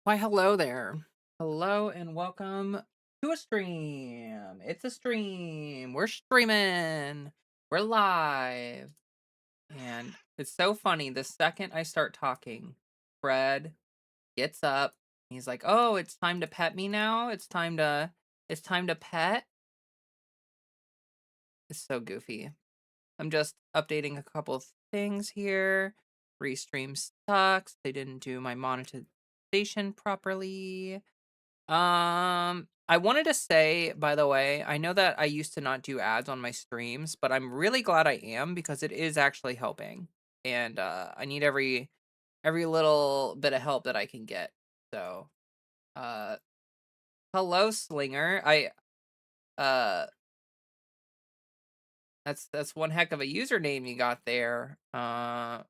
Why, hello there. Hello and welcome to a stream. It's a stream. We're streaming. We're live. And it's so funny. The second I start talking, Fred gets up. He's like, "Oh, it's time to pet me now. It's time to pet." It's so goofy. I'm just updating a couple of things here. Restream sucks. They didn't do my monetization properly. I wanted to say, by the way, I know that I used to not do ads on my streams, but I'm really glad I am because it is actually helping. And I need every little bit of help that I can get. So, uh hello Slinger. I uh that's one heck of a username you got there. Kind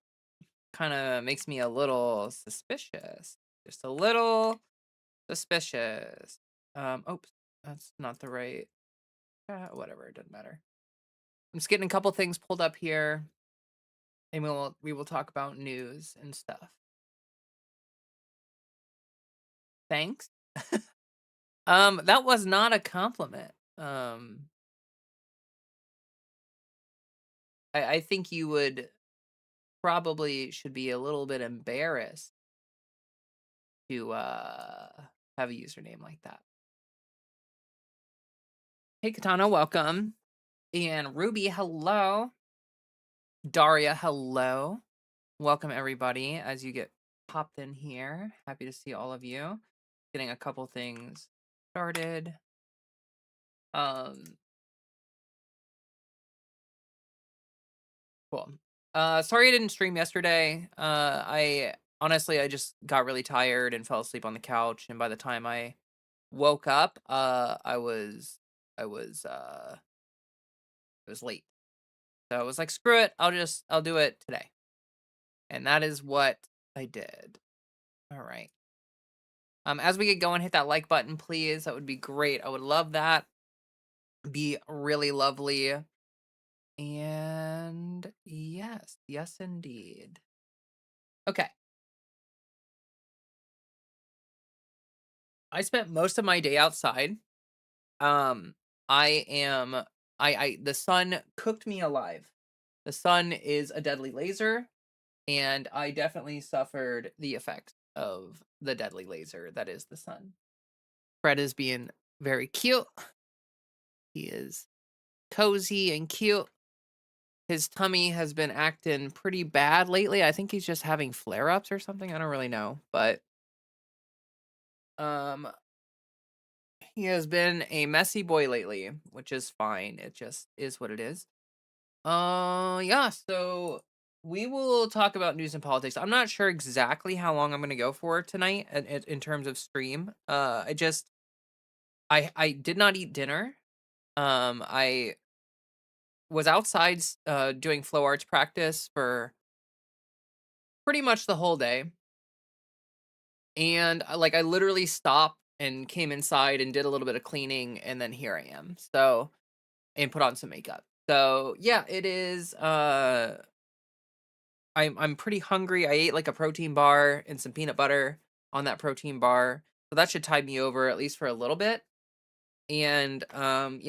of makes me a little suspicious. Just a little suspicious. Oops, that's not the right. Whatever, it doesn't matter. I'm just getting a couple things pulled up here, and we will talk about news and stuff. Thanks. That was not a compliment. I think you would probably should be a little bit embarrassed to have a username like that. Hey Katana, welcome. And Ruby, hello. Daria, hello. Welcome everybody as you get popped in here. Happy to see all of you. Getting a couple things started. Um cool. Sorry I didn't stream yesterday. I just got really tired and fell asleep on the couch, and by the time I woke up, I was it was late. So I was like, screw it, I'll do it today. And that is what I did. All right. As we get going, hit that like button, please. That would be great. I would love that. Be really lovely. And yes, indeed. Okay. I spent most of my day outside. Um, I am, the sun cooked me alive. The sun is a deadly laser, and I definitely suffered the effects of the deadly laser that is the sun. Fred is being very cute. He is cozy and cute. His tummy has been acting pretty bad lately. I think he's just having flare-ups or something. I don't really know, but um he has been a messy boy lately, which is fine. It just is what it is. Yeah, so we will talk about news and politics. I'm not sure exactly how long I'm going to go for tonight in terms of stream. I did not eat dinner. I was outside doing flow arts practice for pretty much the whole day. And I literally stopped and came inside and did a little bit of cleaning, and then here I am. So, and put on some makeup. So, yeah, it is I'm pretty hungry. I ate like a protein bar and some peanut butter on that protein bar. So that should tide me over at least for a little bit. And I'll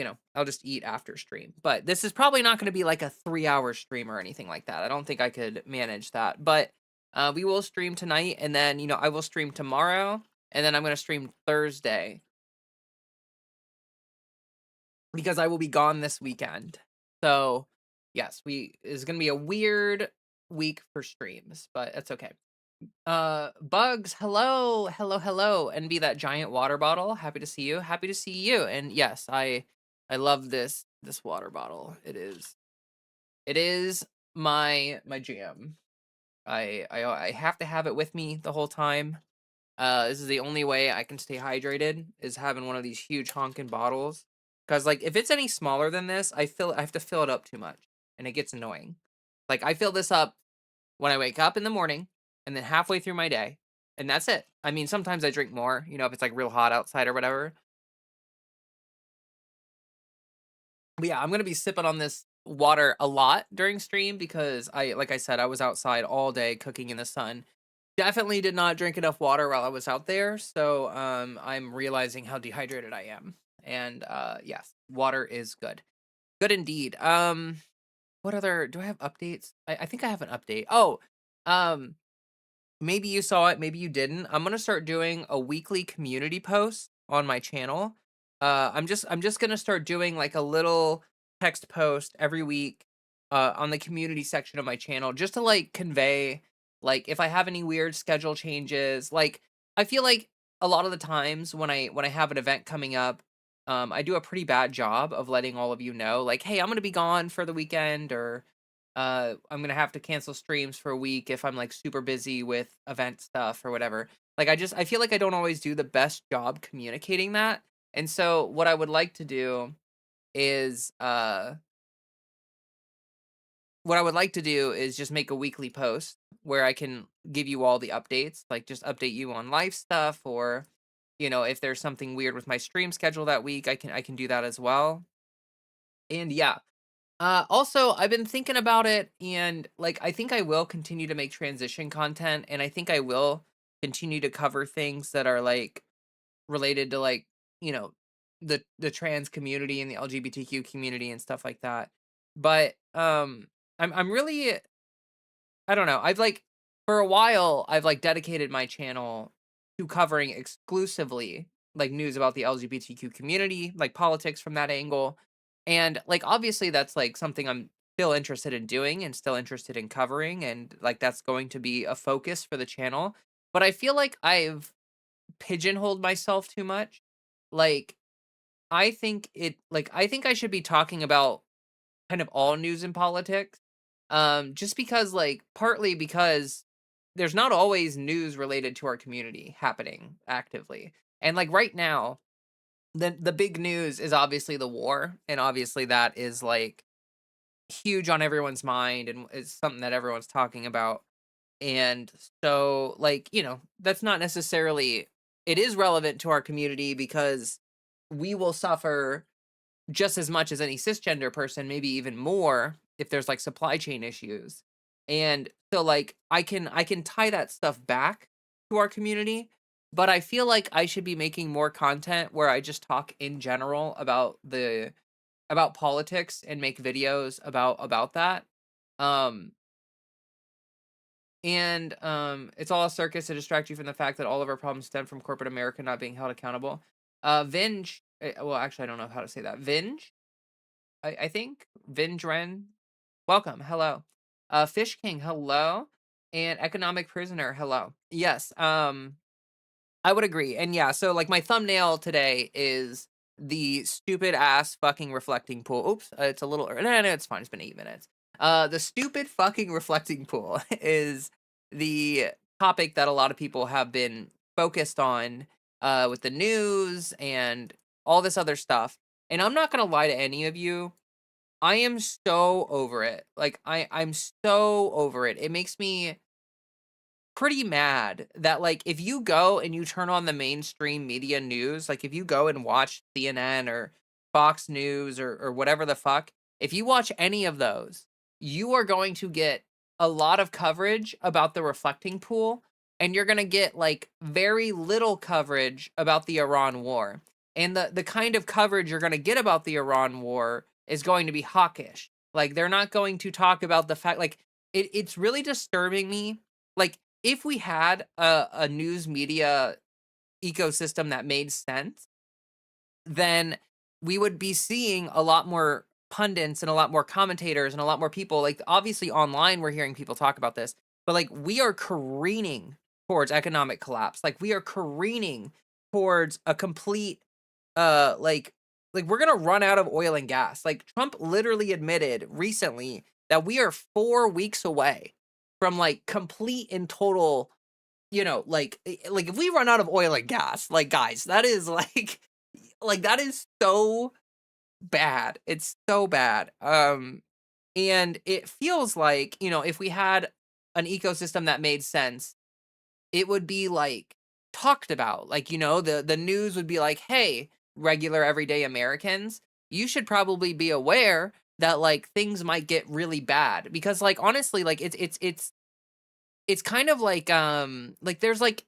just eat after stream. But this is probably not going to be like a 3-hour stream or anything like that. I don't think I could manage that. But we will stream tonight, and then I will stream tomorrow, and then I'm going to stream Thursday because I will be gone this weekend. So yes, it's going to be a weird week for streams, but it's okay. Bugs, hello, and be that giant water bottle. Happy to see you. Happy to see you. And yes, I love this water bottle. It is my jam. I have to have it with me the whole time. This is the only way I can stay hydrated is having one of these huge honking bottles. Cause like if it's any smaller than this, I have to fill it up too much, and it gets annoying. Like I fill this up when I wake up in the morning, and then halfway through my day, and that's it. I mean, sometimes I drink more, if it's like real hot outside or whatever. But yeah, I'm gonna be sipping on this water a lot during stream because like I said, I was outside all day cooking in the sun. Definitely did not drink enough water while I was out there, so, I'm realizing how dehydrated I am, and, yes, water is good. Good indeed. What other do I have updates? I think I have an update. Oh, um, maybe you saw it, maybe you didn't. I'm gonna start doing a weekly community post on my channel. I'm just gonna start doing like a little text post every week on the community section of my channel just to like convey like if I have any weird schedule changes. Like I feel like a lot of the times when I have an event coming up, I do a pretty bad job of letting all of you know, like, hey, I'm gonna be gone for the weekend, or I'm gonna have to cancel streams for a week if I'm like super busy with event stuff or whatever. Like I feel like I don't always do the best job communicating that. And so what I would like to do is what I would like to do is just make a weekly post where I can give you all the updates, like just update you on life stuff, or if there's something weird with my stream schedule that week, I can do that as well. And yeah, also, I've been thinking about it, and like I think I will continue to make transition content, and I think I will continue to cover things that are like related to like, you know, the trans community and the LGBTQ community and stuff like that. But I'm really, I don't know. I've like for a while I've like dedicated my channel to covering exclusively like news about the LGBTQ community, like politics from that angle. And like obviously that's like something I'm still interested in doing and still interested in covering, and like that's going to be a focus for the channel. But I feel like I've pigeonholed myself too much. Like I think I should be talking about kind of all news and politics. Just because like partly because there's not always news related to our community happening actively. And like right now, the big news is obviously the war, and obviously that is like huge on everyone's mind and is something that everyone's talking about. And so like, that's not necessarily, it is relevant to our community because we will suffer just as much as any cisgender person, maybe even more if there's like supply chain issues. And so like I can tie that stuff back to our community, but I feel like I should be making more content where I just talk in general about politics and make videos about that. Um it's all a circus to distract you from the fact that all of our problems stem from corporate America not being held accountable. Vinge, well, actually, I don't know how to say that. Vinge, I think Vindren. Welcome, hello. Fish King, hello. And Economic Prisoner, hello. Yes, I would agree. And yeah, so like my thumbnail today is the stupid ass fucking reflecting pool. Oops, it's a little. No, no, it's fine. It's been 8 minutes. The stupid fucking reflecting pool is the topic that a lot of people have been focused on with the news and all this other stuff. And I'm not gonna lie to any of you. I am so over it. Like I'm so over it. It makes me pretty mad that like if you go and you turn on the mainstream media news, like if you go and watch CNN or Fox News or whatever the fuck, if you watch any of those, you are going to get a lot of coverage about the reflecting pool, and you're going to get like very little coverage about the Iran war. And the kind of coverage you're going to get about the Iran war is going to be hawkish. Like they're not going to talk about the fact, like it's really disturbing me. Like if we had a news media ecosystem that made sense, then we would be seeing a lot more pundits and a lot more commentators and a lot more people. Like obviously online we're hearing people talk about this, but like we are careening towards economic collapse. Like we are careening towards a complete like we're going to run out of oil and gas. Like Trump literally admitted recently that we are 4 weeks away from like complete and total, like if we run out of oil and gas, like guys, that is like like that is so bad. It's so bad. And it feels like, if we had an ecosystem that made sense, it would be like talked about. Like, the news would be like, "Hey, regular everyday Americans, you should probably be aware that like things might get really bad." Because like honestly, like it's it's kind of like there's like,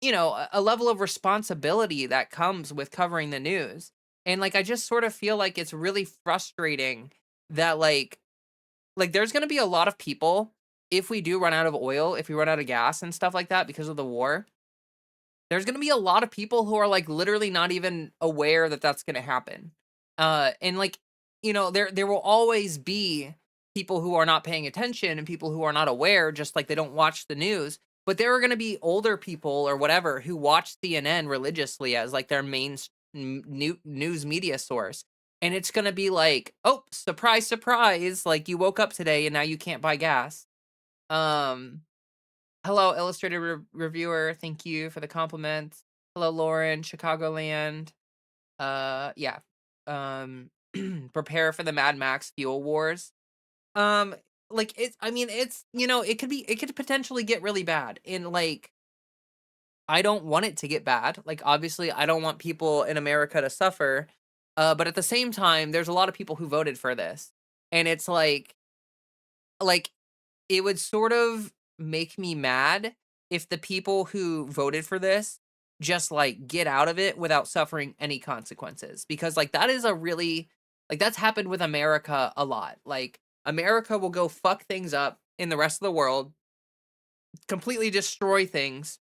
a level of responsibility that comes with covering the news. And like I just sort of feel like it's really frustrating that like there's going to be a lot of people if we do run out of oil, if we run out of gas and stuff like that because of the war. There's going to be a lot of people who are like literally not even aware that that's going to happen. And like, there will always be people who are not paying attention and people who are not aware, just like they don't watch the news. But there are going to be older people or whatever who watch CNN religiously as like their main news media source. And it's going to be like, oh, surprise, surprise. Like you woke up today and now you can't buy gas. Um, Hello, illustrated reviewer. Thank you for the compliments. Hello, Lauren, Chicagoland. Yeah. Um, prepare for the Mad Max Fuel Wars. Um, like it's. I mean, it's it could potentially get really bad. And like, I don't want it to get bad. Like, obviously, I don't want people in America to suffer. But at the same time, there's a lot of people who voted for this, and it's like it would sort of make me mad if the people who voted for this just like get out of it without suffering any consequences, because like that is a really like that's happened with America a lot. Like America will go fuck things up in the rest of the world, completely destroy things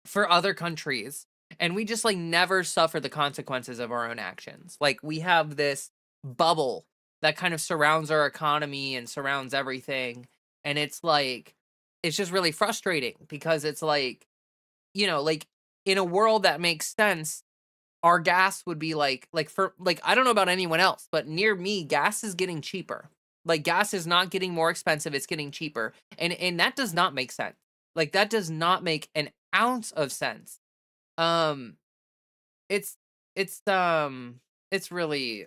for other countries, and we just like never suffer the consequences of our own actions. Like we have this bubble that kind of surrounds our economy and surrounds everything, and it's just really frustrating because it's like, like in a world that makes sense, our gas would be like for like I don't know about anyone else, but near me gas is getting cheaper. Like gas is not getting more expensive, it's getting cheaper. And that does not make sense. Like that does not make an ounce of sense. Um it's it's it's really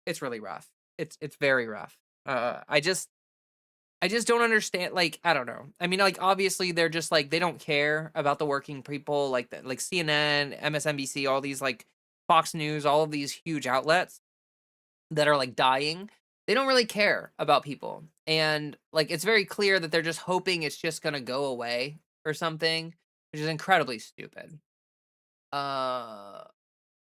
it's really rough. It's very rough. I just don't understand. Like, I don't know. I mean, like, obviously, they're just like they don't care about the working people, like like CNN, MSNBC, all these like Fox News, all of these huge outlets that are like dying. They don't really care about people, and like it's very clear that they're just hoping it's just gonna go away or something, which is incredibly stupid. Uh,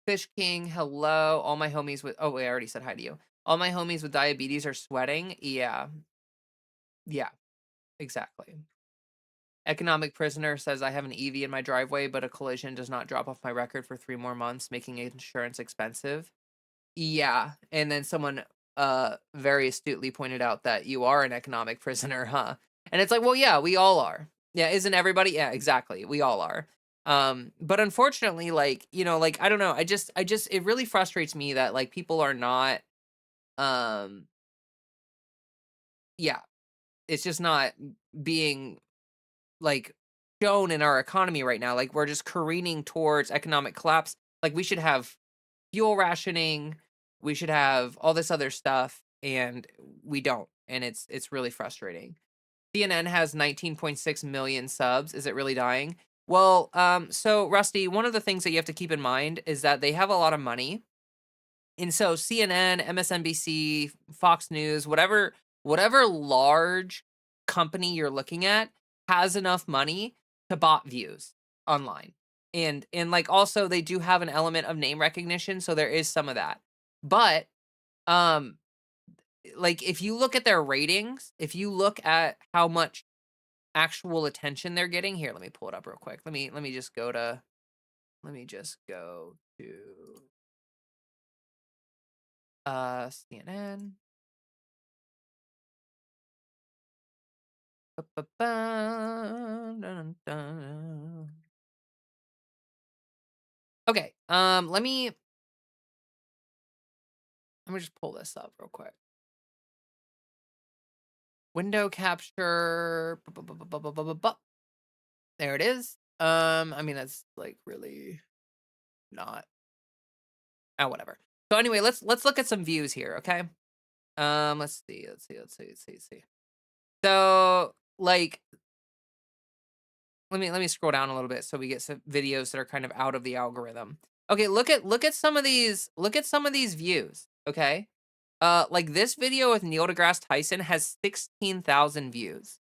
Fish King, hello. All my homies with oh wait, I already said hi to you. All my homies with diabetes are sweating. Yeah, yeah, exactly. Economic prisoner says I have an EV in my driveway, but a collision does not drop off my record for 3 more months, making insurance expensive. Yeah, and then someone very astutely pointed out that you are an economic prisoner, huh? And it's like, well, yeah, we all are. Yeah, isn't everybody? Yeah, exactly. We all are. But unfortunately, like, like I don't know, I just it really frustrates me that like people are not um yeah, it's just not being like shown in our economy right now. Like we're just careening towards economic collapse. Like we should have fuel rationing, we should have all this other stuff, and we don't. And it's really frustrating. CNN has 19.6 million subs. Is it really dying? Well, so Rusty, one of the things that you have to keep in mind is that they have a lot of money. And so CNN, MSNBC, Fox News, whatever large company you're looking at has enough money to bot views online. And like also they do have an element of name recognition, so there is some of that. But um like if you look at their ratings, if you look at how much actual attention they're getting, here, let me pull it up real quick. Let me just go to CNN. Ba-ba-ba, dun, dun. Okay, let me just pull this up real quick. Window capture. There it is. I mean that's like really not. Oh, whatever. So anyway, let's look at some views here, okay? Let's see. So like let me scroll down a little bit so we get some videos that are kind of out of the algorithm. Okay, look at some of these views, okay? Like this video with Neil deGrasse Tyson has 16,000 views.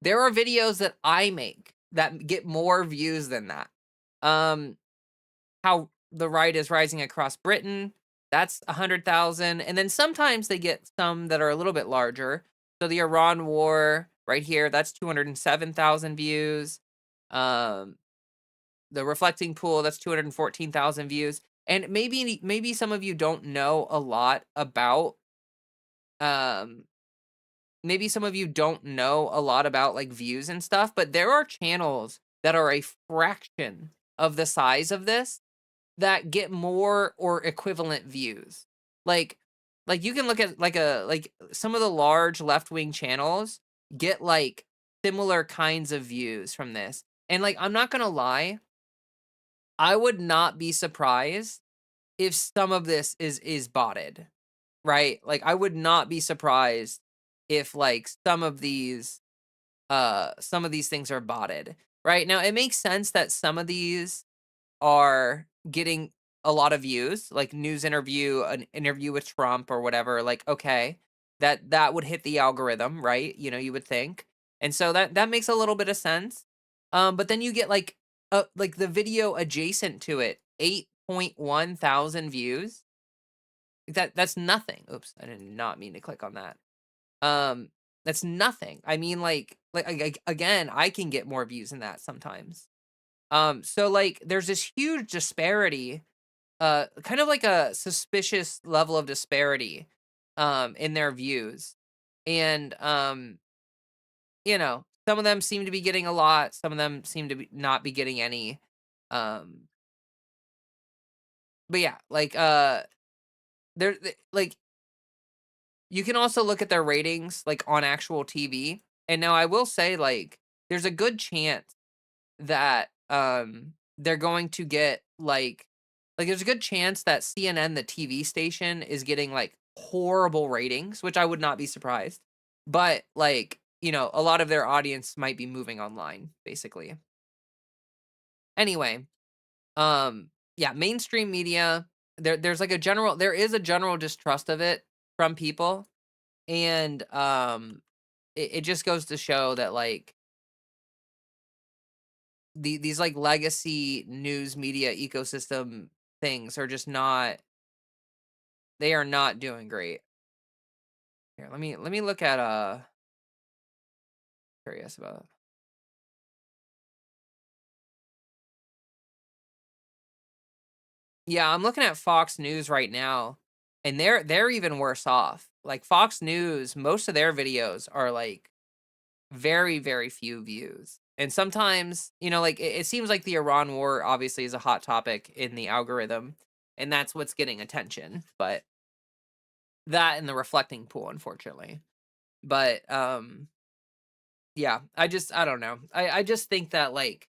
There are videos that I make that get more views than that. Um, how the right is rising across Britain, that's 100,000, and then sometimes they get some that are a little bit larger. So the Iran war right here, that's 207,000 views. Um, the reflecting pool, that's 214,000 views. And maybe some of you don't know a lot about um maybe some of you don't know a lot about like views and stuff, but there are channels that are a fraction of the size of this that get more or equivalent views. Like you can look at like some of the large left-wing channels get like similar kinds of views from this. And like I'm not going to lie, I would not be surprised if some of this is botted, right? Like I would not be surprised if like some of these things are botted. Right? Now it makes sense that some of these are getting a lot of views, like news interview, an interview with Trump or whatever, like okay, that would hit the algorithm, right? You know, you would think. And so that makes a little bit of sense. But then you get like the video adjacent to it, 8.1 thousand views. That's nothing. Oops, I did not mean to click on that. Um, that's nothing. I mean, again, I can get more views than that sometimes. So like there's this huge disparity, kind of like a suspicious level of disparity, in their views. And you know, some of them seem to be getting a lot, some of them seem to be not be getting any. Um, but yeah, like like you can also look at their ratings like on actual TV. And now I will say like there's a good chance that they're going to get like there's a good chance that CNN the TV station is getting like horrible ratings, which I would not be surprised. But like, you know, a lot of their audience might be moving online basically. Anyway, yeah, mainstream media, there is a general distrust of it from people. And it just goes to show that like these like legacy news media ecosystem things are just not, they are not doing great. Here, let me look at curious about. Yeah, I'm looking at Fox News right now, and they're even worse off. Like Fox News, most of their videos are like very, very few views. And sometimes, you know, like it seems like the Iran war obviously is a hot topic in the algorithm, and that's what's getting attention. But that and the reflecting pool, unfortunately. But yeah, I don't know. I just think that like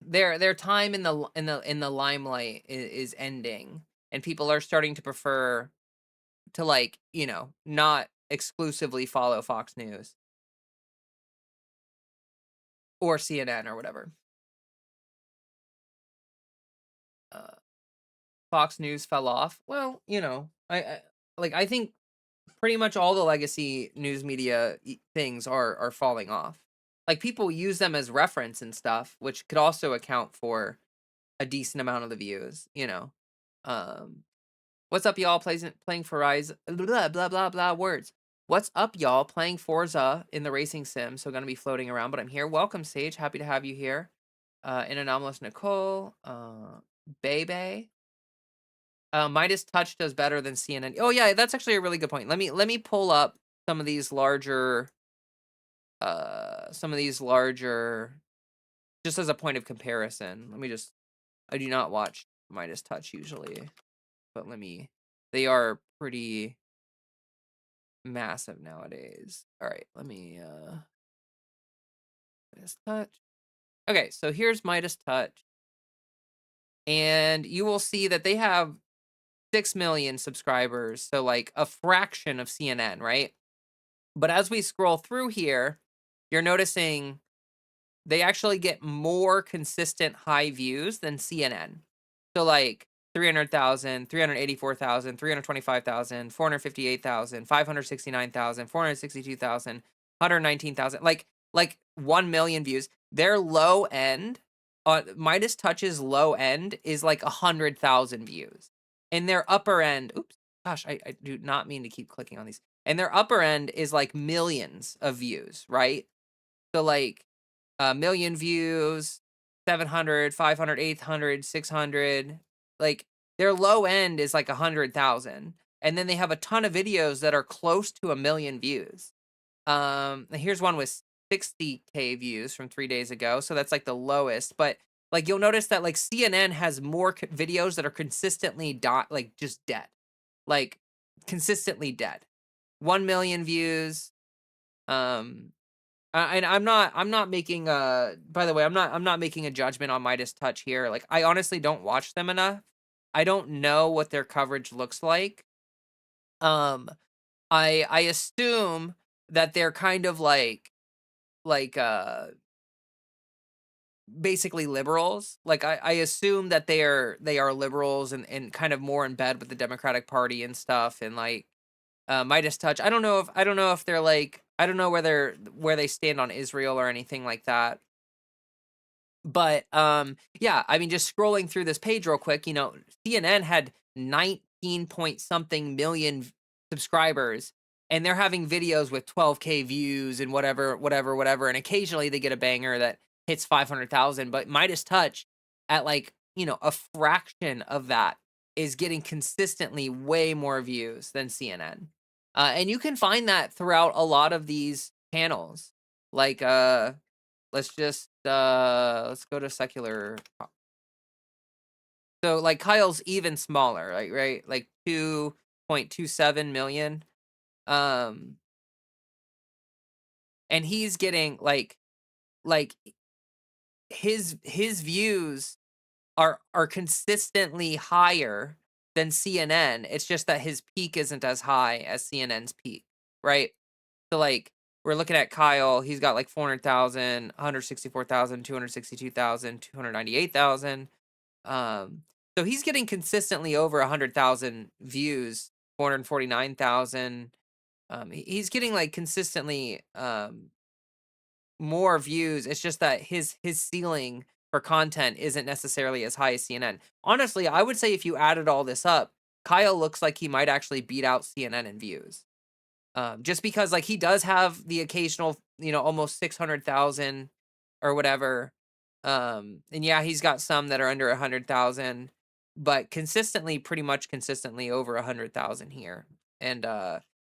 their time in the limelight is ending, and people are starting to prefer to like, you know, not exclusively follow Fox News or CNN or whatever. Uh, Fox News fell off. Well, you know, I think pretty much all the legacy news media things are falling off. Like people use them as reference and stuff, which could also account for a decent amount of the views, you know. Um, what's up, y'all? Playing Forza, blah blah blah blah words. What's up, y'all? Playing Forza in the racing sim, so gonna be floating around, but I'm here. Welcome, Sage. Happy to have you here. In Anomalous Nicole, Bebe. Midas Touch does better than CNN. Oh yeah, that's actually a really good point. Let me pull up some of these larger, some of these larger, just as a point of comparison. I do not watch Midas Touch usually, but they are pretty massive nowadays. All right, Midas Touch. Okay, so here's Midas Touch, and you will see that they have 6 million subscribers, so like a fraction of CNN, right? But as we scroll through here, you're noticing they actually get more consistent high views than CNN. So like 300,000, 384,000, 325,000, 458,000, 569,000, 462,000. 119,000. Like 1 million views. Their low end, Midas Touch's low end is like 100,000 views. And their upper end, oops, gosh, I do not mean to keep clicking on these. And their upper end is like millions of views, right? So like a million views, 700, 500, 800, 600. Like their low end is like 100,000. And then they have a ton of videos that are close to a million views. Here's one with 60K views from 3 days ago, so that's like the lowest. But like you'll notice that like CNN has more videos that are consistently like just dead, like consistently dead. 1 million views. Um, and I'm not making a. By the way, I'm not making a judgment on Midas Touch here. Like I honestly don't watch them enough. I don't know what their coverage looks like. Um, I assume that they're kind of like basically liberals. Like I assume that they are liberals and kind of more in bed with the Democratic Party and stuff. And like Midas Touch, I don't know if they're like, I don't know where they stand on Israel or anything like that. But yeah, I mean, just scrolling through this page real quick, CNN had 19 point something million subscribers, and they're having videos with 12K views and whatever, and occasionally they get a banger that hits 500,000. But Midas Touch, at like a fraction of that, is getting consistently way more views than CNN, and you can find that throughout a lot of these channels, like let's go to secular. So like Kyle's even smaller, like right? Like 2.27 million. Um and he's getting like his views are consistently higher than CNN. It's just that his peak isn't as high as CNN's peak, right? So like we're looking at Kyle, he's got like 400,000, 164,000, 262,000, 298,000. So he's getting consistently over 100,000 views, 449,000. He's getting like consistently more views. It's just that his ceiling for content isn't necessarily as high as CNN. Honestly, I would say if you added all this up, Kyle looks like he might actually beat out CNN in views. Just because like he does have the occasional, almost 600,000 or whatever. And yeah, he's got some that are under 100,000, but pretty much consistently over 100,000 here. And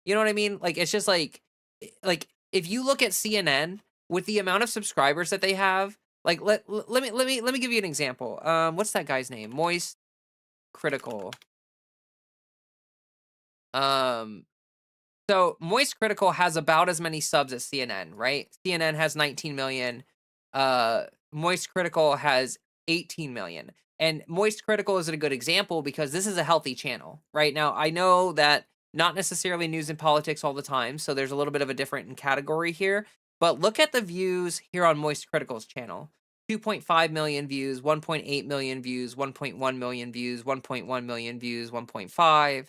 you know what I mean? Like it's just like if you look at CNN with the amount of subscribers that they have, like let me give you an example. What's that guy's name? Moist Critical. Um, So Moist Critical has about as many subs as CNN, right? CNN has 19 million. Moist Critical has 18 million. And Moist Critical is a good example because this is a healthy channel, right? Now, I know that not necessarily news and politics all the time, so there's a little bit of a different category here. But look at the views here on Moist Critical's channel. 2.5 million views, 1.8 million views, 1.1 million views, 1.1 million views, 1.5,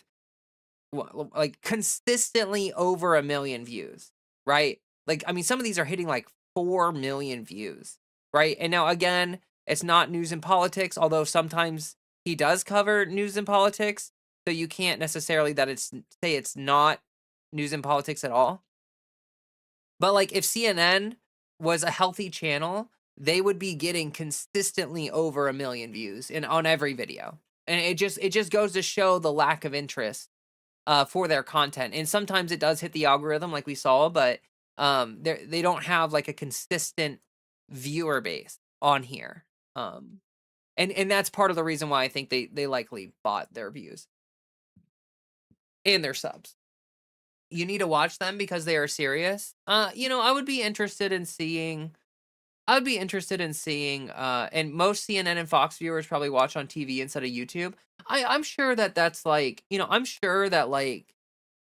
like consistently over a million views, right? Like, I mean, some of these are hitting like 4 million views, right? And now, again, it's not news and politics, although sometimes he does cover news and politics. So you can't necessarily say it's not news and politics at all. But like, if CNN was a healthy channel, they would be getting consistently over a million views on every video. And it just goes to show the lack of interest for their content. And sometimes it does hit the algorithm like we saw, but they don't have like a consistent viewer base on here. And that's part of the reason why I think they likely bought their views and their subs. You need to watch them because they are serious. I would be interested in seeing and most CNN and Fox viewers probably watch on TV instead of YouTube. I'm sure that that's like, I'm sure that like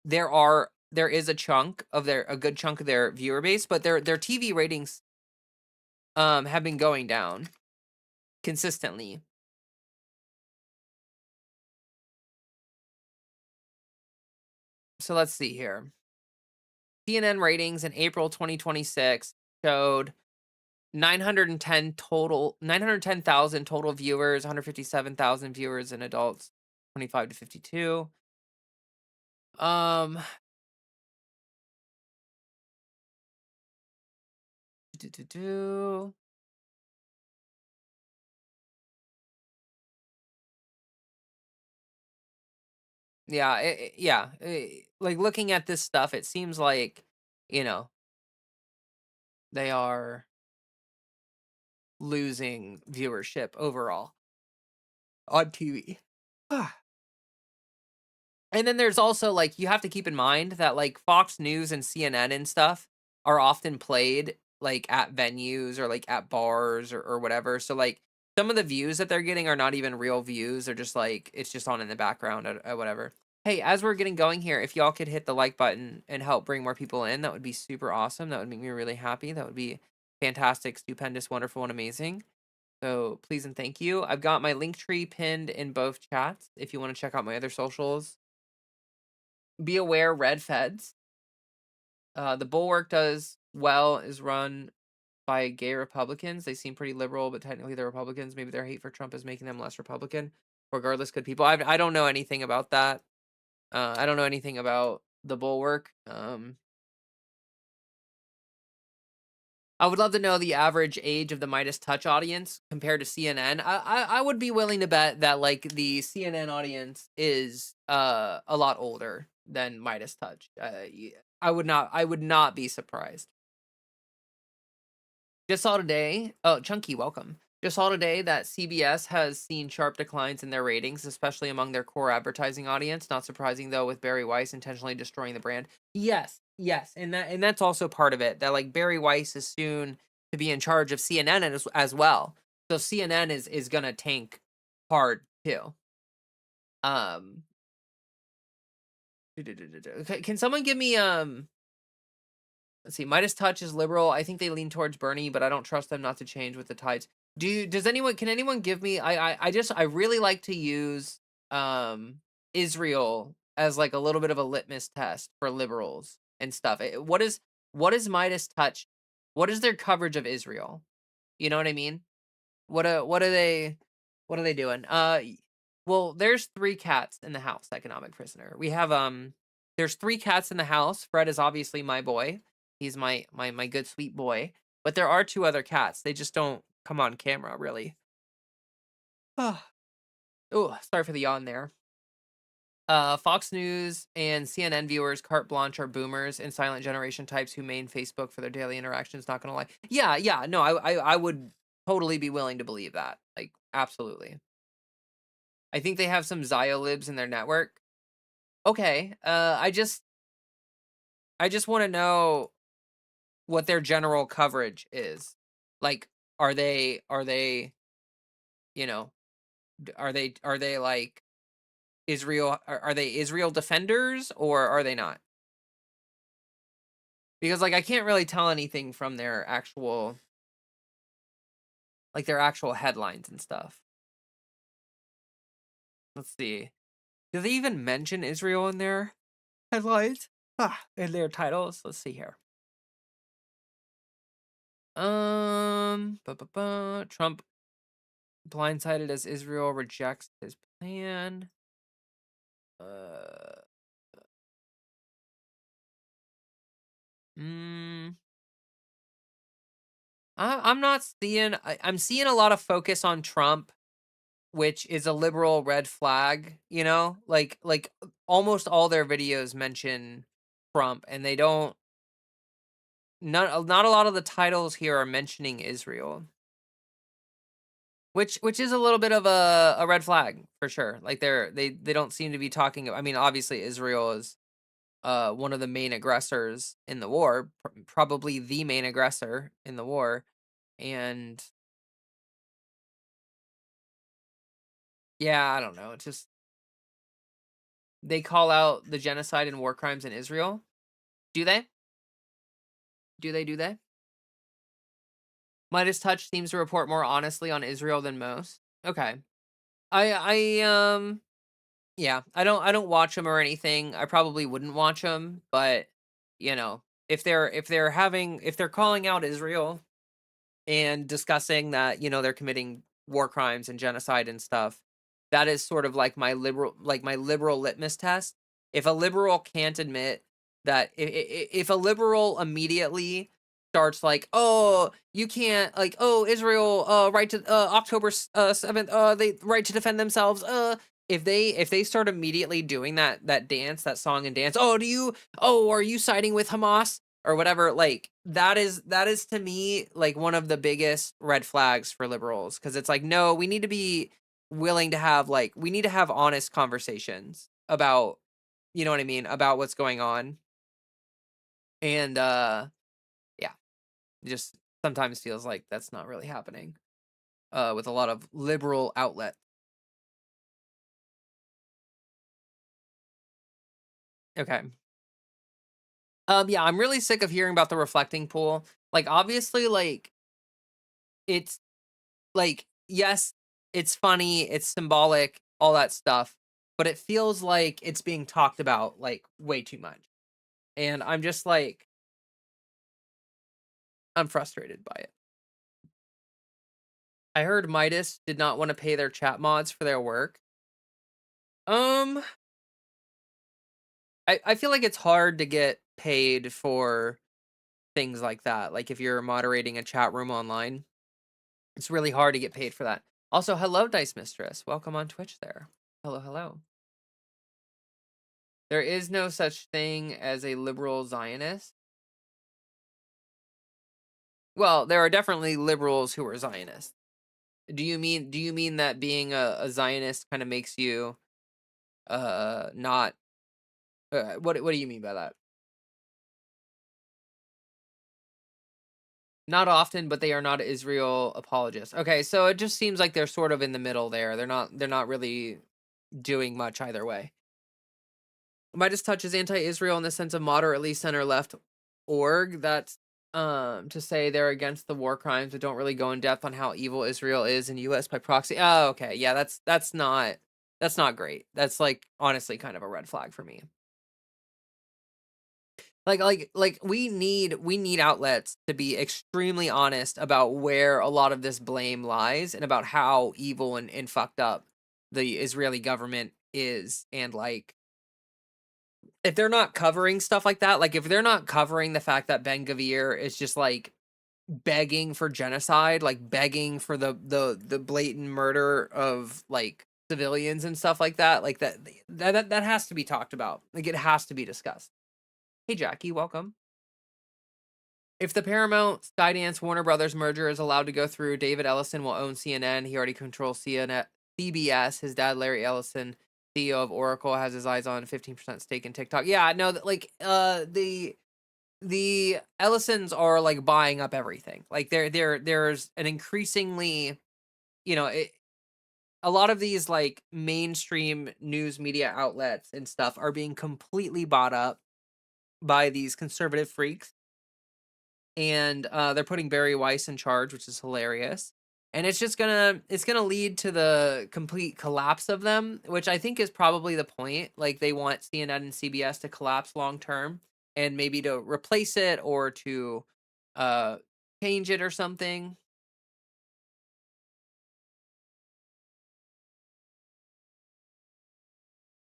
there is a good chunk of their viewer base, but their TV ratings have been going down consistently. So let's see here. CNN ratings in April 2026 showed 910,000 total viewers, 157,000 viewers in adults 25 to 52. Um, do, do, do. Yeah, like looking at this stuff, it seems like, you know, they are losing viewership overall on TV. And then there's also, like, you have to keep in mind that, like, Fox News and CNN and stuff are often played, like, at venues or, like, at bars or whatever, so, like, some of the views that they're getting are not even real views, they're just, like, it's just on in the background at whatever. Hey, as we're getting going here, if y'all could hit the like button and help bring more people in, that would be super awesome, that would make me really happy, that would be fantastic, stupendous, wonderful, and amazing. So, please and thank you. I've got my link tree pinned in both chats if you wanna check out my other socials. Be aware, red feds. The Bulwark does well, is run by gay Republicans. They seem pretty liberal, but technically they're Republicans. Maybe their hate for Trump is making them less Republican. Regardless, good people. I don't know anything about that. I don't know anything about the Bulwark. I would love to know the average age of the Midas Touch audience compared to CNN. I would be willing to bet that, like, the CNN audience is a lot older than Midas Touch. I would not be surprised. Just saw today. Oh, Chunky, welcome. Just saw today that CBS has seen sharp declines in their ratings, especially among their core advertising audience. Not surprising though, with Barry Weiss intentionally destroying the brand. Yes, yes, and that's also part of it. That, like, Barry Weiss is soon to be in charge of CNN as well. So CNN is gonna tank hard too. Um, can someone give me let's see. Midas Touch is liberal. I think they lean towards Bernie, but I don't trust them not to change with the tides. Does anyone can anyone give me I really like to use Israel as, like, a little bit of a litmus test for liberals and stuff. What is Midas Touch? What is their coverage of Israel? You know what I mean? What are they doing? Well, there's 3 cats in the house, economic prisoner. We have there's 3 cats in the house. Fred is obviously my boy. He's my good sweet boy. But there are 2 other cats. They just don't come on camera really. Oh, sorry for the yawn there. Fox News and CNN viewers carte blanche are boomers and silent generation types who main Facebook for their daily interactions. Not gonna lie. Yeah, yeah. No, I would totally be willing to believe that. Like, absolutely. I think they have some Zyolibs in their network. Okay. I just want to know what their general coverage is. Like, are they, you know, are they like Israel? Are they Israel defenders or are they not? Because, like, I can't really tell anything from their actual, like, their actual headlines and stuff. Let's see. Do they even mention Israel in their headlines? In their titles. Let's see here. Trump blindsided as Israel rejects his plan. Uh, mm, I'm not seeing. I'm seeing a lot of focus on Trump, which is a liberal red flag. You know, like almost all their videos mention Trump, and they don't. Not a lot of the titles here are mentioning Israel, which is a little bit of a red flag for sure. Like, they don't seem to be talking. I mean, obviously Israel is one of the main aggressors in the war, probably the main aggressor in the war, and yeah, I don't know. It's just they call out the genocide and war crimes in Israel. Do they? Do they? Midas Touch seems to report more honestly on Israel than most. Okay. I yeah, I don't watch them or anything. I probably wouldn't watch them, but you know, if they're calling out Israel and discussing that, they're committing war crimes and genocide and stuff, that is sort of like my liberal litmus test. If a liberal can't admit that, if a liberal immediately starts like, oh, you can't, like, oh, Israel, right to October 7th, they right to defend themselves, if they start immediately doing that dance, that song and dance, are you siding with Hamas or whatever, like, that is to me like one of the biggest red flags for liberals, because it's like, no, we need to be willing to have, like, we need to have honest conversations about, you know what I mean, about what's going on. And yeah, it just sometimes feels like that's not really happening with a lot of liberal outlets. Okay. Yeah, I'm really sick of hearing about the reflecting pool. Like, obviously, like, it's like, yes, it's funny, it's symbolic, all that stuff, but it feels like it's being talked about like way too much. And I'm just like, I'm frustrated by it. I heard Midas did not want to pay their chat mods for their work. Um, I feel like it's hard to get paid for things like that. Like, if you're moderating a chat room online, it's really hard to get paid for that. Also, hello, Dice Mistress. Welcome on Twitch there. Hello, hello. There is no such thing as a liberal Zionist. Well, there are definitely liberals who are Zionists. Do you mean that being a Zionist kind of makes you not what do you mean by that? Not often, but they are not Israel apologists. Okay, so it just seems like they're sort of in the middle there. They're not really doing much either way. Midas Touch is anti-Israel in the sense of moderately center-left org. That's to say they're against the war crimes, but don't really go in depth on how evil Israel is in U.S. by proxy. Oh, okay, yeah, that's not great. That's, like, honestly kind of a red flag for me. Like we need outlets to be extremely honest about where a lot of this blame lies, and about how evil and fucked up the Israeli government is. And, like, if they're not covering stuff like that, like, if they're not covering the fact that Ben Gavir is just, like, begging for genocide, like, begging for the blatant murder of, like, civilians and stuff like that, like, that has to be talked about. Like, it has to be discussed. Hey, Jackie, welcome. If the Paramount Skydance Warner Brothers merger is allowed to go through, David Ellison will own CNN. He already controls CNN, CBS. His dad, Larry Ellison, CEO of Oracle, has his eyes on 15% stake in TikTok. Yeah, no, like, the Ellisons are, like, buying up everything. Like, there's an increasingly, a lot of these, like, mainstream news media outlets and stuff are being completely bought up by these conservative freaks. And they're putting Barry Weiss in charge, which is hilarious. And it's gonna lead to the complete collapse of them, which I think is probably the point. Like, they want CNN and CBS to collapse long term, and maybe to replace it, or to uh change it or something.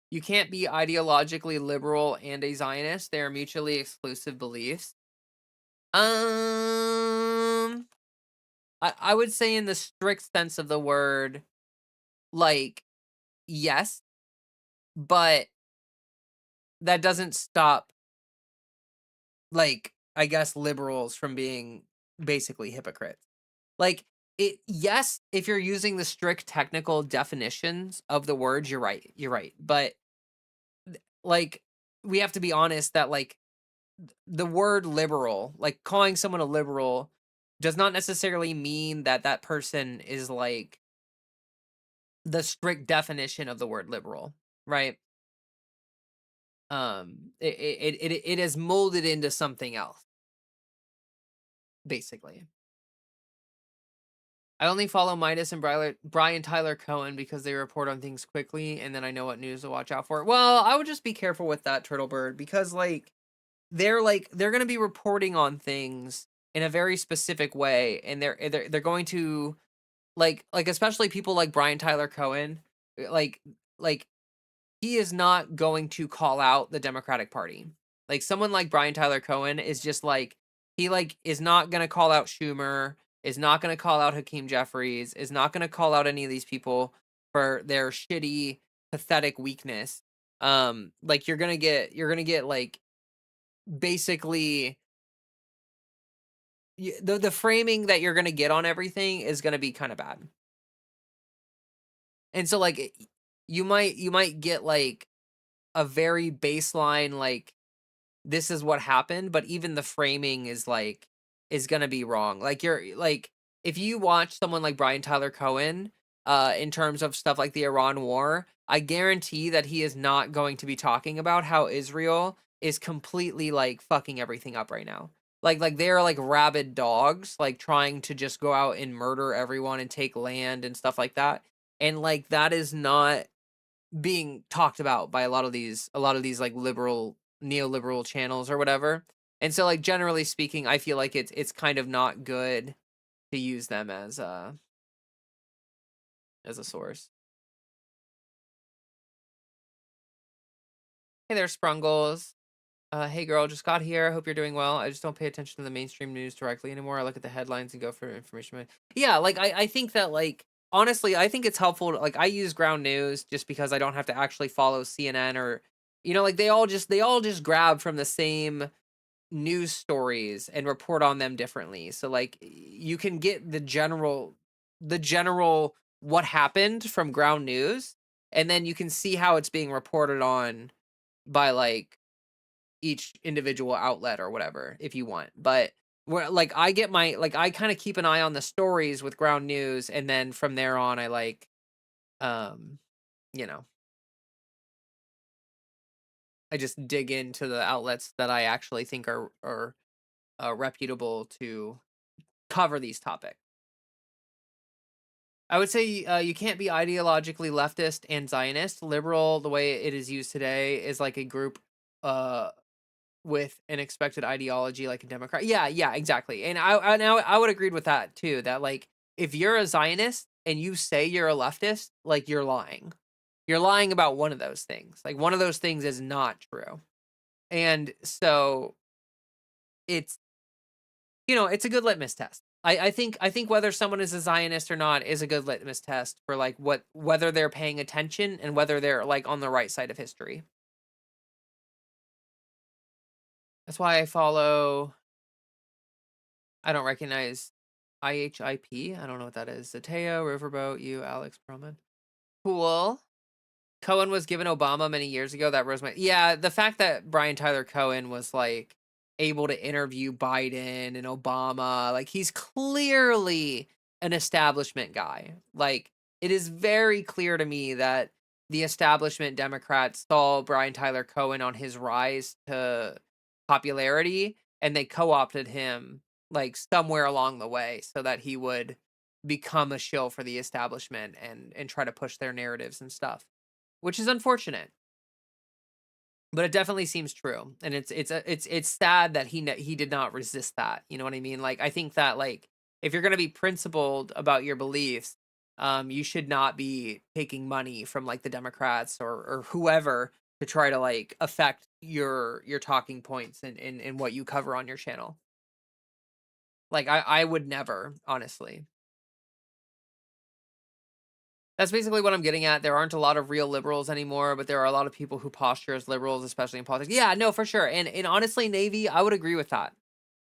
You can't be ideologically liberal and a Zionist. They are mutually exclusive beliefs. Um I would say, in the strict sense of the word, like, yes, but that doesn't stop, like, I guess, liberals from being basically hypocrites. Like, yes, if you're using the strict technical definitions of the words, you're right. You're right. But, like, we have to be honest that, like, the word liberal, like, calling someone a liberal, does not necessarily mean that that person is, like, the strict definition of the word liberal, right? It is molded into something else, basically. I only follow Midas and Brian Tyler Cohen because they report on things quickly, and then I know what news to watch out for. Well, I would just be careful with that, Turtle Bird, because, like, they're going to be reporting on things in a very specific way, and they're going to like especially people like Brian Tyler Cohen, like like he is not going to call out the Democratic Party. Like someone like Brian Tyler Cohen is just like he is not going to call out Schumer, is not going to call out Hakeem Jeffries, is not going to call out any of these people for their shitty pathetic weakness. Like you're going to get like basically the framing that you're going to get on everything is going to be kind of bad. And so like you might get like a very baseline like this is what happened, but even the framing is gonna be wrong. Like you're like if you watch someone like Brian Tyler Cohen, in terms of stuff like the Iran war, I guarantee that he is not going to be talking about how Israel is completely like fucking everything up right now. Like they're like rabid dogs, like trying to just go out and murder everyone and take land and stuff like that. And like that is not being talked about by a lot of these like liberal neoliberal channels or whatever. And so like generally speaking, I feel like it's kind of not good to use them as a source. Hey there, Sprungles. Hey girl, just got here. Hope you're doing well. I just don't pay attention to the mainstream news directly anymore. I look at the headlines and go for information. Yeah, like I think that like honestly, I think it's helpful to, like I use ground news just because I don't have to actually follow CNN or like they all just grab from the same news stories and report on them differently. So like you can get the general what happened from ground news, and then you can see how it's being reported on by like each individual outlet or whatever if you want. But where like I get my like I kind of keep an eye on the stories with ground news, and then from there on I like um you know I just dig into the outlets that I actually think are reputable to cover these topics. I would say you can't be ideologically leftist and Zionist. Liberal, the way it is used today, is like a group uh with an expected ideology like a Democrat. Yeah, yeah, exactly. And I would agree with that too. That like if you're a Zionist and you say you're a leftist, like you're lying. You're lying about one of those things. Like one of those things is not true. And so it's it's a good litmus test. I think whether someone is a Zionist or not is a good litmus test for like whether they're paying attention and whether they're like on the right side of history. That's why I follow. I don't recognize IHIP. I don't know what that is. Zateo, Riverboat, you, Alex Perlman. Cool. Cohen was given Obama many years ago. That rose my yeah. The fact that Brian Tyler Cohen was like able to interview Biden and Obama, like he's clearly an establishment guy. Like it is very clear to me that the establishment Democrats saw Brian Tyler Cohen on his rise to popularity, and they co-opted him like somewhere along the way so that he would become a shill for the establishment and try to push their narratives and stuff, which is unfortunate, but it definitely seems true. And it's sad that he did not resist that. You know what I mean? Like I think that like if you're gonna be principled about your beliefs, you should not be taking money from like the Democrats or whoever to try to like affect your talking points and what you cover on your channel. Like I would never, honestly. That's basically what I'm getting at. There aren't a lot of real liberals anymore, but there are a lot of people who posture as liberals, especially in politics. Yeah, no, for sure. And honestly, Navy, I would agree with that.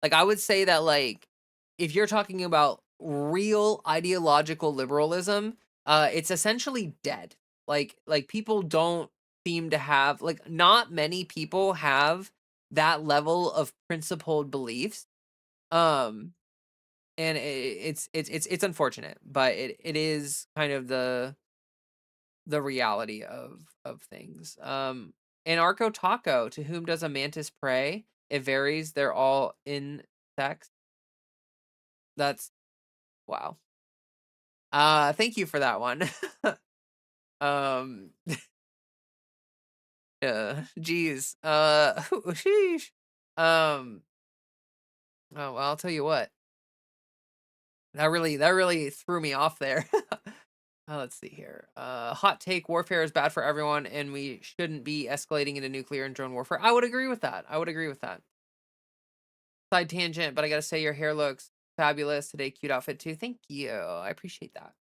Like I would say that like if you're talking about real ideological liberalism, it's essentially dead. Like people don't seem to have like not many people have that level of principled beliefs. Um and it's unfortunate, but it is kind of the reality of things. Anarcho Taco, to whom does a mantis pray? It varies. They're all insects. That's wow. Thank you for that one. um, geez. Sheesh. Um, oh, well, I'll tell you what. That really threw me off there. Let's see here. Hot take: warfare is bad for everyone, and we shouldn't be escalating into nuclear and drone warfare. I would agree with that. I would agree with that. Side tangent, but I gotta say your hair looks fabulous today. Cute outfit too. Thank you. I appreciate that.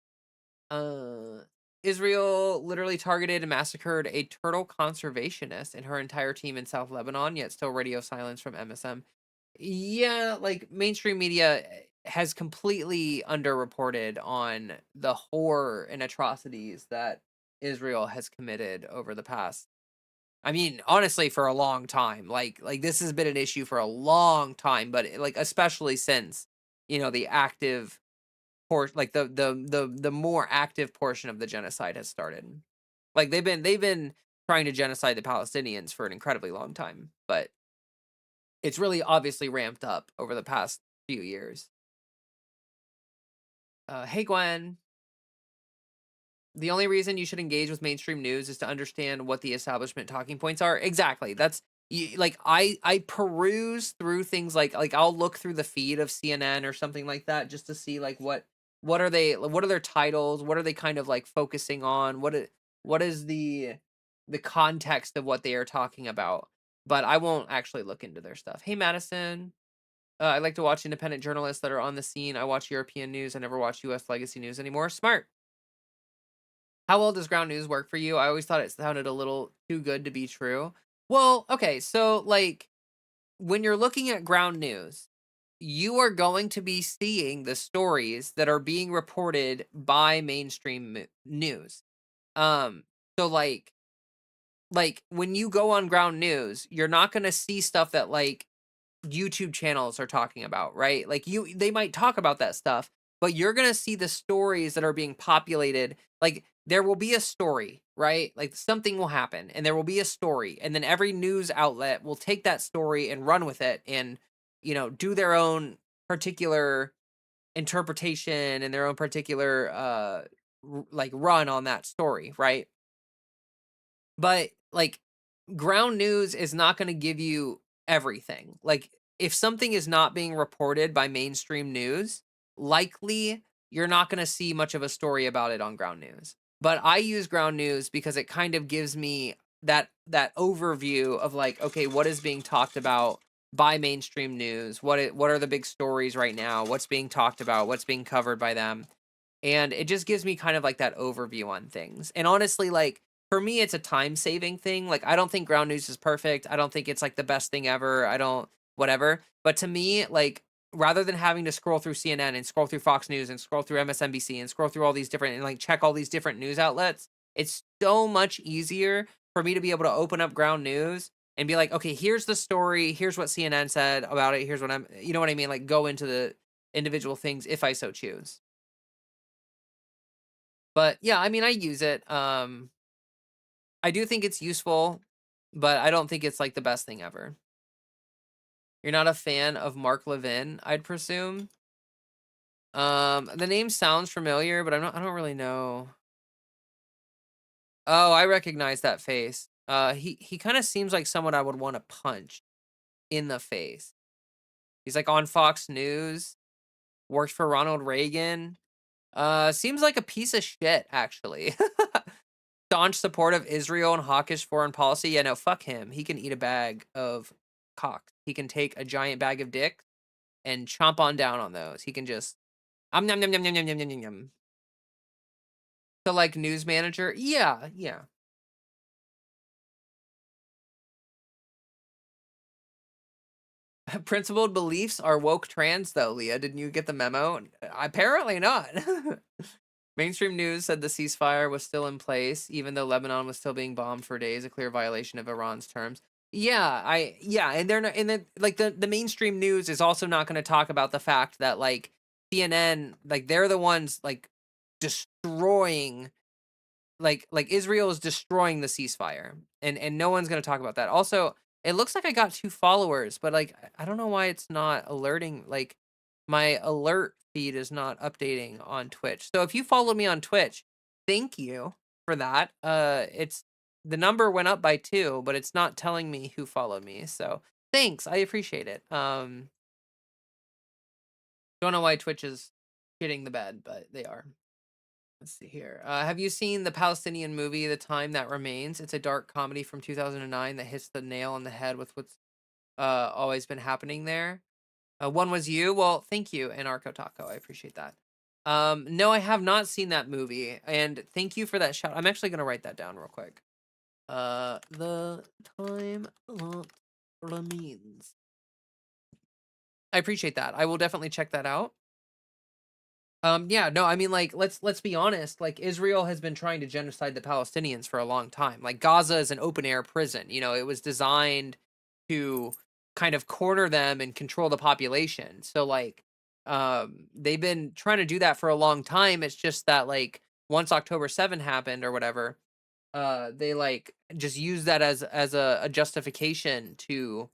Uh, Israel literally targeted and massacred a turtle conservationist and her entire team in South Lebanon, yet still radio silence from MSM. Yeah, like mainstream media has completely underreported on the horror and atrocities that Israel has committed over the past. I mean, honestly, for a long time. Like this has been an issue for a long time, but like especially since the active like the more active portion of the genocide has started. Like they've been trying to genocide the Palestinians for an incredibly long time, but it's really obviously ramped up over the past few years. Hey Gwen, the only reason you should engage with mainstream news is to understand what the establishment talking points are. Exactly. That's like I peruse through things like I'll look through the feed of CNN or something like that just to see like what are their titles, what are they kind of like focusing on, what is the context of what they are talking about. But I won't actually look into their stuff. Hey Madison, I like to watch independent journalists that are on the scene. I watch European news. I never watch US legacy news anymore. Smart. How well does ground news work for you? I always thought it sounded a little too good to be true. Well, okay, so like when you're looking at ground news, you are going to be seeing the stories that are being reported by mainstream news. Um, so like when you go on ground news, you're not going to see stuff that like YouTube channels are talking about, right? Like they might talk about that stuff, but you're going to see the stories that are being populated. Like there will be a story, right? Like something will happen and there will be a story, and then every news outlet will take that story and run with it and do their own particular interpretation and their own particular like run on that story, right? But like ground news is not going to give you everything. Like if something is not being reported by mainstream news, likely you're not going to see much of a story about it on ground news. But I use ground news because it kind of gives me that overview of like, okay, what is being talked about by mainstream news? What are the big stories right now? What's being talked about? What's being covered by them? And it just gives me kind of like that overview on things. And honestly, like for me, it's a time saving thing. Like I don't think ground news is perfect. I don't think it's like the best thing ever. I don't whatever. But to me, like rather than having to scroll through CNN and scroll through Fox News and scroll through MSNBC and scroll through all these different and like check all these different news outlets, it's so much easier for me to be able to open up ground news and be like, okay, here's the story, here's what CNN said about it, here's what you know what I mean? Like go into the individual things if I so choose. But yeah, I mean, I use it. I do think it's useful, but I don't think it's like the best thing ever. You're not a fan of Mark Levin, I'd presume. The name sounds familiar, but I don't really know. Oh, I recognize that face. He kind of seems like someone I would want to punch in the face. He's like on Fox News, worked for Ronald Reagan. Seems like a piece of shit, actually. Staunch support of Israel and hawkish foreign policy. Yeah, no, fuck him. He can eat a bag of cocks. He can take a giant bag of dicks and chomp on down on those. He can just yum yum yum yum yum yum yum yum yum. So like news manager, yeah, yeah. Principled beliefs are woke trans though, Leah. Didn't you get the memo? Apparently not. Mainstream news said the ceasefire was still in place, even though Lebanon was still being bombed for days, a clear violation of Iran's terms. Yeah, and they're not, and then like the mainstream news is also not going to talk about the fact that like CNN, like they're the ones like destroying, like Israel is destroying the ceasefire, and no one's going to talk about that. Also, it looks like I got 2 followers, but like I don't know why it's not alerting. Like my alert feed is not updating on Twitch. So if you follow me on Twitch, thank you for that. It's the number went up by 2, but it's not telling me who followed me. So Thanks, I appreciate it. Don't know why Twitch is shitting the bed, but they are. Let's see here. Have you seen the Palestinian movie, The Time That Remains? It's a dark comedy from 2009 that hits the nail on the head with what's always been happening there. One was you. Well, thank you, Anarcho Taco. I appreciate that. No, I have not seen that movie, and thank you for that shout. I'm actually gonna write that down real quick. The Time That Remains. I appreciate that. I will definitely check that out. Yeah, no, I mean, like, let's be honest. Like, Israel has been trying to genocide the Palestinians for a long time. Like, Gaza is an open air prison. You know, it was designed to kind of corner them and control the population. So, like, they've been trying to do that for a long time. It's just that, like, once October 7 happened or whatever, they like just use that as a justification to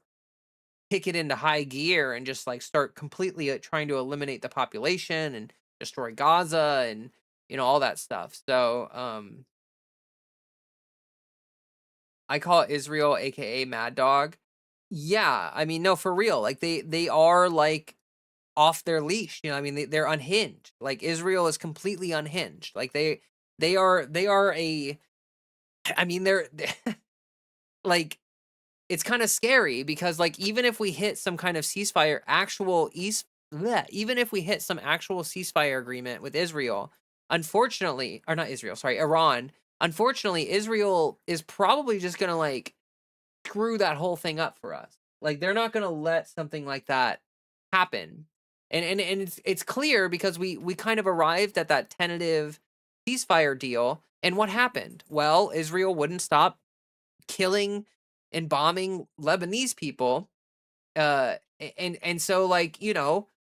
kick it into high gear and just like start completely trying to eliminate the population and destroy Gaza and all that stuff. So I call it Israel, aka Mad Dog. Yeah, I mean, no, for real. Like they are like off their leash. I mean they're unhinged. Like Israel is completely unhinged. Like they are a. I mean they're like it's kind of scary because like even if we hit some kind of ceasefire actual east bleh, even if we hit some actual ceasefire agreement with Israel, unfortunately, or not Israel, sorry, Iran, unfortunately Israel is probably just going to like screw that whole thing up for us. Like they're not going to let something like that happen. And it's clear because we kind of arrived at that tentative ceasefire deal, and what happened? Well, Israel wouldn't stop killing and bombing Lebanese people. And so like,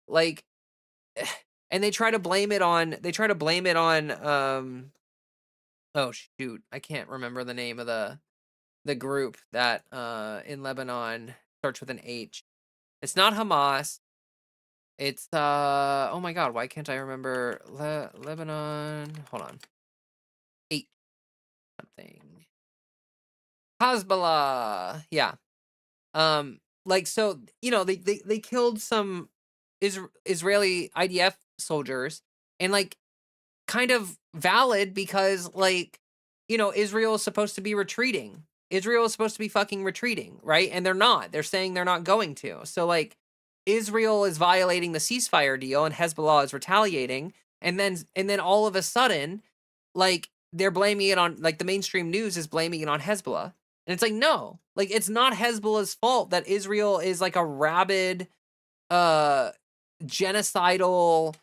like and they try to blame it on oh shoot, I can't remember the name of the group that in Lebanon starts with an H. It's not Hamas. It's oh my god, why can't I remember Lebanon? Hold on. Eight something. Hezbollah. Yeah. Like so, they killed some Israeli IDF soldiers, and like kind of valid because like Israel is supposed to be retreating. Israel is supposed to be fucking retreating, right? And they're not. They're saying they're not going to. So like Israel is violating the ceasefire deal and Hezbollah is retaliating, and then all of a sudden like they're blaming it on like the mainstream news is blaming it on Hezbollah. And it's like no. Like it's not Hezbollah's fault that Israel is like a rabid uh genocidal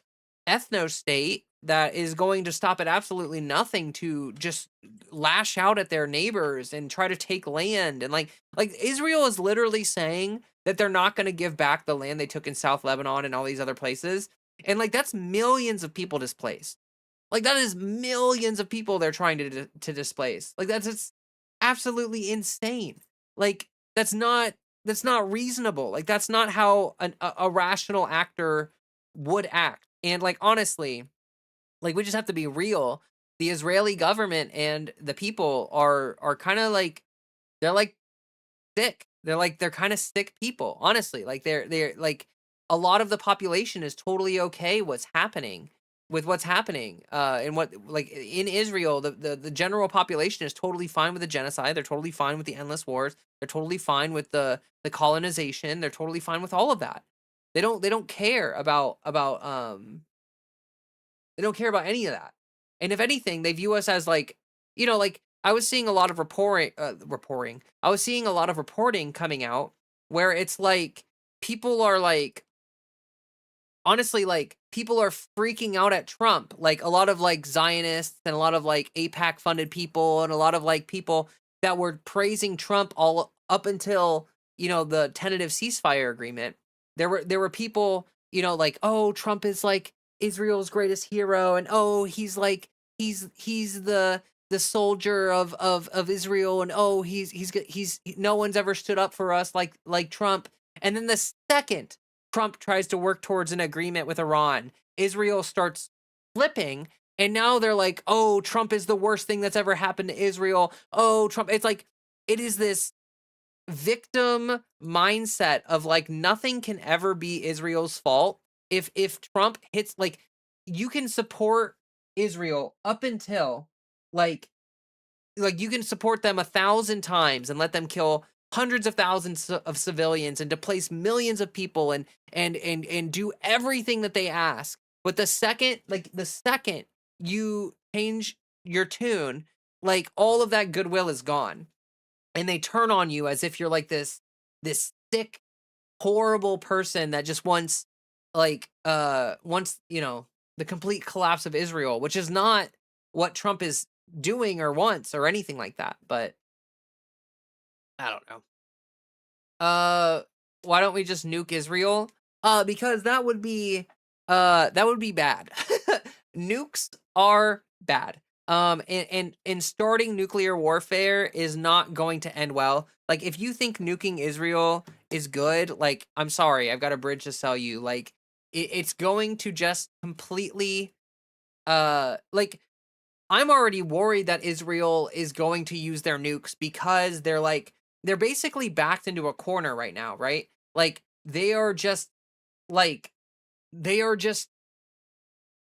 ethno state that is going to stop at absolutely nothing to just lash out at their neighbors and try to take land. And like Israel is literally saying that they're not going to give back the land they took in South Lebanon and all these other places, and like that's millions of people displaced. Like that is millions of people they're trying to displace. Like that's just absolutely insane. Like that's not reasonable. Like that's not how a rational actor would act. And like honestly, like we just have to be real. The Israeli government and the people are kind of like they're like sick. They're kind of sick people, honestly. Like they're like a lot of the population is totally okay what's happening and what like in Israel the general population is totally fine with the genocide. They're totally fine with the endless wars. They're totally fine with the colonization. They're totally fine with all of that. They don't care they don't care about any of that. And if anything, they view us as like, like I was seeing a lot of reporting. I was seeing a lot of reporting coming out where it's like people are like honestly like people are freaking out at Trump. Like a lot of like Zionists and a lot of like APAC funded people and a lot of like people that were praising Trump all up until, the tentative ceasefire agreement. There were people, like, oh, Trump is like Israel's greatest hero, and oh, he's like he's the soldier of Israel, and oh, no one's ever stood up for us like Trump. And then the second Trump tries to work towards an agreement with Iran, Israel starts flipping, and now they're like, oh, Trump is the worst thing that's ever happened to Israel. Oh, Trump. It's like it is this victim mindset of like nothing can ever be Israel's fault. If Trump hits like you can support Israel up until like you can support them 1,000 times and let them kill hundreds of thousands of civilians and displace millions of people and do everything that they ask. But the second you change your tune, like all of that goodwill is gone. And they turn on you as if you're like this sick, horrible person that just wants, the complete collapse of Israel, which is not what Trump is doing or wants or anything like that. But I don't know. Why don't we just nuke Israel? Because that would be bad. Nukes are bad. And starting nuclear warfare is not going to end well. Like if you think nuking Israel is good, like I'm sorry, I've got a bridge to sell you. Like it's going to just completely like I'm already worried that Israel is going to use their nukes because they're basically backed into a corner right now, right? Like like they are just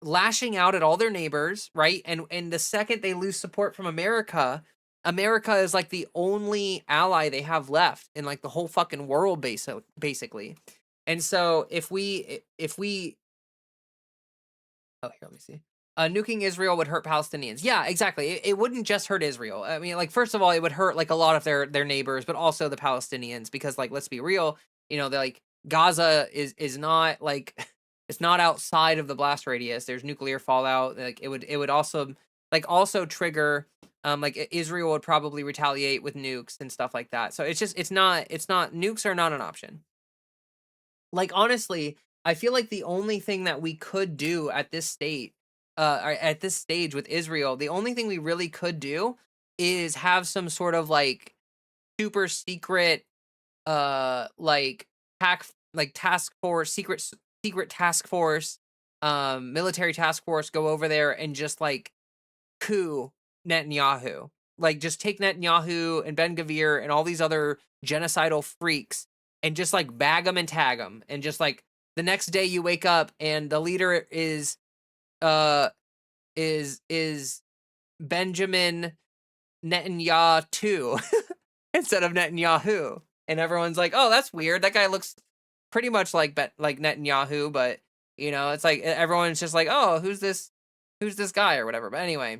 lashing out at all their neighbors, right? And the second they lose support from America, America is like the only ally they have left in like the whole fucking world basically. And so if we oh, here, let me see. Nuking Israel would hurt Palestinians. Yeah, exactly. It wouldn't just hurt Israel. I mean, like, first of all, it would hurt like a lot of their neighbors, but also the Palestinians, because, like, let's be real, they're like Gaza is not like it's not outside of the blast radius. There's nuclear fallout. Like, it would also trigger Israel would probably retaliate with nukes and stuff like that. So it's not nukes are not an option. Like, honestly, I feel like the only thing that we could do or at this stage with Israel, the only thing we really could do is have some sort of like super secret, like task force, secret task force, military task force, go over there and just like coup Netanyahu. Like just take Netanyahu and Ben Gavir and all these other genocidal freaks and just like bag them and tag them, and just like the next day you wake up and the leader uh is Benjamin Netanyahu too instead of Netanyahu, and everyone's like, oh, that's weird. That guy looks pretty much like Netanyahu, but it's like everyone's just like, oh, who's this guy or whatever. But anyway,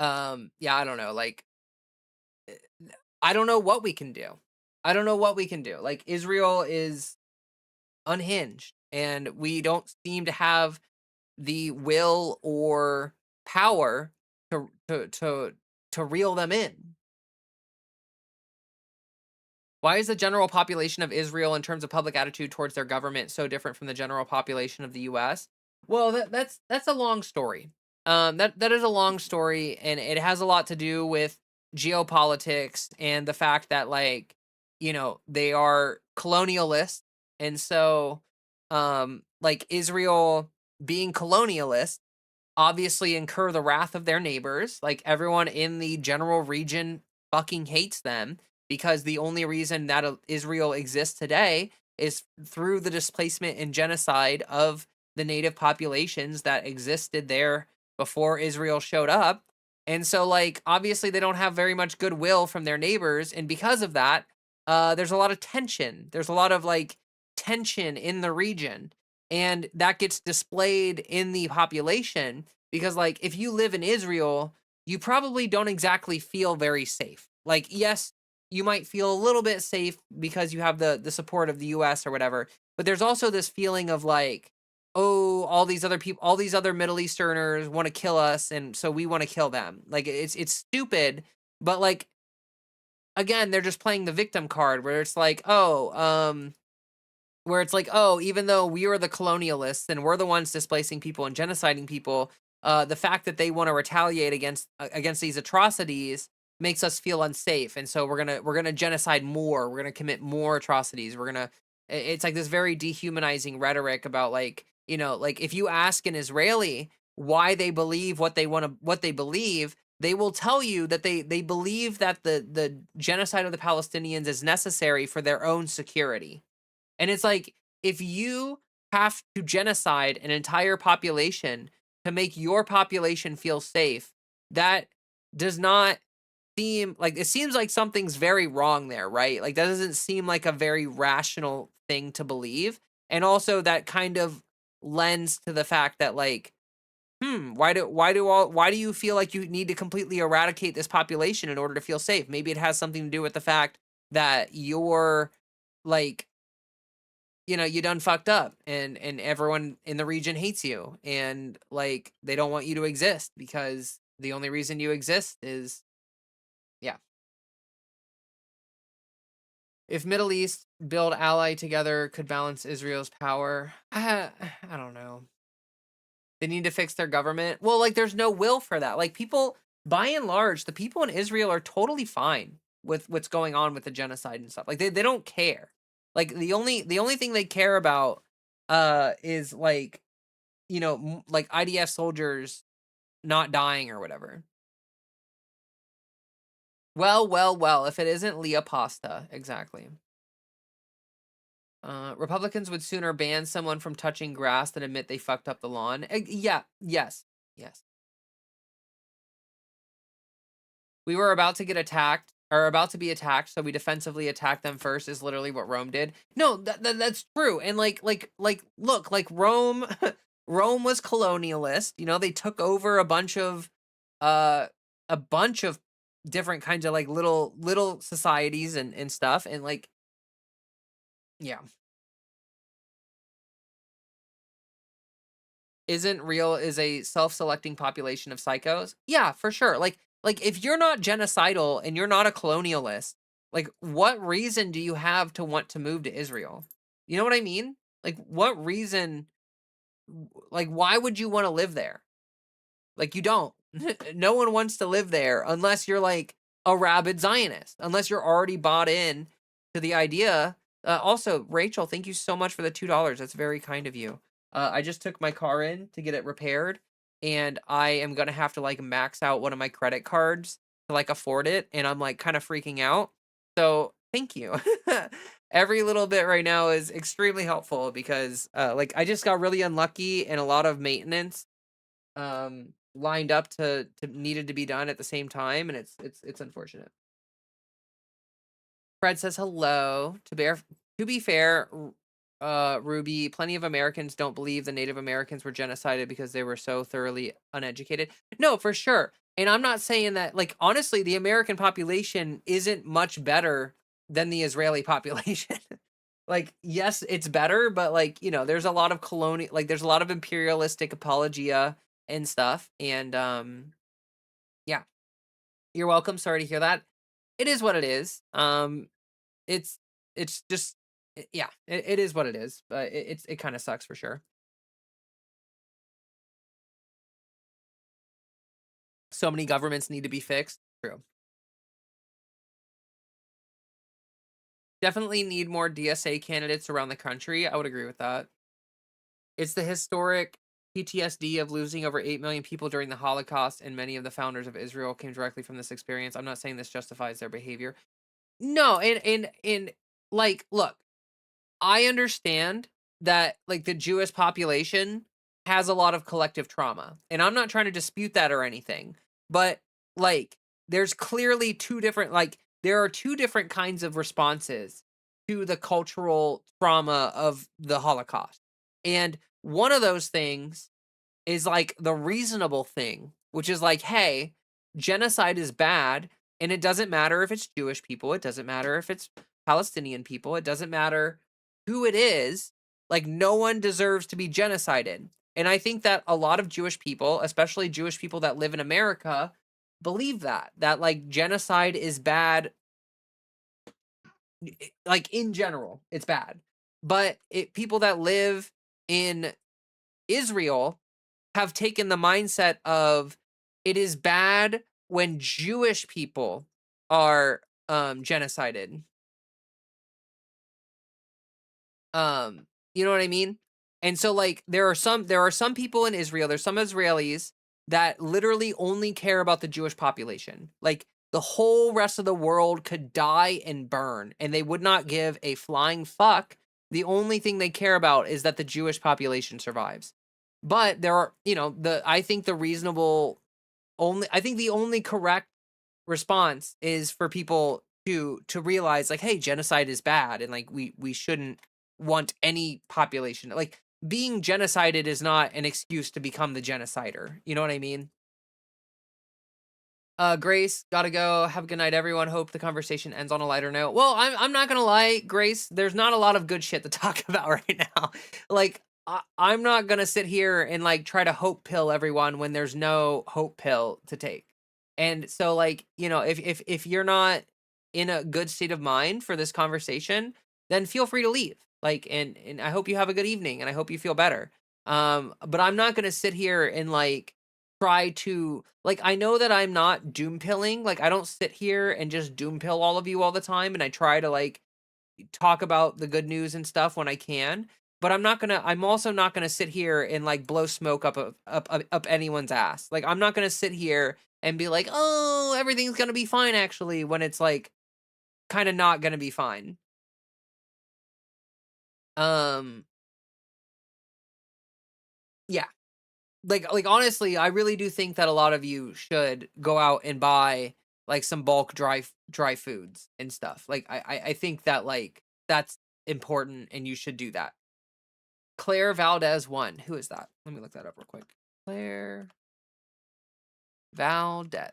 yeah, I don't know. Like, I don't know what we can do. I don't know what we can do. Like, Israel is unhinged, and we don't seem to have the will or power to reel them in. Why is the general population of Israel, in terms of public attitude towards their government, so different from the general population of the U.S.? Well, that's a long story. That is a long story, and it has a lot to do with geopolitics and the fact that, like, they are colonialists, and so like Israel being colonialist obviously incur the wrath of their neighbors. Like, everyone in the general region fucking hates them, because the only reason that Israel exists today is through the displacement and genocide of the native populations that existed there before Israel showed up. And so, like, obviously they don't have very much goodwill from their neighbors, and because of that, there's a lot of tension. There's a lot of like tension in the region, and that gets displayed in the population, because, like, if you live in Israel, you probably don't exactly feel very safe. Like, yes, you might feel a little bit safe because you have the support of the US or whatever, but there's also this feeling of like, oh, all these other people, all these other Middle Easterners want to kill us, and so we want to kill them. Like, it's stupid, but like, again, they're just playing the victim card, where it's like, even though we are the colonialists and we're the ones displacing people and genociding people, the fact that they want to retaliate against these atrocities makes us feel unsafe, and so we're gonna genocide more. We're gonna commit more atrocities. It's like this very dehumanizing rhetoric about, like, like, if you ask an Israeli why they believe what they believe, they will tell you that they believe that the genocide of the Palestinians is necessary for their own security. And it's like, if you have to genocide an entire population to make your population feel safe, that does not seem like, it seems like something's very wrong there, right? Like, that doesn't seem like a very rational thing to believe. And also that kind of lends to the fact that, like, why do you feel like you need to completely eradicate this population in order to feel safe? Maybe it has something to do with the fact that you're, like, you done fucked up, and everyone in the region hates you, and, like, they don't want you to exist because the only reason you exist is, yeah. If Middle East build ally together could balance Israel's power, I don't know. They need to fix their government. Well, like, there's no will for that. Like, people, by and large, the people in Israel are totally fine with what's going on with the genocide and stuff. Like, they don't care. Like, the only thing they care about is, like, like IDF soldiers not dying or whatever. Well, if it isn't Leah pasta, exactly. Republicans would sooner ban someone from touching grass than admit they fucked up the lawn. Yeah, yes. We were about to get attacked, or about to be attacked, so we defensively attacked them first, is literally what Rome did. No, that's true. And look, like Rome, Rome was colonialist. They took over uh, a bunch of different kinds of, like, little societies and stuff, and, like, yeah. Isn't real is a self-selecting population of psychos. Yeah, for sure. Like, if you're not genocidal and you're not a colonialist, like, what reason do you have to want to move to Israel? You know what I mean? Like, what reason, like, why would you want to live there? Like, you don't. No one wants to live there unless you're, like, a rabid Zionist, unless you're already bought in to the idea. Also, Rachel, thank you so much for the $2. That's very kind of you. I just took my car in to get it repaired, and I am gonna have to, like, max out one of my credit cards to, like, afford it, and I'm, like, kind of freaking out. So thank you. Every little bit right now is extremely helpful because, like, I just got really unlucky, and a lot of maintenance lined up to needed to be done at the same time, and it's unfortunate. Fred says hello. To be fair, Ruby, plenty of Americans don't believe the Native Americans were genocided because they were so thoroughly uneducated. No, for sure. And I'm not saying that, like, honestly, the American population isn't much better than the Israeli population. Like, yes, it's better, but, like, there's a lot of there's a lot of imperialistic apologia and stuff. And yeah, you're welcome. Sorry to hear that. It is what it is. It's it's just yeah, it is what it is. But it kind of sucks for sure. So many governments need to be fixed. True. Definitely need more DSA candidates around the country. I would agree with that. It's the historic PTSD of losing over 8 million people during the Holocaust, and many of the founders of Israel came directly from this experience. I'm not saying this justifies their behavior. No, and like, look, I understand that, like, the Jewish population has a lot of collective trauma, and I'm not trying to dispute that or anything, but, like, there's clearly there are two different kinds of responses to the cultural trauma of the Holocaust. And one of those things is, like, the reasonable thing, which is like, hey, genocide is bad, and it doesn't matter if it's Jewish people, it doesn't matter if it's Palestinian people, it doesn't matter who it is, like, no one deserves to be genocided. And I think that a lot of Jewish people, especially Jewish people that live in America, believe that, like, genocide is bad, like, in general, it's bad. But people that live in Israel have taken the mindset of, it is bad when Jewish people are genocided. You know what I mean? And so, like, there are some people in Israel, there's some Israelis that literally only care about the Jewish population. Like, the whole rest of the world could die and burn, and they would not give a flying fuck. The only thing they care about is that the Jewish population survives. But there are, I think the only correct response is for people to realize, like, hey, genocide is bad, and like we shouldn't want any population. Like, being genocided is not an excuse to become the genocider. You know what I mean? Grace, gotta go. Have a good night, everyone. Hope the conversation ends on a lighter note. Well, I'm not gonna lie, Grace. There's not a lot of good shit to talk about right now. Like, I'm not gonna sit here and like try to hope pill everyone when there's no hope pill to take. And so, like, if you're not in a good state of mind for this conversation, then feel free to leave. Like, and I hope you have a good evening, and I hope you feel better. But I'm not gonna sit here and like try to, like, I know that I'm not doom pilling. Like, I don't sit here and just doom pill all of you all the time, and I try to like talk about the good news and stuff when I can. But I'm also not gonna sit here and like blow smoke up anyone's ass. Like, I'm not gonna sit here and be like, oh, everything's gonna be fine actually, when it's like kind of not gonna be fine. Um, yeah. Like honestly, I really do think that a lot of you should go out and buy like some bulk dry foods and stuff. Like, I think that like that's important, and you should do that. Claire Valdez won. Who is that? Let me look that up real quick. Claire Valdez.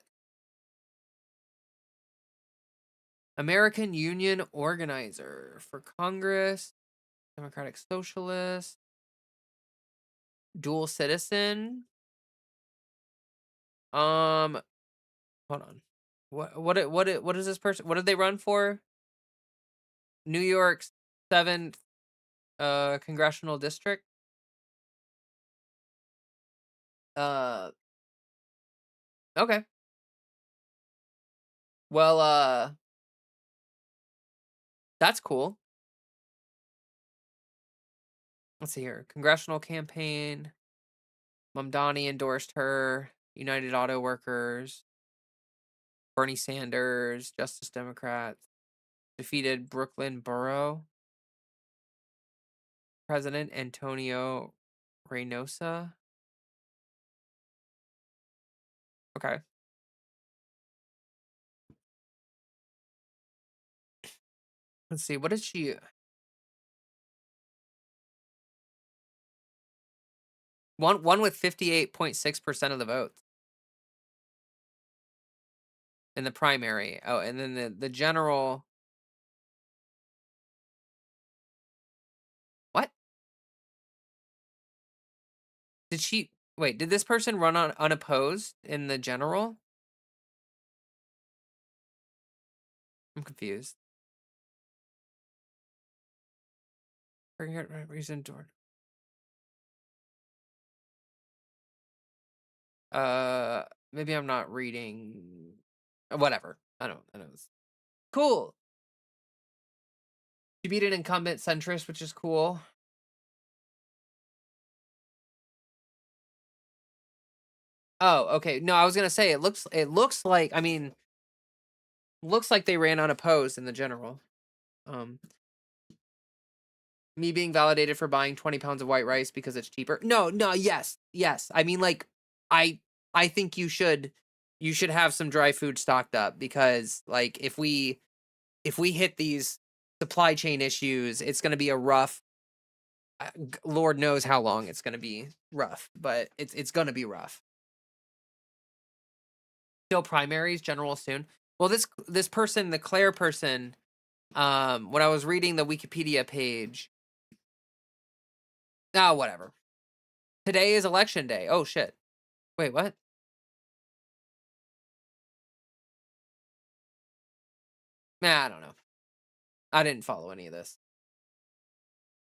American Union organizer for Congress, Democratic Socialist, dual citizen. Um, hold on. What is this person? What did they run for? New York's 7th congressional district. Uh okay. Well, that's cool. Let's see here. Congressional campaign. Mamdani endorsed her. United Auto Workers. Bernie Sanders, Justice Democrats. Defeated Brooklyn Borough President Antonio Reynosa. Okay. Let's see. What did she won with 58.6% of the votes in the primary. Oh, and then the general. What? Did she wait, did this person run on unopposed in the general? I'm confused. Forget reason to maybe I'm not reading. Whatever. I know this. Cool. She beat an incumbent centrist, which is cool. Oh, okay. No, I was gonna say it looks like, I mean, looks like they ran unopposed in the general. Um, me being validated for buying 20 pounds of white rice because it's cheaper. No, no, yes. I mean, like, I I think you should have some dry food stocked up, because like if we hit these supply chain issues, it's gonna be a rough. Lord knows how long it's gonna be rough, but it's gonna be rough. Still primaries, general soon. Well, this person, the Claire person, when I was reading the Wikipedia page, whatever. Today is election day. Oh shit. Wait, what? Nah, I don't know. I didn't follow any of this.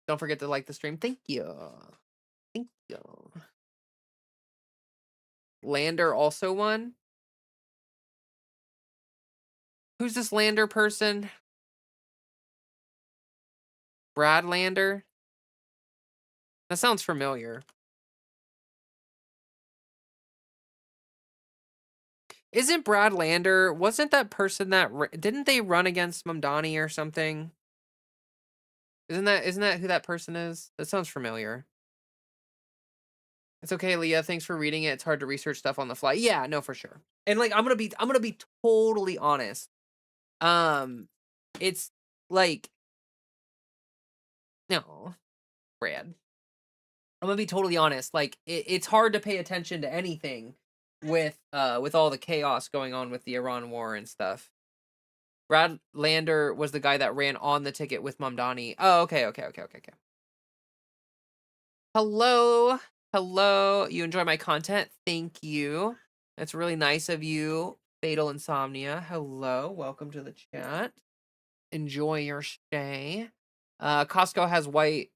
Don't forget to like the stream. Thank you. Thank you. Lander also won. Who's this Lander person? Brad Lander? That sounds familiar. Isn't Brad Lander, wasn't that person that didn't they run against Mamdani or something? Isn't that who that person is? That sounds familiar. It's okay, Leah. Thanks for reading it. It's hard to research stuff on the fly. Yeah, no, for sure. And like I'm gonna be totally honest. Um it's like no, Brad. I'm gonna be totally honest. Like it's hard to pay attention to anything with all the chaos going on with the Iran war and stuff. Brad Lander was the guy that ran on the ticket with Mamdani. Oh, okay. Hello. Hello. You enjoy my content? Thank you. That's really nice of you. Fatal Insomnia. Hello. Welcome to the chat. Enjoy your stay. Costco has white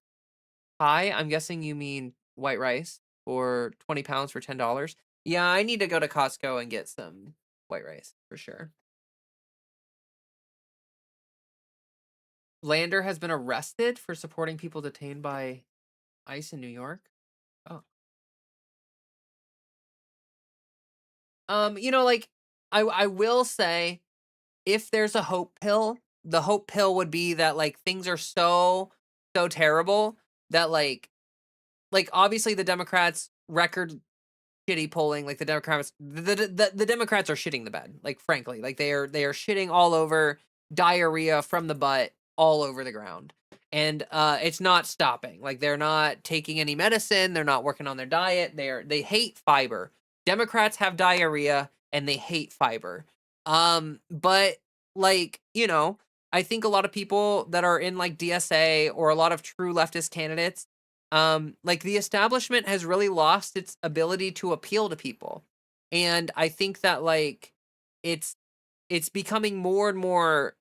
pie. I'm guessing you mean white rice for 20 pounds for $10. Yeah, I need to go to Costco and get some white rice for sure. Lander has been arrested for supporting people detained by ICE in New York. Oh. Like I will say if there's a hope pill, the hope pill would be that like things are so terrible that like obviously the Democrats record shitty polling, like the Democrats the Democrats are shitting the bed, like frankly. Like they are shitting all over, diarrhea from the butt all over the ground. And it's not stopping. Like they're not taking any medicine, they're not working on their diet. They hate fiber. Democrats have diarrhea and they hate fiber. But like, I think a lot of people that are in like DSA or a lot of true leftist candidates, like the establishment has really lost its ability to appeal to people. And I think that like it's it's becoming more and more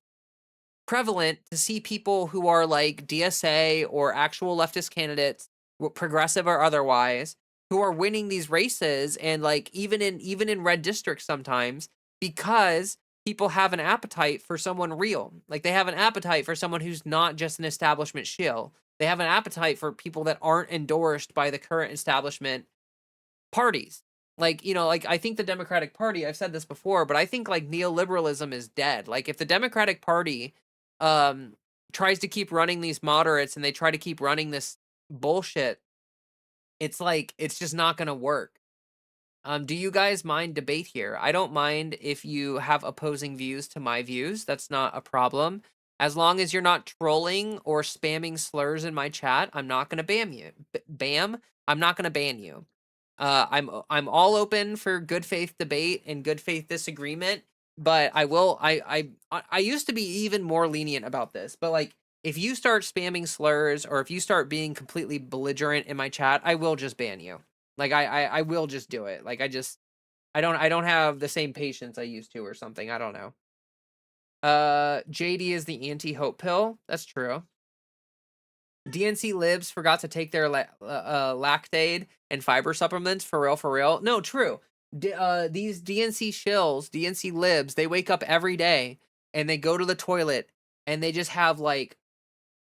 prevalent to see people who are like DSA or actual leftist candidates, progressive or otherwise, who are winning these races and like even in red districts sometimes because people have an appetite for someone real. Like they have an appetite for someone who's not just an establishment shill. They have an appetite for people that aren't endorsed by the current establishment parties. Like, like I think the Democratic Party, I've said this before, but I think like neoliberalism is dead. Like if the Democratic Party um tries to keep running these moderates and they try to keep running this bullshit, it's like it's just not going to work. Do you guys mind debate here? I don't mind if you have opposing views to my views. That's not a problem. As long as you're not trolling or spamming slurs in my chat, I'm not going to ban you. Bam, I'm not going to ban you. I'm all open for good faith debate and good faith disagreement, but I will I used to be even more lenient about this, but like if you start spamming slurs or if you start being completely belligerent in my chat, I will just ban you. Like I will just do it. Like I don't have the same patience I used to or something. I don't know. JD is the anti-hope pill. That's true. DNC libs forgot to take their lactate and fiber supplements for real, for real. No, true. These DNC shills, DNC libs, they wake up every day and they go to the toilet and they just have like,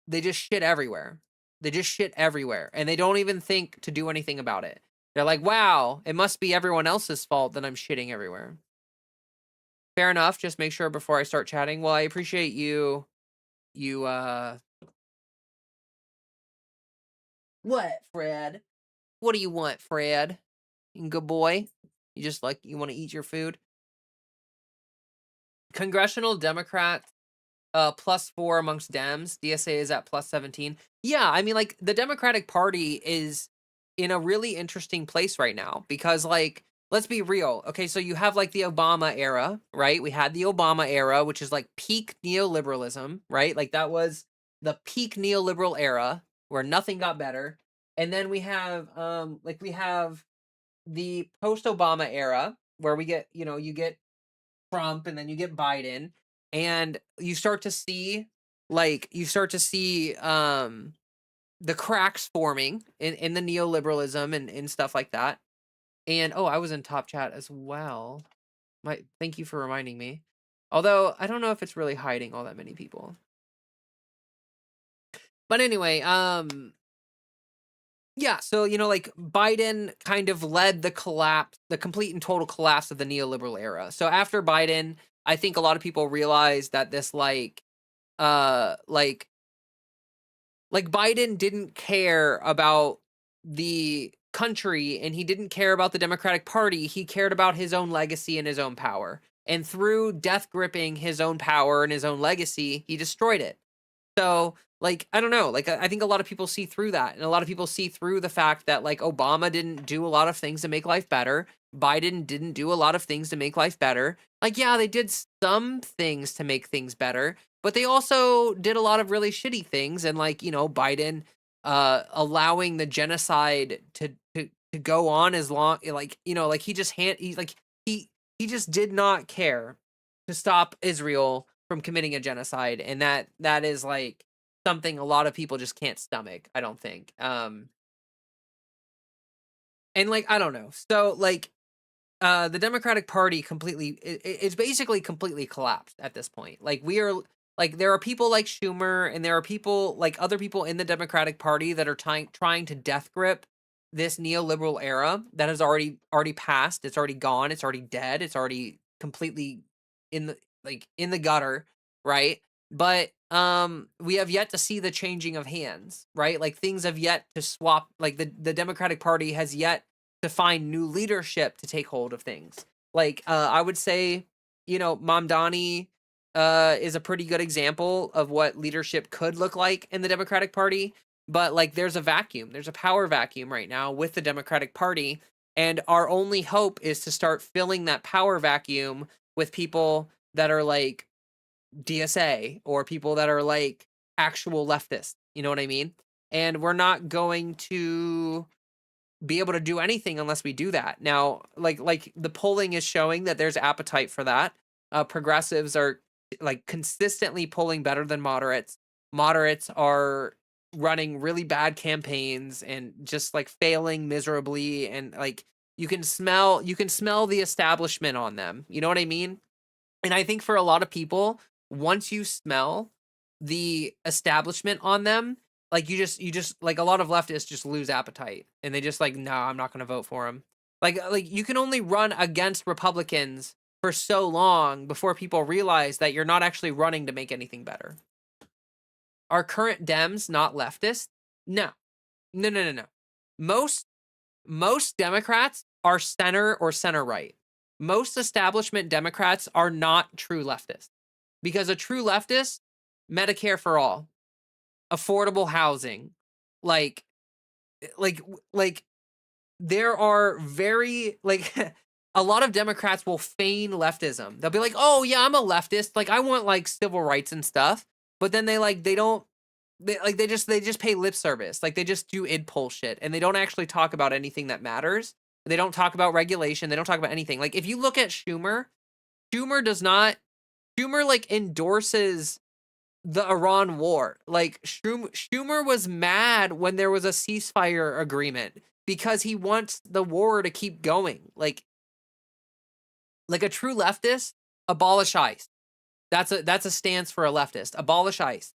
they just shit everywhere. They just shit everywhere and they don't even think to do anything about it. They're like, wow, it must be everyone else's fault that I'm shitting everywhere. Fair enough. Just make sure before I start chatting. Well, I appreciate you. What, Fred? What do you want, Fred? Good boy. You just like you want to eat your food. Congressional Democrats, +4 amongst Dems. DSA is at +17. Yeah, I mean, like the Democratic Party is in a really interesting place right now because, like, let's be real. Okay, so you have like the Obama era, right? We had the Obama era, which is like peak neoliberalism, right? Like that was the peak neoliberal era where nothing got better. And then we have the post-Obama era where we get, you get Trump and then you get Biden and you start to see the cracks forming in the neoliberalism and stuff like that. And oh, I was in top chat as well. Thank you for reminding me. Although I don't know if it's really hiding all that many people. But anyway, Yeah, so, like, Biden kind of led the complete and total collapse of the neoliberal era. So after Biden, I think a lot of people realized that this, uh, like Biden didn't care about the country, and he didn't care about the Democratic Party. He cared about his own legacy and his own power. And through death gripping his own power and his own legacy, he destroyed it. So, I don't know, I think a lot of people see through that, and a lot of people see through the fact that, Obama didn't do a lot of things to make life better. Biden didn't do a lot of things to make life better. Yeah, they did some things to make things better, but they also did a lot of really shitty things. And, Biden, allowing the genocide to go on as long, he just he just did not care to stop Israel from committing a genocide, and that is something a lot of people just can't stomach, I don't think. And I don't know. So the Democratic Party it's basically completely collapsed at this point. We are there are people like Schumer, and there are people other people in the Democratic Party that are trying to death grip this neoliberal era that has already passed. It's already gone. It's already dead. It's already completely in the in the gutter, right? But we have yet to see the changing of hands, right? Things have yet to swap. The Democratic Party has yet to find new leadership to take hold of things. I would say, Mamdani is a pretty good example of what leadership could look like in the Democratic Party. But there's a vacuum. There's a power vacuum right now with the Democratic Party. And our only hope is to start filling that power vacuum with people that are DSA, or people that are actual leftists. You know what I mean? And we're not going to be able to do anything unless we do that. Now, the polling is showing that there's appetite for that. Progressives are consistently polling better than moderates. Moderates are running really bad campaigns and just failing miserably, and you can smell the establishment on them. You know what I mean? And I think for a lot of people, once you smell the establishment on them, you just a lot of leftists just lose appetite, and they just no, I'm not going to vote for him. You can only run against Republicans for so long before people realize that you're not actually running to make anything better. Are current Dems not leftist? No. No, no, no, no. Most Democrats are center or center right. Most establishment Democrats are not true leftists. Because a true leftist, Medicare for all, affordable housing, like there are very a lot of Democrats will feign leftism. They'll be like, "Oh yeah, I'm a leftist. I want civil rights and stuff." But then they don't they just pay lip service. They just do id poll shit, and they don't actually talk about anything that matters. They don't talk about regulation. They don't talk about anything. If you look at Schumer, Schumer endorses the Iran war. Schumer was mad when there was a ceasefire agreement because he wants the war to keep going. A true leftist, abolish ICE. That's a stance for a leftist. Abolish ICE.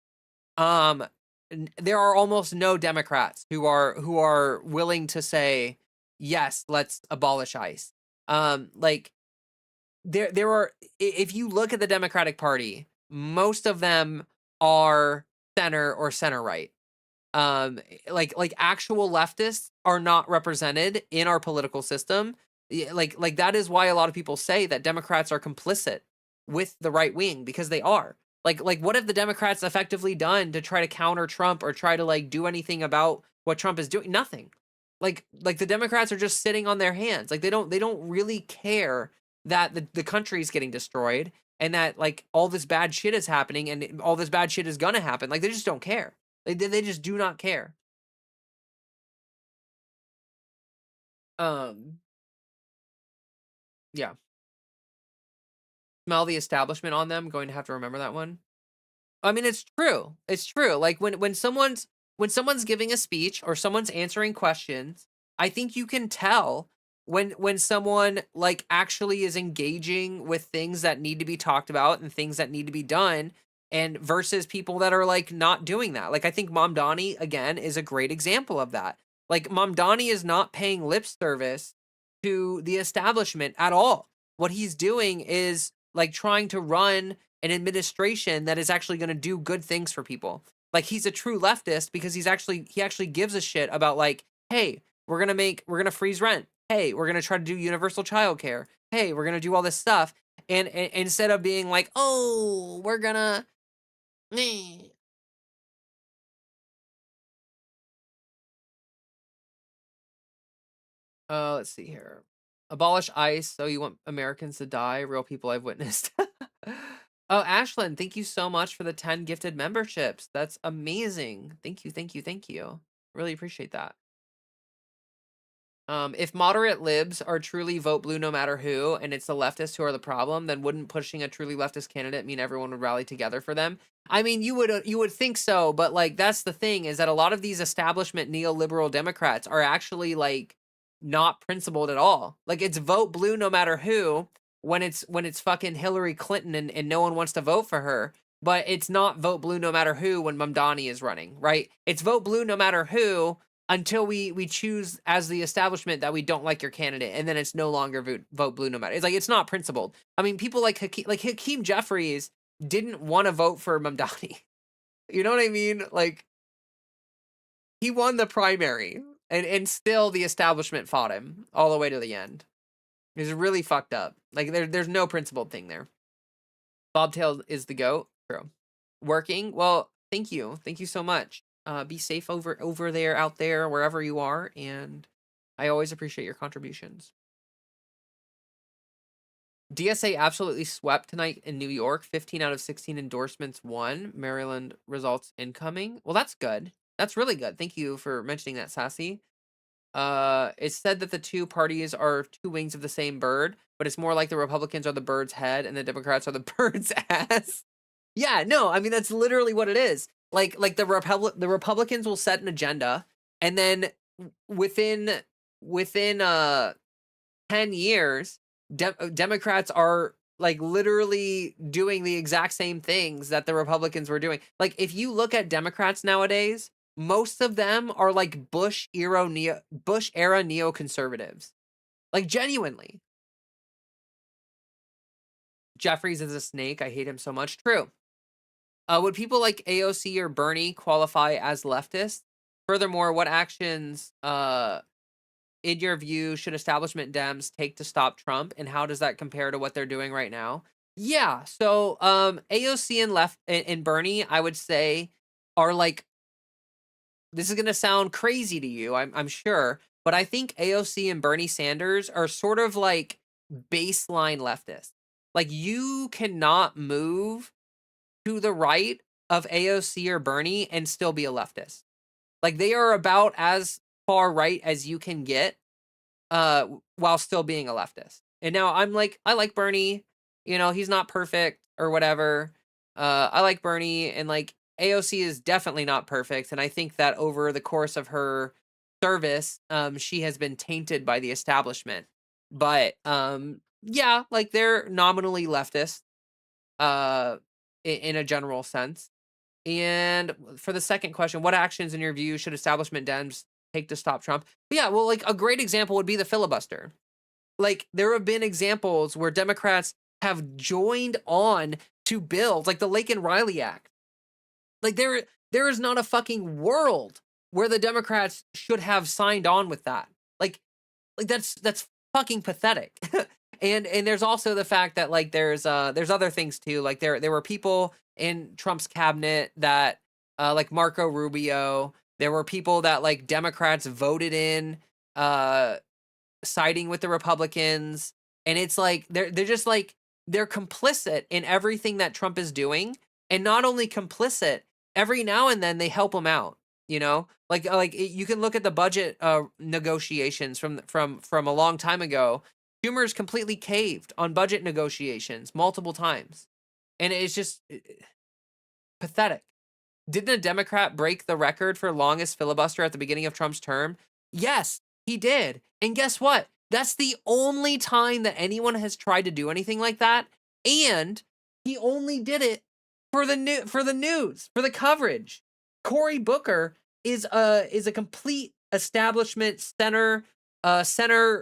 There are almost no Democrats who are willing to say, yes, let's abolish ICE. There are, if you look at the Democratic Party, most of them are center or center right. Actual leftists are not represented in our political system. That is why a lot of people say that Democrats are complicit with the right wing, because they are. What have the Democrats effectively done to try to counter Trump or try to do anything about what Trump is doing? Nothing. The Democrats are just sitting on their hands. They don't really care that the country is getting destroyed, and that all this bad shit is happening, and all this bad shit is gonna happen. They just don't care. They just do not care. Yeah. Smell the establishment on them. Going to have to remember that one. I mean, it's true. It's true. When someone's giving a speech or someone's answering questions, I think you can tell when someone actually is engaging with things that need to be talked about and things that need to be done, and versus people that are not doing that. I think Mamdani again is a great example of that. Like, Mamdani is not paying lip service to the establishment at all. What he's doing is, like, trying to run an administration that is actually gonna do good things for people. Like, he's a true leftist because he actually gives a shit about, like, "Hey, we're gonna freeze rent. Hey, we're gonna try to do universal childcare. Hey, we're gonna do all this stuff." And instead of being like, "Oh, we're gonna meh." Let's see here. Abolish ICE, so you want Americans to die, real people I've witnessed. Oh, Ashlyn, thank you so much for the 10 gifted memberships. That's amazing. Thank you, thank you, thank you. Really appreciate that. If moderate libs are truly vote blue no matter who, and it's the leftists who are the problem, then wouldn't pushing a truly leftist candidate mean everyone would rally together for them? I mean, you would think so, but like that's the thing is that a lot of these establishment neoliberal Democrats are actually like not principled at all. Like it's vote blue no matter who when it's fucking Hillary Clinton and no one wants to vote for her. But it's not vote blue no matter who when Mamdani is running, right? It's vote blue no matter who until we choose as the establishment that we don't like your candidate, and then it's no longer vote blue no matter. It's like it's not principled. I mean, people like Hakeem Jeffries didn't want to vote for Mamdani. You know what I mean? Like he won the primary, and still the establishment fought him all the way to the end. It's really fucked up. Like there's no principled thing there. Bobtail is the goat. True. Working well. Thank you so much. Be safe over there, out there, wherever you are, and I always appreciate your contributions. DSA absolutely swept tonight in New York. 15 out of 16 endorsements won. Maryland results incoming. Well, that's good. That's really good. Thank you for mentioning that, Sassy. It's said that the two parties are two wings of the same bird, but it's more like the Republicans are the bird's head and the Democrats are the bird's ass. Yeah, no, I mean that's literally what it is. Like the Republicans will set an agenda, and then within 10 years, Democrats are like literally doing the exact same things that the Republicans were doing. Like if you look at Democrats nowadays, most of them are like Bush era neoconservatives. Like genuinely. Jeffries is a snake. I hate him so much. True. Would people like AOC or Bernie qualify as leftists? Furthermore, what actions, in your view, should establishment Dems take to stop Trump, and how does that compare to what they're doing right now? Yeah, so AOC and Bernie, I would say, are like this is gonna sound crazy to you, I'm sure, but I think AOC and Bernie Sanders are sort of like baseline leftists. Like you cannot move to the right of AOC or Bernie and still be a leftist. Like they are about as far right as you can get while still being a leftist. And now I'm like I like Bernie, you know, he's not perfect or whatever. I like Bernie and like AOC is definitely not perfect and I think that over the course of her service she has been tainted by the establishment. But yeah, like they're nominally leftist in a general sense. And for the second question, what actions in your view should establishment Dems take to stop Trump? But yeah, well, like a great example would be the filibuster. Like there have been examples where Democrats have joined on to bills like the Lake and Riley Act. Like there is not a fucking world where the Democrats should have signed on with that. Like that's fucking pathetic. And there's also the fact that like there's other things too. Like there were people in Trump's cabinet that like Marco Rubio. There were people that like Democrats voted in siding with the Republicans, and it's like they're just like they're complicit in everything that Trump is doing, and not only complicit, every now and then they help him out. You know, like you can look at the budget negotiations from a long time ago. Schumer's completely caved on budget negotiations multiple times, and it's just pathetic. Didn't a Democrat break the record for longest filibuster at the beginning of Trump's term? Yes, he did. And guess what? That's the only time that anyone has tried to do anything like that. And he only did it for the news, for the coverage. Cory Booker is a complete establishment center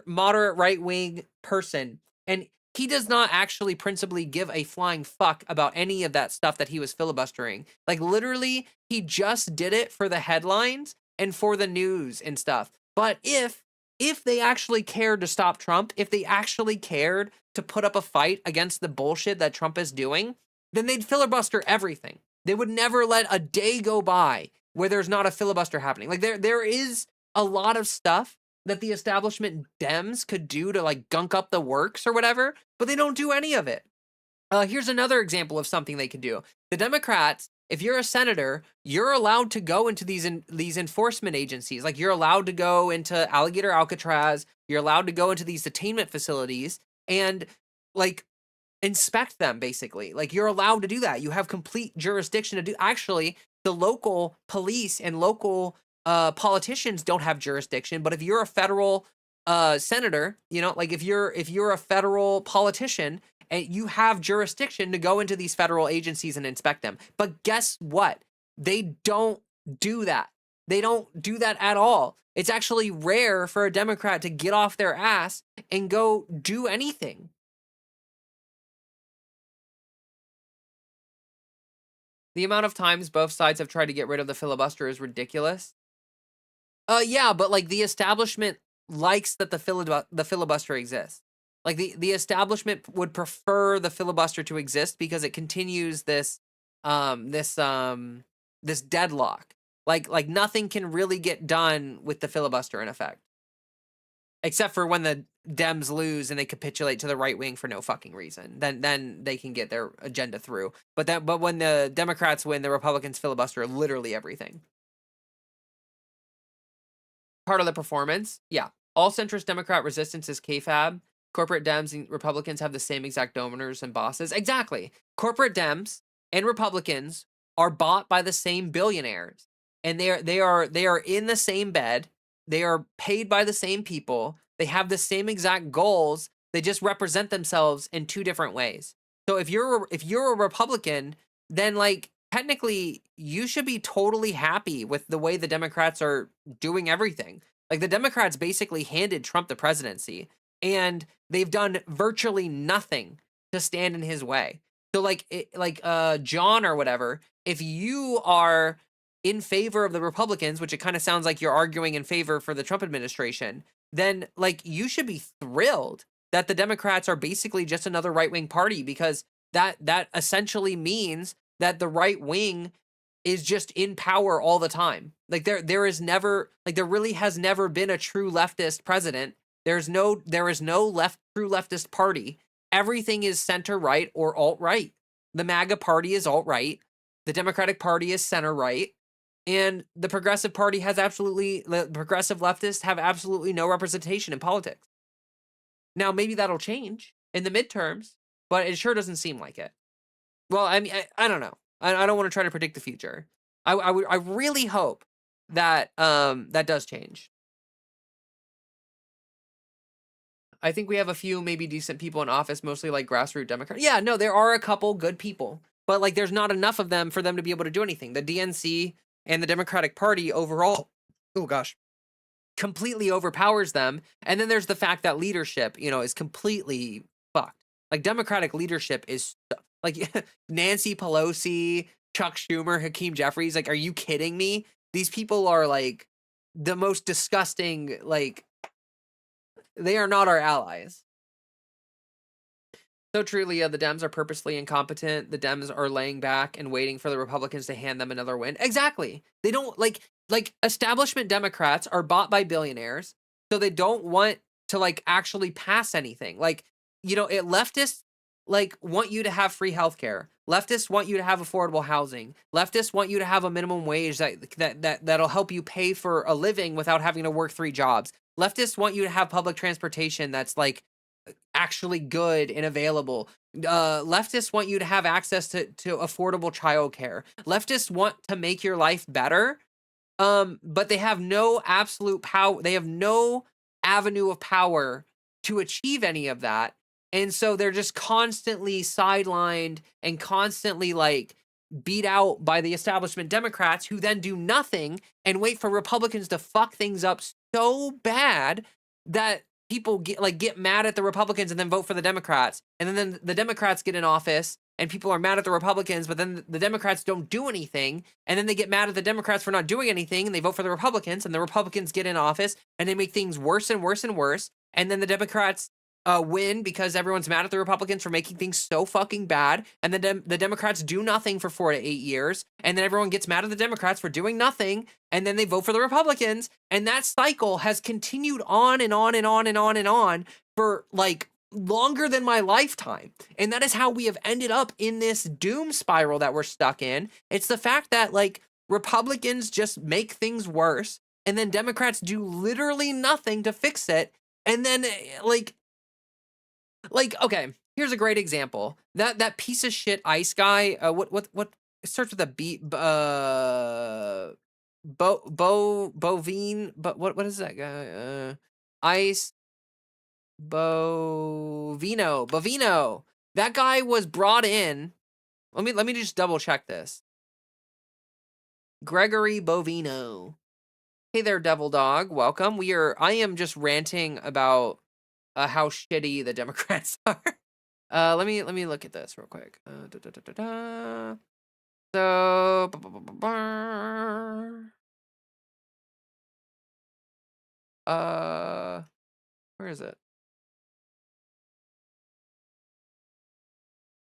moderate right wing person, and he does not actually principally give a flying fuck about any of that stuff that he was filibustering. Like literally, he just did it for the headlines and for the news and stuff. But if they actually cared to stop Trump, if they actually cared to put up a fight against the bullshit that Trump is doing, then they'd filibuster everything. They would never let a day go by where there's not a filibuster happening. Like there is a lot of stuff that the establishment Dems could do to like gunk up the works or whatever, but they don't do any of it. Here's another example of something they could do. The Democrats, if you're a senator, you're allowed to go into these enforcement agencies. Like you're allowed to go into Alligator Alcatraz. You're allowed to go into these detainment facilities and like inspect them, basically. Like you're allowed to do that. You have complete jurisdiction to do. Actually, the local police and local politicians don't have jurisdiction. But if you're a federal senator, you know, like if you're a federal politician, and you have jurisdiction to go into these federal agencies and inspect them. But guess what? They don't do that. They don't do that at all. It's actually rare for a Democrat to get off their ass and go do anything. The amount of times both sides have tried to get rid of the filibuster is ridiculous. Yeah, but like the establishment likes that the filibuster exists. Like the establishment would prefer the filibuster to exist because it continues this deadlock. Like nothing can really get done with the filibuster in effect. Except for when the Dems lose and they capitulate to the right wing for no fucking reason. Then they can get their agenda through. But when the Democrats win, the Republicans filibuster literally everything. Part of the performance, yeah. All centrist Democrat resistance is kayfabe. Corporate Dems and Republicans have the same exact donors and bosses. Exactly. Corporate Dems and Republicans are bought by the same billionaires, and they are in the same bed. They are paid by the same people. They have the same exact goals. They just represent themselves in two different ways. So if you're a Republican, then like technically you should be totally happy with the way the Democrats are doing everything. Like the Democrats basically handed Trump the presidency, and they've done virtually nothing to stand in his way. So like John or whatever, if you are in favor of the Republicans, which it kind of sounds like you're arguing in favor for the Trump administration, then like you should be thrilled that the Democrats are basically just another right-wing party, because that essentially means that the right wing is just in power all the time. Like there really has never been a true leftist president. There is no true leftist party. Everything is center right or alt right. The MAGA party is alt right. The Democratic Party is center right. And the Progressive Party the progressive leftists have absolutely no representation in politics. Now, maybe that'll change in the midterms, but it sure doesn't seem like it. Well, I mean, I don't know. I don't want to try to predict the future. I really hope that that does change. I think we have a few maybe decent people in office, mostly like grassroots Democrats. Yeah, no, there are a couple good people, but like there's not enough of them for them to be able to do anything. The DNC and the Democratic Party overall, oh gosh, completely overpowers them. And then there's the fact that leadership, you know, is completely fucked. Like Democratic leadership is like Nancy Pelosi, Chuck Schumer, Hakeem Jeffries. Like, are you kidding me? These people are like the most disgusting, like, they are not our allies. So true, Leah. The Dems are purposely incompetent. The Dems are laying back and waiting for the Republicans to hand them another win. Exactly. They don't like establishment Democrats are bought by billionaires, so they don't want to like actually pass anything. Like, you know, leftists like want you to have free healthcare. Leftists want you to have affordable housing. Leftists want you to have a minimum wage that'll help you pay for a living without having to work 3 jobs. Leftists want you to have public transportation that's like actually good and available. Leftists want you to have access to affordable childcare. Leftists want to make your life better, but they have no absolute power. They have no avenue of power to achieve any of that. And so they're just constantly sidelined and constantly like beat out by the establishment Democrats, who then do nothing and wait for Republicans to fuck things up so bad that people get mad at the Republicans and then vote for the Democrats. And then the Democrats get in office and people are mad at the Republicans, but then the Democrats don't do anything. And then they get mad at the Democrats for not doing anything and they vote for the Republicans, and the Republicans get in office and they make things worse and worse and worse. And then the Democrats win because everyone's mad at the Republicans for making things so fucking bad. And then the Democrats do nothing for 4 to 8 years. And then everyone gets mad at the Democrats for doing nothing. And then they vote for the Republicans. And that cycle has continued on and on and on and on and on for like longer than my lifetime. And that is how we have ended up in this doom spiral that we're stuck in. It's the fact that like Republicans just make things worse. And then Democrats do literally nothing to fix it. And then okay, here's a great example. That piece of shit ICE guy. What it starts with a B. Bovine. But what is that guy? ICE. Bovino. That guy was brought in. Let me just double check this. Gregory Bovino. Hey there, Devil Dog. Welcome. I am just ranting about how shitty the Democrats are. Let me look at this real quick. So, where is it?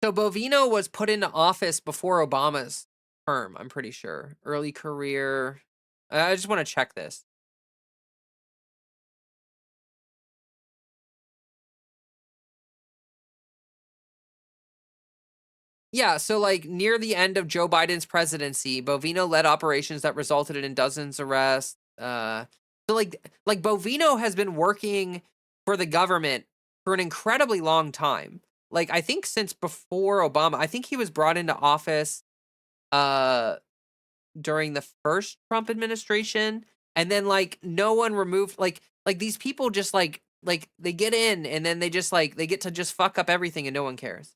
So Bovino was put into office before Obama's term, I'm pretty sure. Early career. I just want to check this. Yeah, so like near the end of Joe Biden's presidency, Bovino led operations that resulted in dozens of arrests. So like Bovino has been working for the government for an incredibly long time. Like I think since before Obama. I think he was brought into office during the first Trump administration, and then like no one removed like these people just like they get in and then they just like they get to just fuck up everything and no one cares.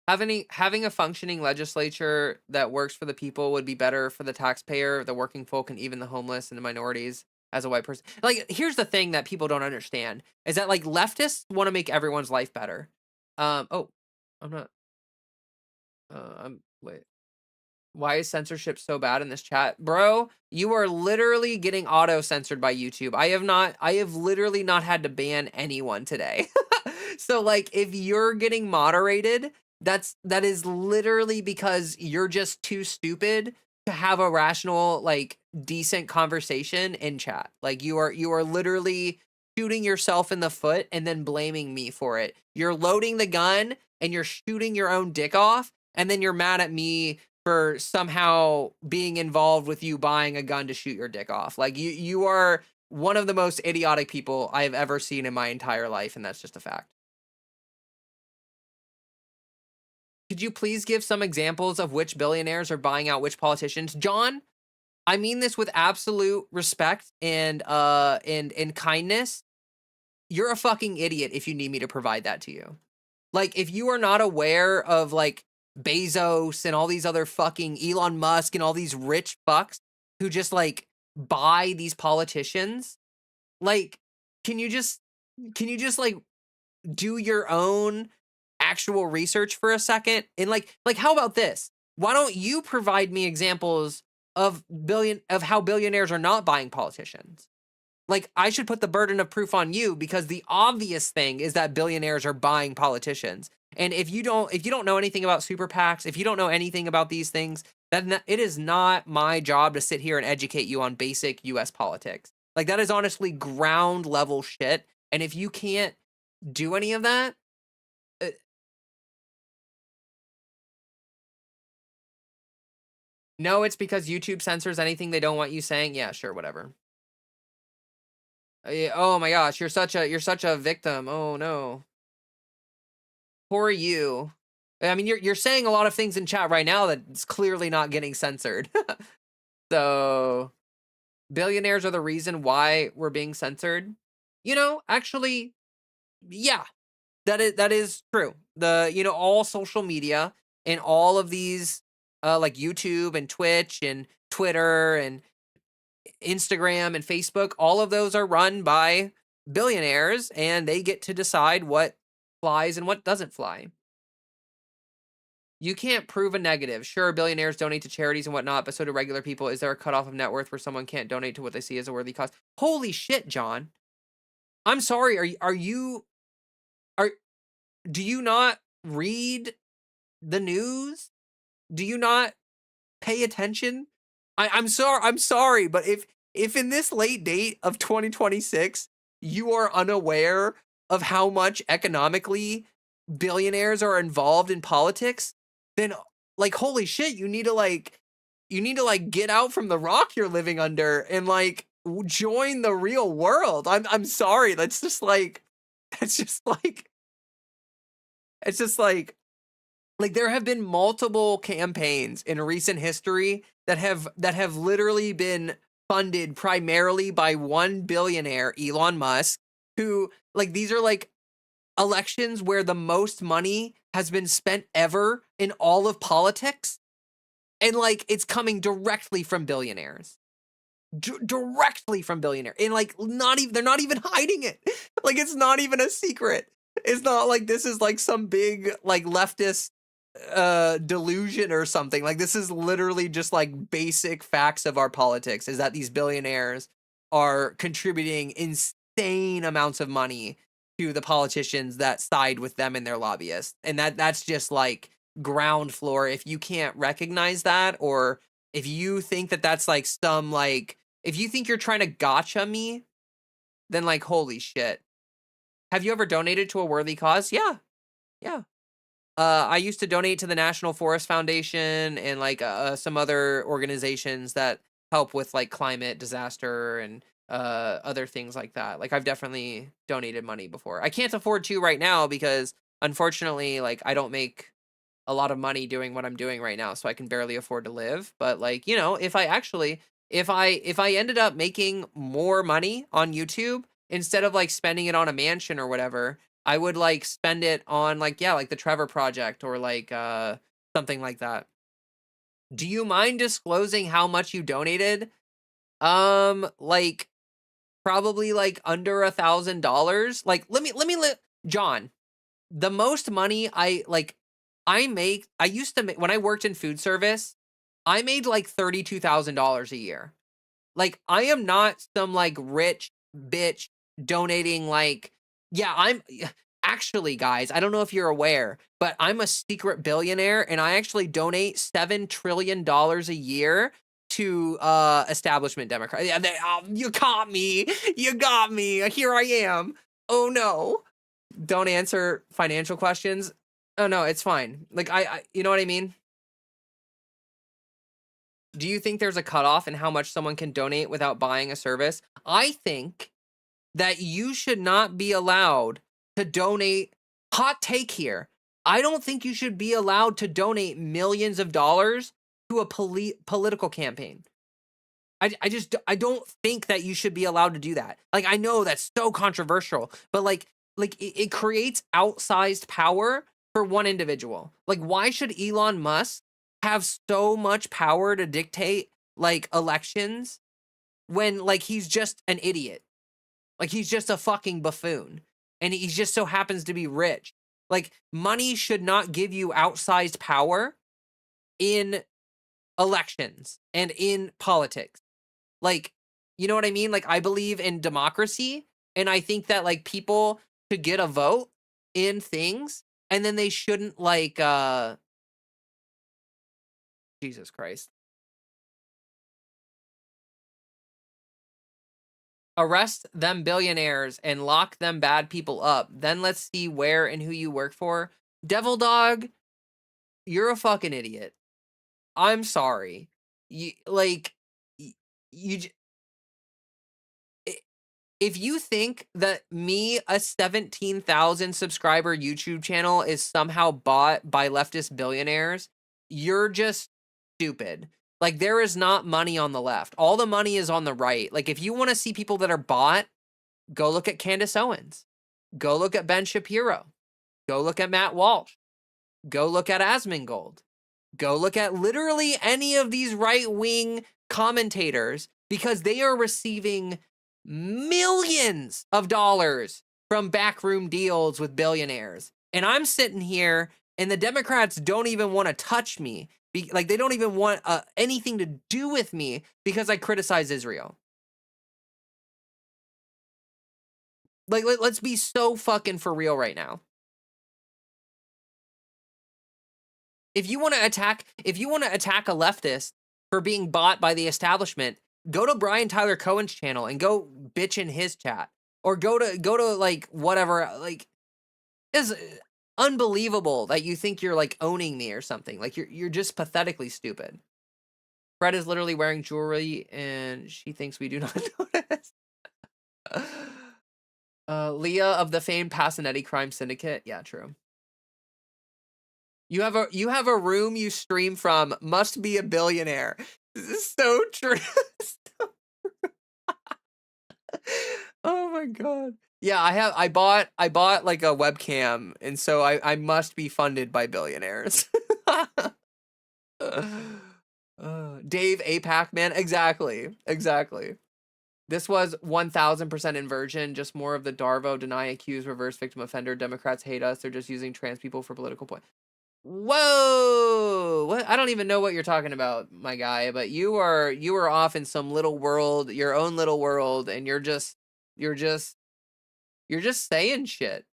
Having a functioning legislature that works for the people would be better for the taxpayer, the working folk, and even the homeless and the minorities. As a white person, like here's the thing that people don't understand is that like leftists want to make everyone's life better. Oh, I'm not. I'm wait. Why is censorship so bad in this chat? Bro, you are literally getting auto censored by YouTube. I have literally not had to ban anyone today. So like if you're getting moderated, that is literally because you're just too stupid to have a rational, like decent conversation in chat. Like you are literally shooting yourself in the foot and then blaming me for it. You're loading the gun and you're shooting your own dick off, and then you're mad at me for somehow being involved with you buying a gun to shoot your dick off. Like you are one of the most idiotic people I have ever seen in my entire life, and that's just a fact. Could you please give some examples of which billionaires are buying out which politicians? John, I mean this with absolute respect and kindness. You're a fucking idiot if you need me to provide that to you. Like, if you are not aware of, like, Bezos and all these other fucking Elon Musk and all these rich fucks who just, like, buy these politicians, like, can you just, like, do your own actual research for a second? And, like, how about this? Why don't you provide me examples of how billionaires are not buying politicians? Like, I should put the burden of proof on you, because the obvious thing is that billionaires are buying politicians. And if you don't know anything about super PACs, if you don't know anything about these things, then it is not my job to sit here and educate you on basic US politics. Like, that is honestly ground level shit. And if you can't do any of that, no, it's because YouTube censors anything they don't want you saying. Yeah, sure, whatever. Oh my gosh, you're such a victim. Oh no. Poor you. I mean, you're saying a lot of things in chat right now that's clearly not getting censored. So, billionaires are the reason why we're being censored. Actually, yeah, that is true. All social media and all of these, like YouTube and Twitch and Twitter and Instagram and Facebook, all of those are run by billionaires, and they get to decide what flies and what doesn't fly. You can't prove a negative. Sure, billionaires donate to charities and whatnot, but so do regular people. Is there a cutoff of net worth where someone can't donate to what they see as a worthy cause? Holy shit, John. I'm sorry. Are do you not read the news? Do you not pay attention? I'm sorry, but if in this late date of 2026 you are unaware of how much economically billionaires are involved in politics, then like holy shit, you need to get out from the rock you're living under and join the real world. I'm sorry. That's just like it's just like there have been multiple campaigns in recent history that have literally been funded primarily by one billionaire, Elon Musk, who these are elections where the most money has been spent ever in all of politics, and it's coming directly from billionaires. Directly from billionaire, and not even they're not even hiding it. It's not even a secret. It's not like this is some big leftist delusion or something. This is literally just basic facts of our politics, is that these billionaires are contributing insane amounts of money to the politicians that side with them and their lobbyists, and that's just ground floor. If you can't recognize that, or if you think that that's if you think you're trying to gotcha me, then holy shit. Have you ever donated to a worthy cause? Yeah. I used to donate to the National Forest Foundation and some other organizations that help with climate disaster and other things like that. I've definitely donated money before. I can't afford to right now because unfortunately I don't make a lot of money doing what I'm doing right now, so I can barely afford to live. But if I ended up making more money on YouTube instead of spending it on a mansion or whatever, I would spend it on the Trevor Project or something like that. Do you mind disclosing how much you donated? Probably under $1,000. John, the most money I used to make when I worked in food service, I made $32,000 a year. I am not some rich bitch donating yeah, I'm actually, guys, I don't know if you're aware, but I'm a secret billionaire and I actually donate $7 trillion a year to establishment Democrats. Yeah, you caught me. You got me. Here I am. Oh no. Don't answer financial questions. Oh no, it's fine. I you know what I mean? Do you think there's a cutoff in how much someone can donate without buying a service? I think that you should not be allowed to donate. Hot take here. I don't think you should be allowed to donate millions of dollars to a political campaign. I don't think that you should be allowed to do that. I know that's so controversial, but it creates outsized power for one individual. Why should Elon Musk have so much power to dictate elections when he's just an idiot? He's just a fucking buffoon, and he just so happens to be rich. Money should not give you outsized power in elections and in politics. You know what I mean? I believe in democracy, and I think that people should get a vote in things, and then they shouldn't Jesus Christ. Arrest them billionaires and lock them bad people up. Then let's see where and who you work for. Devil Dog, you're a fucking idiot. I'm sorry. You if you think that me, a 17,000 subscriber YouTube channel, is somehow bought by leftist billionaires, you're just stupid. There is not money on the left. All the money is on the right. If you want to see people that are bought, Go look at Candace Owens. Go look at Ben Shapiro. Go look at Matt Walsh. Go look at Asmongold. Go look at literally any of these right-wing commentators, because they are receiving millions of dollars from backroom deals with billionaires. And I'm sitting here and the Democrats don't even want to touch me. Like, they don't even want anything to do with me because I criticize Israel. Like, let's be so fucking for real right now. If you want to attack a leftist for being bought by the establishment, go to Brian Tyler Cohen's channel and go bitch in his chat, or go to like whatever. Like, it's unbelievable that you think you're like owning me or something. Like, you're just pathetically stupid. Fred is literally wearing jewelry and she thinks we do not notice. Leah of the famed Passanetti crime syndicate. Yeah, true. You have a room you stream from. Must be a billionaire. This is so true. Oh my god. Yeah, I bought like a webcam, and so I must be funded by billionaires. Dave APAC, man. Exactly. This was 1000% inversion, just more of the Darvo deny, accuse, reverse victim offender. Democrats hate us. They're just using trans people for political point. Whoa! What? I don't even know what you're talking about, my guy, but you are off in some little world, your own little world, and you're just saying shit.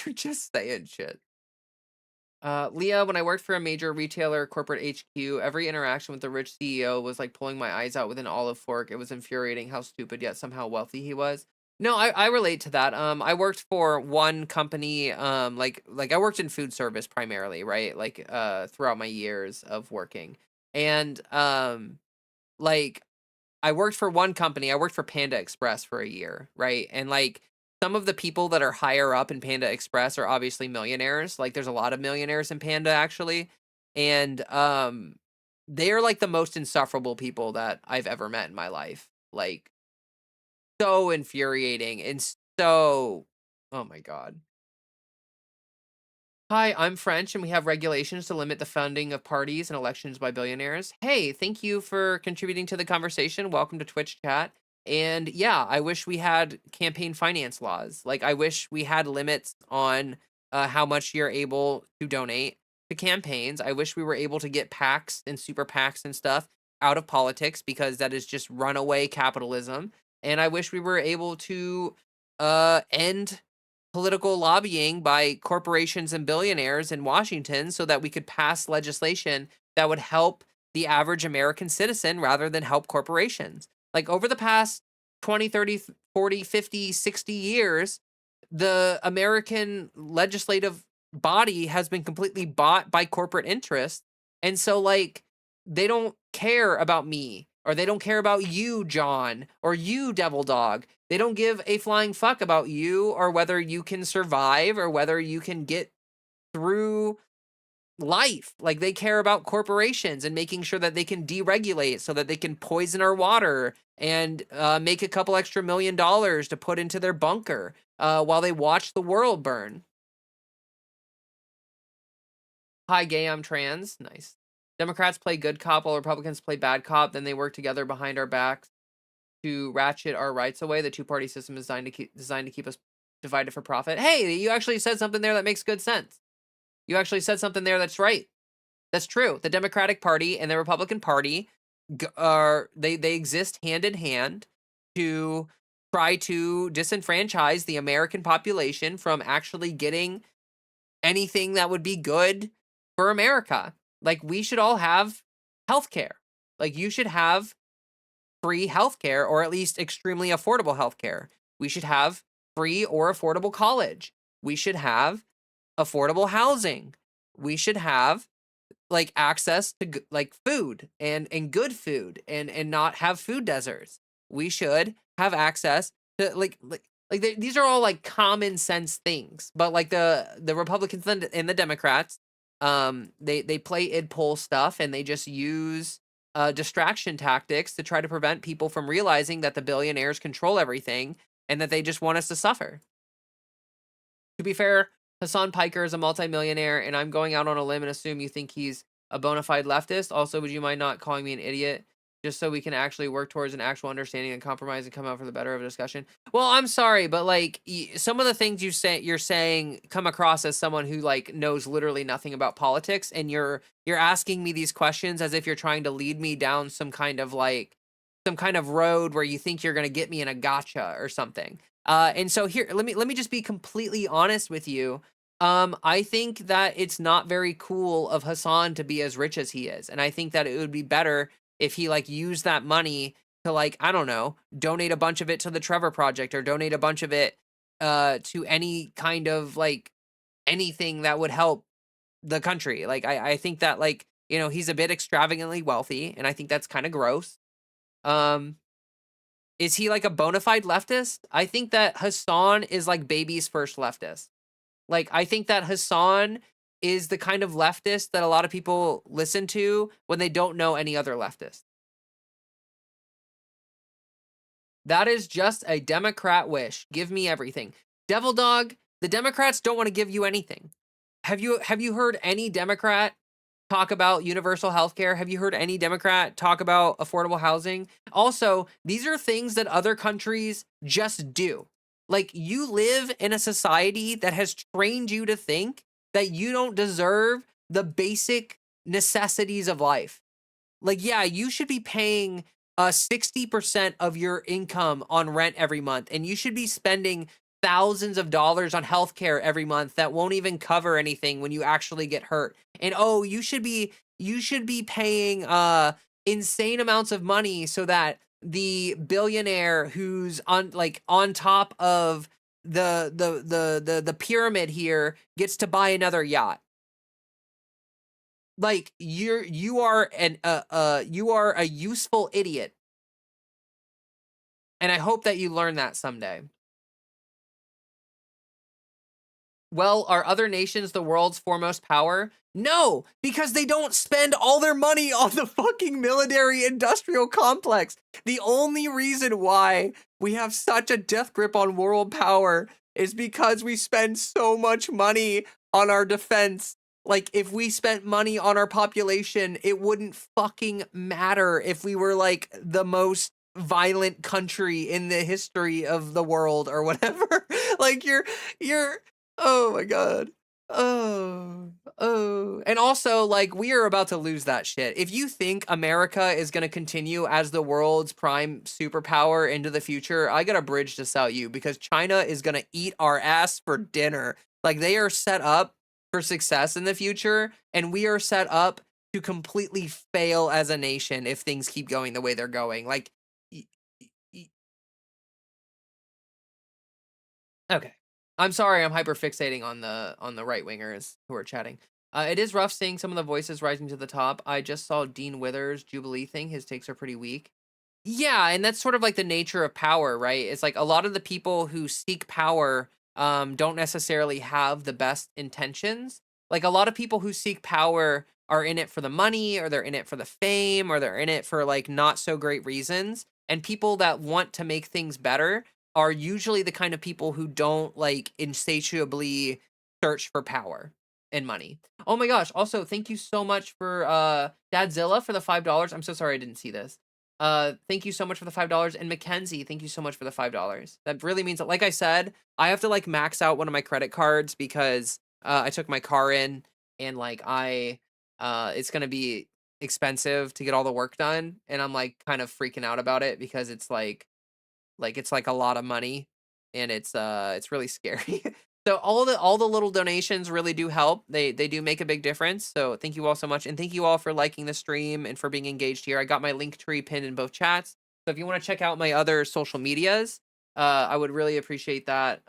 You're just saying shit. Leah, when I worked for a major retailer corporate HQ, every interaction with the rich CEO was like pulling my eyes out with an olive fork. It was infuriating how stupid yet somehow wealthy he was. No, I relate to that. I worked for one company, like I worked in food service primarily, right? Like, throughout my years of working. And, like, I worked for one company. I worked for Panda Express for a year, right? And like, some of the people that are higher up in Panda Express are obviously millionaires. Like, there's a lot of millionaires in Panda, actually. And they're like the most insufferable people that I've ever met in my life. Like, so infuriating and so, oh my god. Hi, I'm French, and we have regulations to limit the funding of parties and elections by billionaires. Hey, thank you for contributing to the conversation. Welcome to Twitch chat. And yeah, I wish we had campaign finance laws. Like, I wish we had limits on how much you're able to donate to campaigns. I wish we were able to get PACs and super PACs and stuff out of politics, because that is just runaway capitalism. And I wish we were able to end political lobbying by corporations and billionaires in Washington, so that we could pass legislation that would help the average American citizen rather than help corporations. Like, over the past 20, 30, 40, 50, 60 years, the American legislative body has been completely bought by corporate interests. And so, like, they don't care about me, or they don't care about you, John, or you, Devil Dog. They don't give a flying fuck about you, or whether you can survive, or whether you can get through life. Like, they care about corporations and making sure that they can deregulate so that they can poison our water and make a couple extra $1 million to put into their bunker while they watch the world burn. Hi, gay, I'm trans. Nice. Democrats play good cop while Republicans play bad cop. Then they work together behind our backs to ratchet our rights away. The two-party system is designed to keep us divided for profit. Hey, you actually said something there that makes good sense. You actually said something there that's right. That's true. The Democratic Party and the Republican Party they exist hand in hand to try to disenfranchise the American population from actually getting anything that would be good for America. Like, we should all have healthcare. Like, you should have free healthcare, or at least extremely affordable healthcare. We should have free or affordable college. We should have affordable housing. We should have like access to like food and good food, and not have food deserts. We should have access to these are all like common sense things. But like the Republicans and the Democrats, they play id poll stuff, and they just use distraction tactics to try to prevent people from realizing that the billionaires control everything and that they just want us to suffer. To be fair, Hassan Piker is a multimillionaire, and I'm going out on a limb and assume you think he's a bona fide leftist. Also, would you mind not calling me an idiot? Just so we can actually work towards an actual understanding and compromise and come out for the better of a discussion. Well, I'm sorry, but like some of the things you're saying come across as someone who like knows literally nothing about politics, and you're asking me these questions as if you're trying to lead me down some kind of road where you think you're gonna get me in a gotcha or something. And so here, let me just be completely honest with you. I think that it's not very cool of Hassan to be as rich as he is, and I think that it would be better if he like used that money to like, I don't know, donate a bunch of it to the Trevor Project or donate a bunch of it to any kind of like anything that would help the country. Like I think that like, you know, he's a bit extravagantly wealthy, and I think that's kind of gross. Um is he like a bona fide leftist? I think that Hassan is like baby's first leftist. Like, I think that Hassan is the kind of leftist that a lot of people listen to when they don't know any other leftist. That is just a Democrat wish. Give me everything. Devil Dog, the Democrats don't want to give you anything. Have you heard any Democrat talk about universal health care? Have you heard any Democrat talk about affordable housing? Also, these are things that other countries just do. Like, you live in a society that has trained you to think that you don't deserve the basic necessities of life. Like, yeah, you should be paying 60% of your income on rent every month, and you should be spending thousands of dollars on healthcare every month that won't even cover anything when you actually get hurt. And oh, you should be paying insane amounts of money so that the billionaire who's on top of the pyramid here gets to buy another yacht. Like, you are a useful idiot, and I hope that you learn that someday. Well, are other nations the world's foremost power? No, because they don't spend all their money on the fucking military industrial complex. The only reason why we have such a death grip on world power is because we spend so much money on our defense. Like, if we spent money on our population, it wouldn't fucking matter if we were like the most violent country in the history of the world or whatever. Like, you're oh my god. Oh. And also, like, we are about to lose that shit. If you think America is going to continue as the world's prime superpower into the future, I got a bridge to sell you, because China is going to eat our ass for dinner. Like, they are set up for success in the future, and we are set up to completely fail as a nation if things keep going the way they're going. Like, okay. I'm sorry, I'm hyper fixating on the right wingers who are chatting. It is rough seeing some of the voices rising to the top. I just saw Dean Withers' Jubilee thing. His takes are pretty weak. Yeah, and that's sort of like the nature of power, right? It's like a lot of the people who seek power don't necessarily have the best intentions. Like, a lot of people who seek power are in it for the money, or they're in it for the fame, or they're in it for like not so great reasons. And people that want to make things better are usually the kind of people who don't like insatiably search for power and money. Oh my gosh, also thank you so much for Dadzilla for the $5. I'm so sorry I didn't see this. Thank you so much for the $5. And Mackenzie, thank you so much for the $5. That really means that, like I said, I have to like max out one of my credit cards because I took my car in, and like it's gonna be expensive to get all the work done, and I'm like kind of freaking out about it because it's like it's like a lot of money, and it's really scary. So all the little donations really do help. They do make a big difference. So thank you all so much, and thank you all for liking the stream and for being engaged here. I got my link tree pinned in both chats. So if you want to check out my other social medias, I would really appreciate that.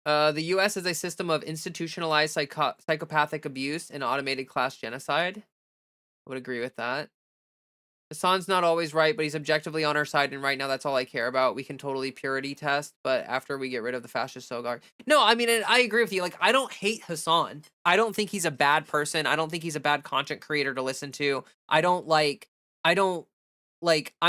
The US is a system of institutionalized psychopathic abuse and automated class genocide. I would agree with that. Hassan's not always right, but he's objectively on our side, and right now that's all I care about. We can totally purity test, but after we get rid of the fascist oligarch. No, I mean, and I agree with you. Like, I don't hate Hassan. I don't think he's a bad person. I don't think he's a bad content creator to listen to. I don't like, I'm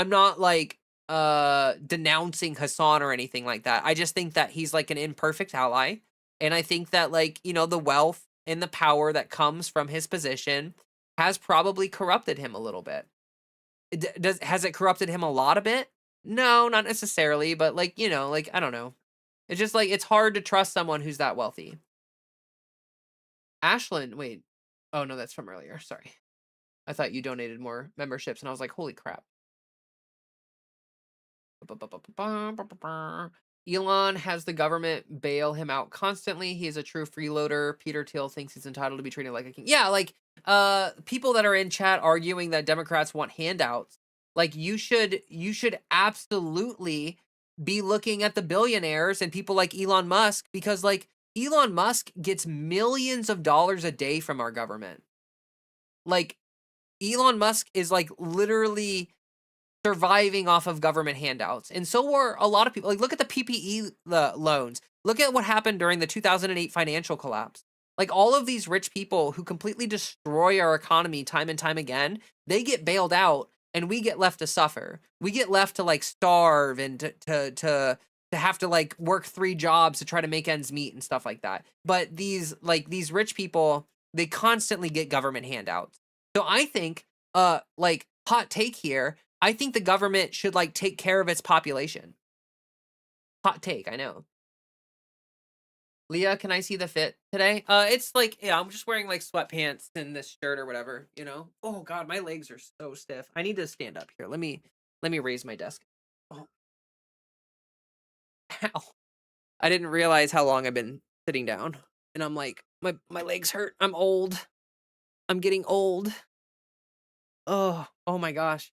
not like denouncing Hassan or anything like that. I just think that he's like an imperfect ally. And I think that, like, you know, the wealth and the power that comes from his position has probably corrupted him a little bit. Has it corrupted him a lot a bit? No, not necessarily, but, like, you know, like, I don't know. It's just like it's hard to trust someone who's that wealthy. Ashlyn, wait. Oh no, that's from earlier. Sorry. I thought you donated more memberships and I was like, holy crap. Elon has the government bail him out constantly. He is a true freeloader. Peter Thiel thinks he's entitled to be treated like a king. Yeah, like people that are in chat arguing that Democrats want handouts. Like you should absolutely be looking at the billionaires and people like Elon Musk, because like Elon Musk gets millions of dollars a day from our government. Like Elon Musk is like literally surviving off of government handouts. And so were a lot of people. Like, look at the PPE loans. Look at what happened during the 2008 financial collapse. Like, all of these rich people who completely destroy our economy time and time again, they get bailed out and we get left to suffer. We get left to like starve and to have to like work 3 jobs to try to make ends meet and stuff like that. But these rich people, they constantly get government handouts. So I think like hot take here, I think the government should like take care of its population. Hot take, I know. Leah, can I see the fit today? It's like, yeah, I'm just wearing like sweatpants and this shirt or whatever, you know? Oh God, my legs are so stiff. I need to stand up here. Let me raise my desk. Oh. Ow. I didn't realize how long I've been sitting down. And I'm like, my legs hurt. I'm old. I'm getting old. Oh my gosh.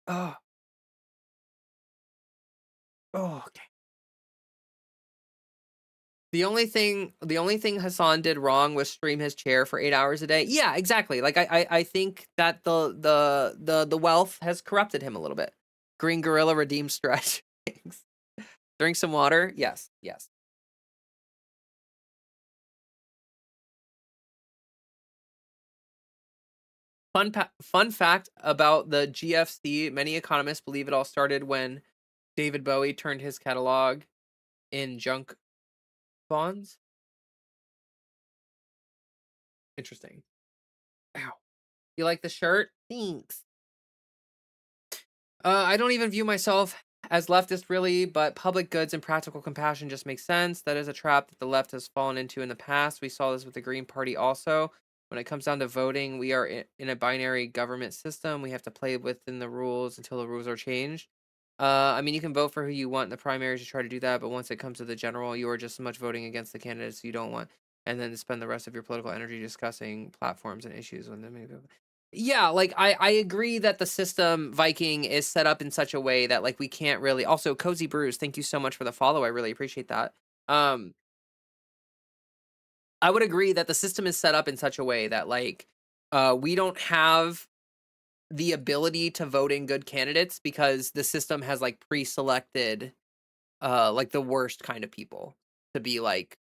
Oh, okay. The only thing Hassan did wrong was stream his chair for 8 hours a day. Yeah, exactly. Like I think that the wealth has corrupted him a little bit. Green Gorilla redeem stretch. Thanks. Drink some water. Yes, yes. Fun fact about the GFC, many economists believe it all started when David Bowie turned his catalog in junk bonds. Interesting. Ow. You like the shirt? Thanks. I don't even view myself as leftist really, but public goods and practical compassion just makes sense. That is a trap that the left has fallen into in the past. We saw this with the Green Party also. When it comes down to voting, we are in a binary government system. We have to play within the rules until the rules are changed. I mean, you can vote for who you want in the primaries to try to do that, but once it comes to the general, you are just as much voting against the candidates you don't want, and then spend the rest of your political energy discussing platforms and issues when they maybe. Yeah, like I agree that the system Viking is set up in such a way that like we can't really. Also, Cozy Brews, thank you so much for the follow. I really appreciate that. I would agree that the system is set up in such a way that like we don't have the ability to vote in good candidates because the system has like pre-selected like the worst kind of people to be like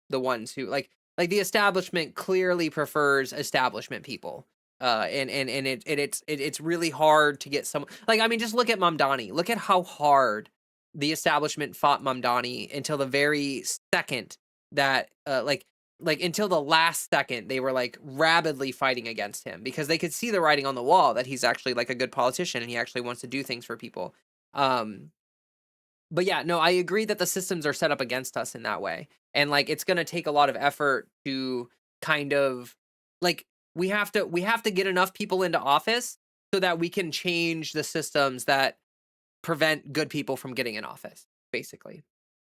the ones who like the establishment clearly prefers establishment people. It's really hard to get some, like, I mean, just look at Mamdani. Look at how hard the establishment fought Mamdani until the very second that like until the last second they were like rabidly fighting against him because they could see the writing on the wall that he's actually like a good politician and he actually wants to do things for people. But yeah, no, I agree that the systems are set up against us in that way. And like it's going to take a lot of effort to kind of like we have to get enough people into office so that we can change the systems that prevent good people from getting in office, basically.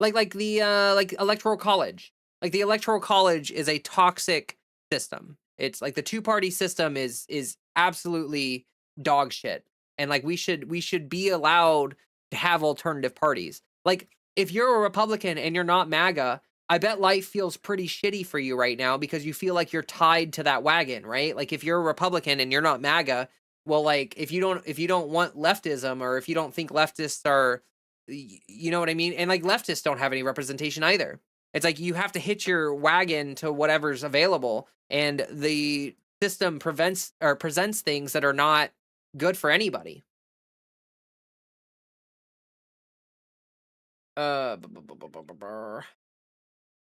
Like the like electoral college. Like the electoral college is a toxic system. It's like the two-party system is absolutely dog shit. And like we should be allowed to have alternative parties. Like if you're a Republican and you're not MAGA, I bet life feels pretty shitty for you right now because you feel like you're tied to that wagon, right? Like if you're a Republican and you're not MAGA, well, like, if you don't want leftism, or if you don't think leftists are, you know what I mean? And like leftists don't have any representation either. It's like you have to hitch your wagon to whatever's available, and the system prevents or presents things that are not good for anybody.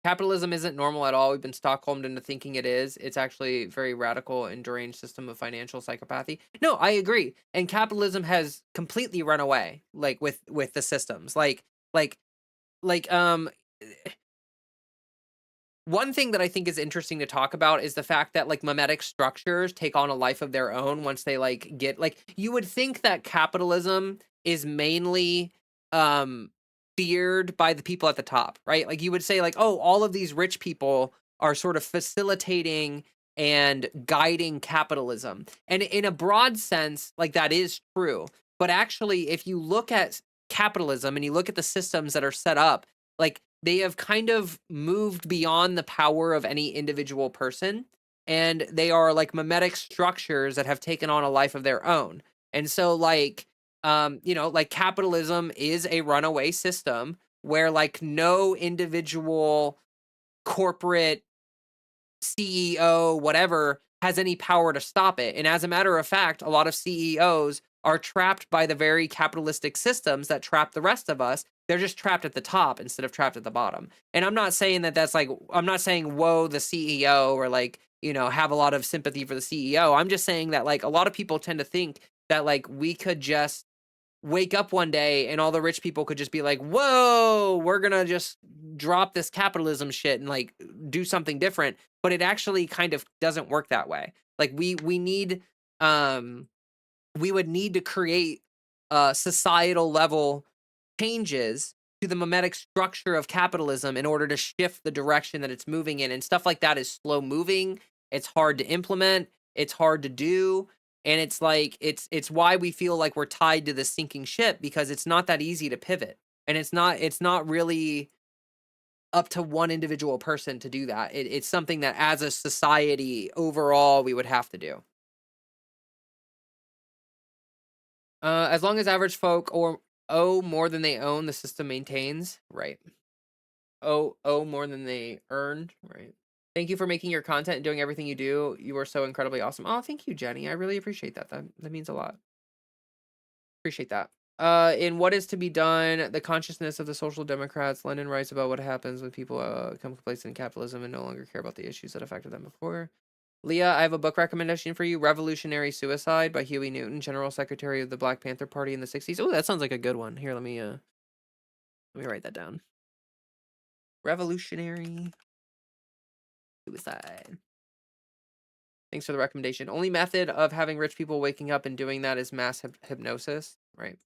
Capitalism isn't normal at all. We've been Stockholmed into thinking it is. It's actually very radical and deranged system of financial psychopathy. No, I agree. And capitalism has completely run away, like with the systems. Like like one thing that I think is interesting to talk about is the fact that like mimetic structures take on a life of their own once they like get like you would think that capitalism is mainly um feared by the people at the top, right? Like you would say like, oh, all of these rich people are sort of facilitating and guiding capitalism. And in a broad sense, like that is true. But actually, if you look at capitalism and you look at the systems that are set up, like they have kind of moved beyond the power of any individual person, and they are like mimetic structures that have taken on a life of their own. And so like like capitalism is a runaway system where like no individual corporate CEO, whatever, has any power to stop it. And as a matter of fact, a lot of CEOs are trapped by the very capitalistic systems that trap the rest of us. They're just trapped at the top instead of trapped at the bottom. And I'm not saying that that's like, I'm not saying, whoa, the CEO, or like, have a lot of sympathy for the CEO. I'm just saying that like a lot of people tend to think that like we could just wake up one day and all the rich people could just be like, whoa, we're gonna just drop this capitalism shit and like do something different. But it actually kind of doesn't work that way. Like we need um we would need to create societal level changes to the mimetic structure of capitalism in order to shift the direction that it's moving in. And stuff like that is slow moving. It's hard to implement. It's hard to do. And it's like it's why we feel like we're tied to the sinking ship, because it's not that easy to pivot. And it's not really up to one individual person to do that. It's something that as a society overall we would have to do. As long as average folk or owe more than they own, the system maintains. Right. Owe more than they earned. Right. Thank you for making your content and doing everything you do. You are so incredibly awesome. Oh, thank you, Jenny. I really appreciate that. That means a lot. Appreciate that. In What Is to Be Done, the consciousness of the social democrats, Lenin writes about what happens when people become complacent in capitalism and no longer care about the issues that affected them before. Leah, I have a book recommendation for you. Revolutionary Suicide by Huey Newton, General Secretary of the Black Panther Party in the 60s. Oh, that sounds like a good one. Here, let me write that down. Revolutionary Suicide. Thanks for the recommendation. Only method of having rich people waking up and doing that is mass hypnosis, right?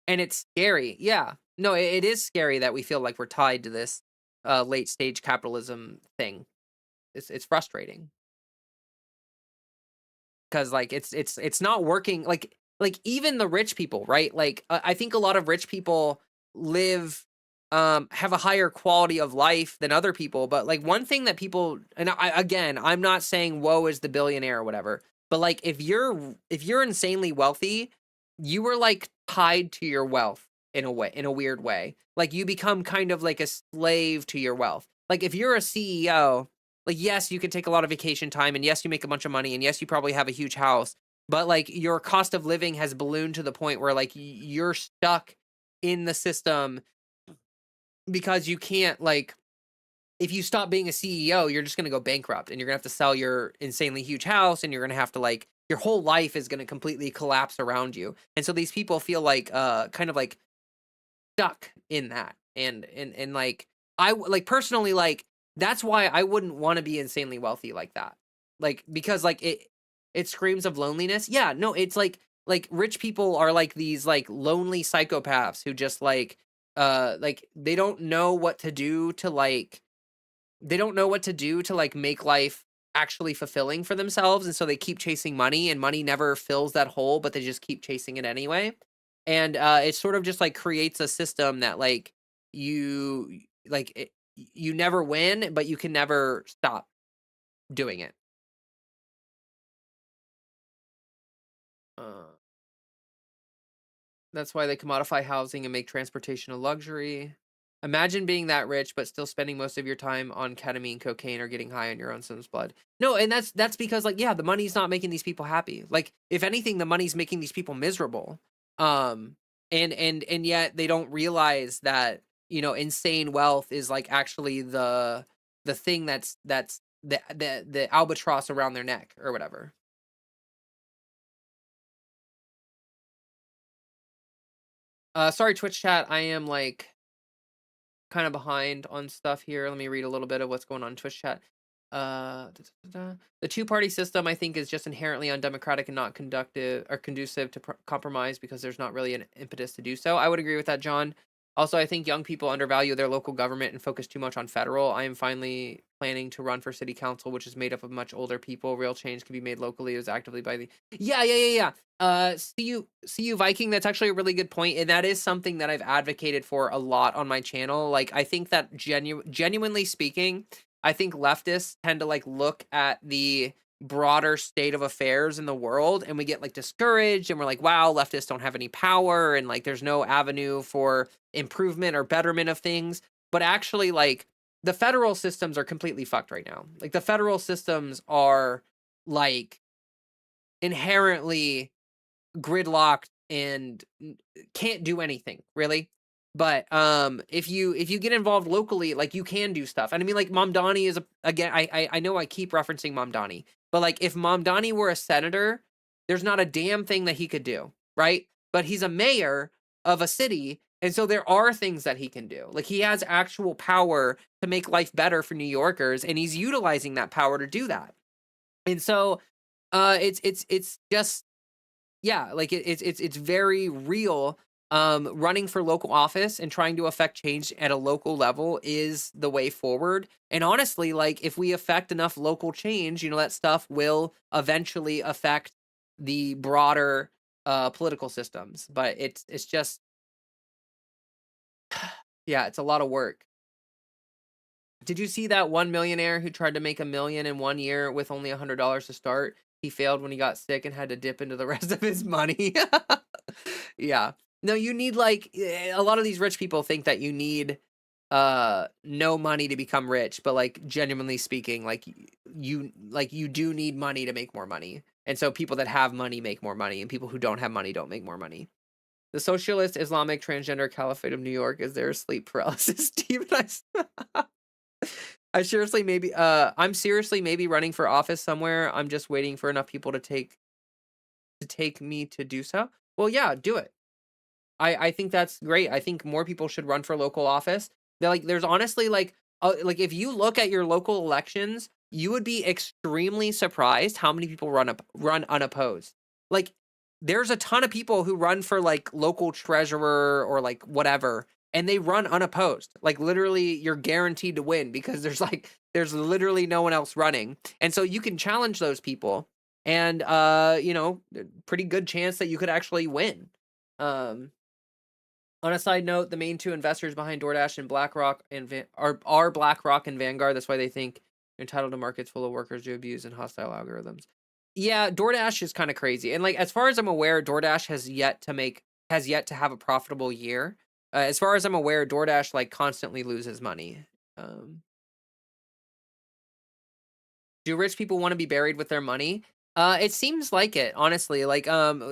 And it's scary. Yeah. No, it is scary that we feel like we're tied to this late stage capitalism thing. It's frustrating. Because like it's not working, like even the rich people, right? Like I think a lot of rich people live have a higher quality of life than other people. But like one thing that people, and again, I'm not saying woe is the billionaire or whatever, but like if you're insanely wealthy, you were like tied to your wealth in a way, in a weird way. Like you become kind of like a slave to your wealth. Like if you're a CEO, like yes, you can take a lot of vacation time, and yes, you make a bunch of money, and yes, you probably have a huge house, but like your cost of living has ballooned to the point where like you're stuck in the system because you can't, like, if you stop being a CEO, you're just going to go bankrupt, and you're going to have to sell your insanely huge house, and you're going to have to like your whole life is going to completely collapse around you. And so these people feel like kind of like stuck in that. And like like personally, like that's why I wouldn't want to be insanely wealthy like that. Like because like it screams of loneliness. Yeah, no, it's like rich people are like these like lonely psychopaths who just like they don't know what to do to like they don't know what to do to like make life actually fulfilling for themselves, and so they keep chasing money, and money never fills that hole, but they just keep chasing it anyway. And it sort of just like creates a system that like you you never win, but you can never stop doing it. Uh, that's why they commodify housing and make transportation a luxury. Imagine being that rich, but still spending most of your time on ketamine, cocaine, or getting high on your own son's blood. No, and that's because, like, yeah, the money's not making these people happy. Like, if anything, the money's making these people miserable. Um, and yet they don't realize that, insane wealth is like actually the thing that's the albatross around their neck or whatever. Sorry, Twitch chat. I am like kind of behind on stuff here. Let me read a little bit of what's going on in Twitch chat. The two-party system, I think, is just inherently undemocratic and not conductive or conducive to compromise because there's not really an impetus to do so. I would agree with that, John. Also, I think young people undervalue their local government and focus too much on federal. I am finally planning to run for city council, which is made up of much older people. Real change can be made locally as actively by the. Yeah. See you Viking. That's actually a really good point, and that is something that I've advocated for a lot on my channel. Like, I think that genuinely speaking, I think leftists tend to like look at the broader state of affairs in the world and we get like discouraged and we're like, wow, leftists don't have any power and like there's no avenue for improvement or betterment of things. But actually, like, the federal systems are completely fucked right now. Like, the federal systems are like inherently gridlocked and can't do anything really. But if you get involved locally, like, you can do stuff. And I mean, like, Mamdani is again, I know I keep referencing Mamdani, but like, if Mamdani were a senator, there's not a damn thing that he could do, right? But he's a mayor of a city, and so there are things that he can do. Like, he has actual power to make life better for New Yorkers, and he's utilizing that power to do that. And so it's just, yeah, like, it's very real. Running for local office and trying to affect change at a local level is the way forward. And honestly, like, if we affect enough local change, that stuff will eventually affect the broader political systems. But it's just, yeah, it's a lot of work. Did you see that one millionaire who tried to make $1 million in 1 year with only $100 to start? He failed when he got sick and had to dip into the rest of his money. Yeah. No, you need, like, a lot of these rich people think that you need no money to become rich, but like, genuinely speaking, like, you do need money to make more money. And so people that have money make more money, and people who don't have money don't make more money. The socialist Islamic transgender caliphate of New York is their sleep paralysis demonized. I'm seriously maybe running for office somewhere. I'm just waiting for enough people to take me to do so. Well, yeah, do it. I think that's great. I think more people should run for local office. There's honestly, like, if you look at your local elections, you would be extremely surprised how many people run unopposed. Like, there's a ton of people who run for like local treasurer or like whatever, and they run unopposed. Like, literally, you're guaranteed to win because there's literally no one else running, and so you can challenge those people, and pretty good chance that you could actually win. Um, on a side note, the main two investors behind DoorDash and BlackRock are BlackRock and Vanguard. That's why they think they're entitled to markets full of workers who abuse and hostile algorithms. Yeah, DoorDash is kind of crazy. And like, as far as I'm aware, DoorDash has yet to have a profitable year. As far as I'm aware, DoorDash like constantly loses money. Um, do rich people want to be buried with their money? It seems like it, honestly. Like,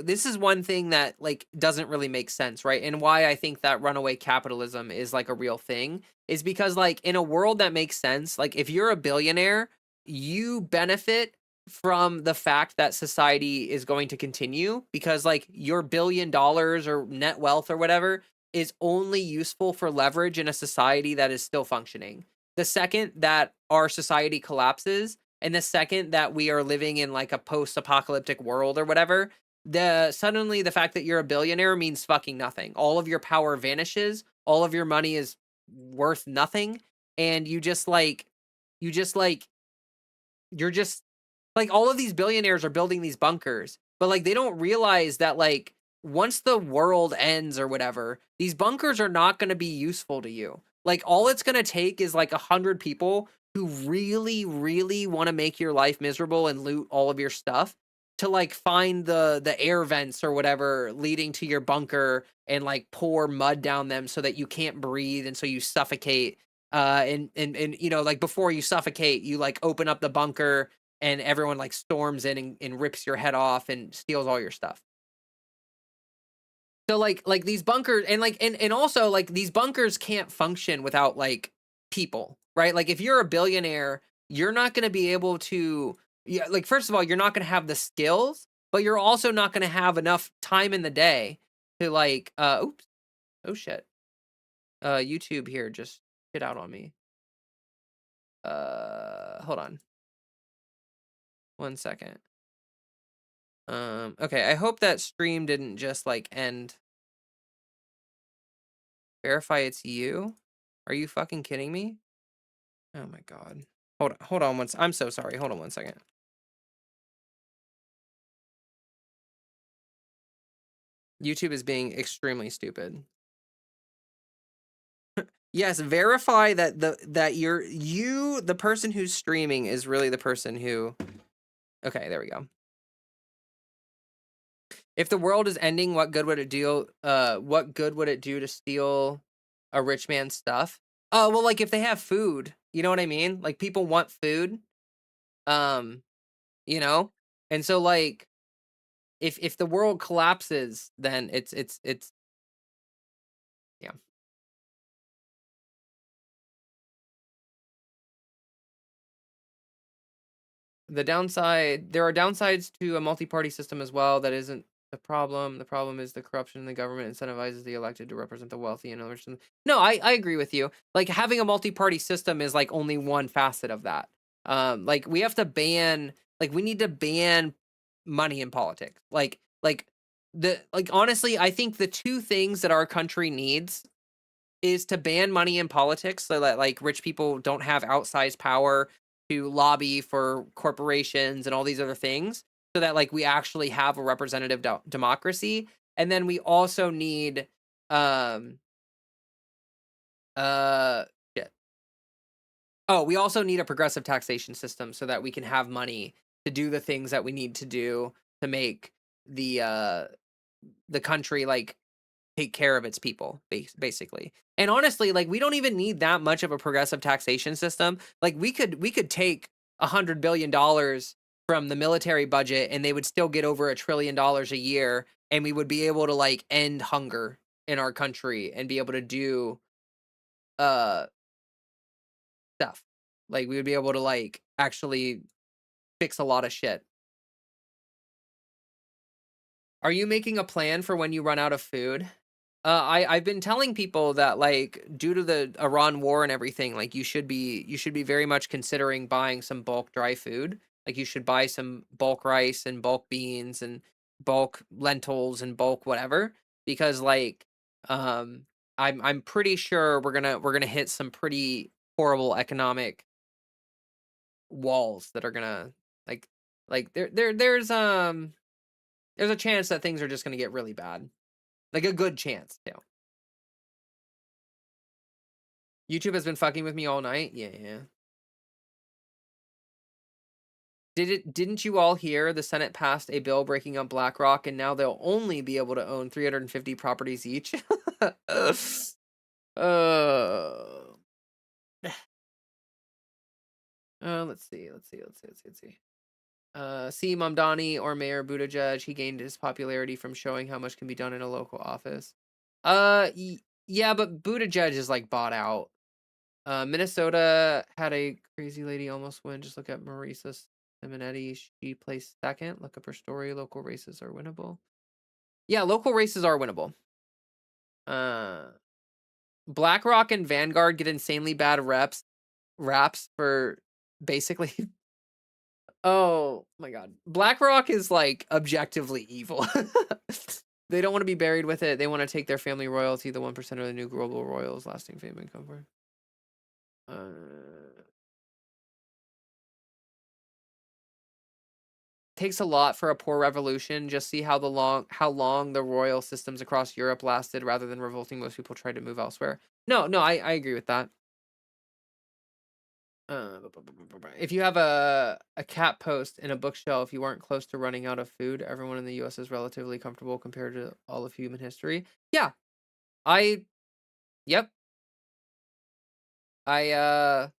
this is one thing that like doesn't really make sense, right? And why I think that runaway capitalism is like a real thing is because, like, in a world that makes sense, like, if you're a billionaire, you benefit from the fact that society is going to continue because, like, your $1 billion or net wealth or whatever is only useful for leverage in a society that is still functioning. The second that our society collapses, and the second that we are living in like a post-apocalyptic world or whatever, suddenly the fact that you're a billionaire means fucking nothing. All of your power vanishes, all of your money is worth nothing, and you're just like, all of these billionaires are building these bunkers, but like, they don't realize that, like, once the world ends or whatever, these bunkers are not going to be useful to you. Like, all it's going to take is like 100 people who really, really want to make your life miserable and loot all of your stuff. to like find the air vents or whatever leading to your bunker and like pour mud down them so that you can't breathe and so you suffocate. And you know, like before you suffocate, you like open up the bunker and everyone like storms in and rips your head off and steals all your stuff. So like these bunkers and like and also like these bunkers can't function without like people, right? Like if you're a billionaire, you're not going to be able to, yeah, like first of all, you're not going to have the skills, but you're also not going to have enough time in the day to like oops, oh shit. YouTube here just shit out on me. Hold on. 1 second. Okay, I hope that stream didn't just like end. Verify it's you? Are you fucking kidding me? Oh my god. Hold on I'm so sorry. Hold on 1 second. YouTube is being extremely stupid. Yes, verify that the person who's streaming is really the person who. Okay, there we go. If the world is ending, what good would it do? What good would it do to steal a rich man's stuff? Oh, well, like if they have food, you know what I mean? Like people want food. Um, you know? And so like if the world collapses, then it's yeah. There are downsides to a multi-party system as well. That isn't the problem. The problem is the corruption in the government incentivizes the elected to represent the wealthy and others. No, I agree with you. Like having a multi-party system is like only one facet of that. Like we have to ban, like we need to ban money in politics. Like honestly, I think the two things that our country needs is to ban money in politics so that like rich people don't have outsized power to lobby for corporations and all these other things so that like we actually have a representative democracy. And then we also need um shit. Oh, we also need a progressive taxation system so that we can have money to do the things that we need to do to make the country like take care of its people, basically. And honestly, like we don't even need that much of a progressive taxation system. Like we could take $100 billion from the military budget, and they would still get over $1 trillion a year, and we would be able to like end hunger in our country and be able to do uh stuff. Like we would be able to like actually fix a lot of shit. Are you making a plan for when you run out of food? I've been telling people that like due to the Iran war and everything, like you should be very much considering buying some bulk dry food. Like you should buy some bulk rice and bulk beans and bulk lentils and bulk whatever because like um I'm pretty sure we're gonna hit some pretty horrible economic walls that are gonna like there's a chance that things are just gonna get really bad. Like a good chance too. YouTube has been fucking with me all night. Yeah, yeah. Didn't you all hear the Senate passed a bill breaking up BlackRock and now they'll only be able to own 350 properties each? uh, let's see. See Mamdani or Mayor Buttigieg, he gained his popularity from showing how much can be done in a local office. Yeah, but Buttigieg is like bought out. Minnesota had a crazy lady almost win. Just look at Marisa Simonetti. She placed second. Look up her story. Local races are winnable. Yeah, local races are winnable. BlackRock and Vanguard get insanely bad raps for basically. Oh my god, BlackRock is like objectively evil. They don't want to be buried with it. They want to take their family royalty. The 1% of the new global royals, lasting fame and comfort. Takes a lot for a poor revolution. Just see how long the royal systems across Europe lasted rather than revolting. Most people tried to move elsewhere. No, I agree with that. If you have a cat post in a bookshelf, you aren't close to running out of food. Everyone in the U.S. is relatively comfortable compared to all of human history. Yeah, I yep. I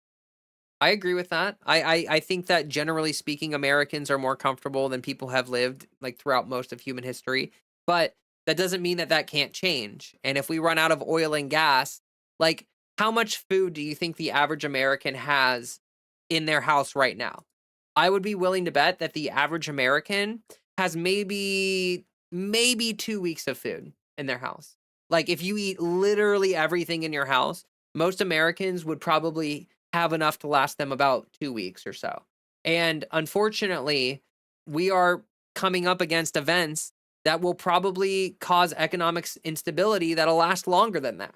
I agree with that. I think that generally speaking, Americans are more comfortable than people have lived like throughout most of human history. But that doesn't mean that that can't change. And if we run out of oil and gas, like how much food do you think the average American has in their house right now? I would be willing to bet that the average American has maybe 2 weeks of food in their house. Like if you eat literally everything in your house, most Americans would probably have enough to last them about 2 weeks or so. And unfortunately, we are coming up against events that will probably cause economic instability that'll last longer than that.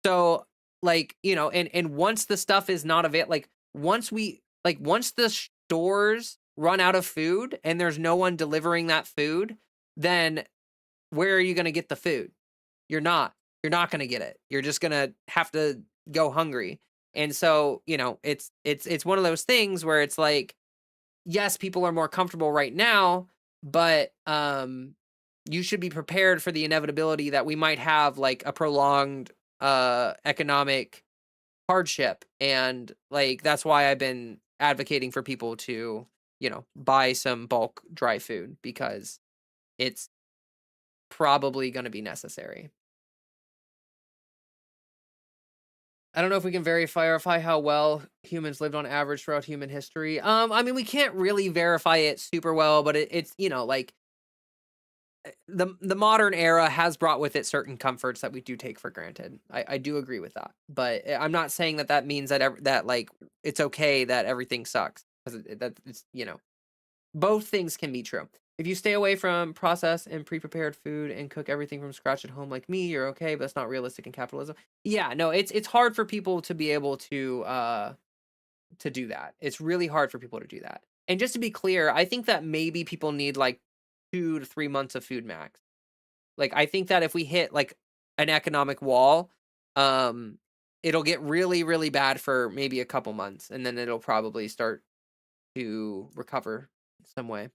So, like, and once the stuff is not available, once the stores run out of food and there's no one delivering that food, then where are you going to get the food? You're not. You're not going to get it. You're just going to have to go hungry. And so, it's one of those things where it's like, yes, people are more comfortable right now, but you should be prepared for the inevitability that we might have like a prolonged economic hardship. And like that's why I've been advocating for people to, buy some bulk dry food because it's probably going to be necessary. I don't know if we can verify how well humans lived on average throughout human history. I mean, we can't really verify it super well, but it's like the modern era has brought with it certain comforts that we do take for granted. I do agree with that, but I'm not saying that that means that like it's okay that everything sucks because that it's both things can be true. If you stay away from processed and pre-prepared food and cook everything from scratch at home like me, you're okay, but that's not realistic in capitalism. Yeah, no, it's hard for people to be able to do that. It's really hard for people to do that. And just to be clear, I think that maybe people need like 2 to 3 months of food max. Like I think that if we hit like an economic wall, um, it'll get really, really bad for maybe a couple months, and then it'll probably start to recover some way.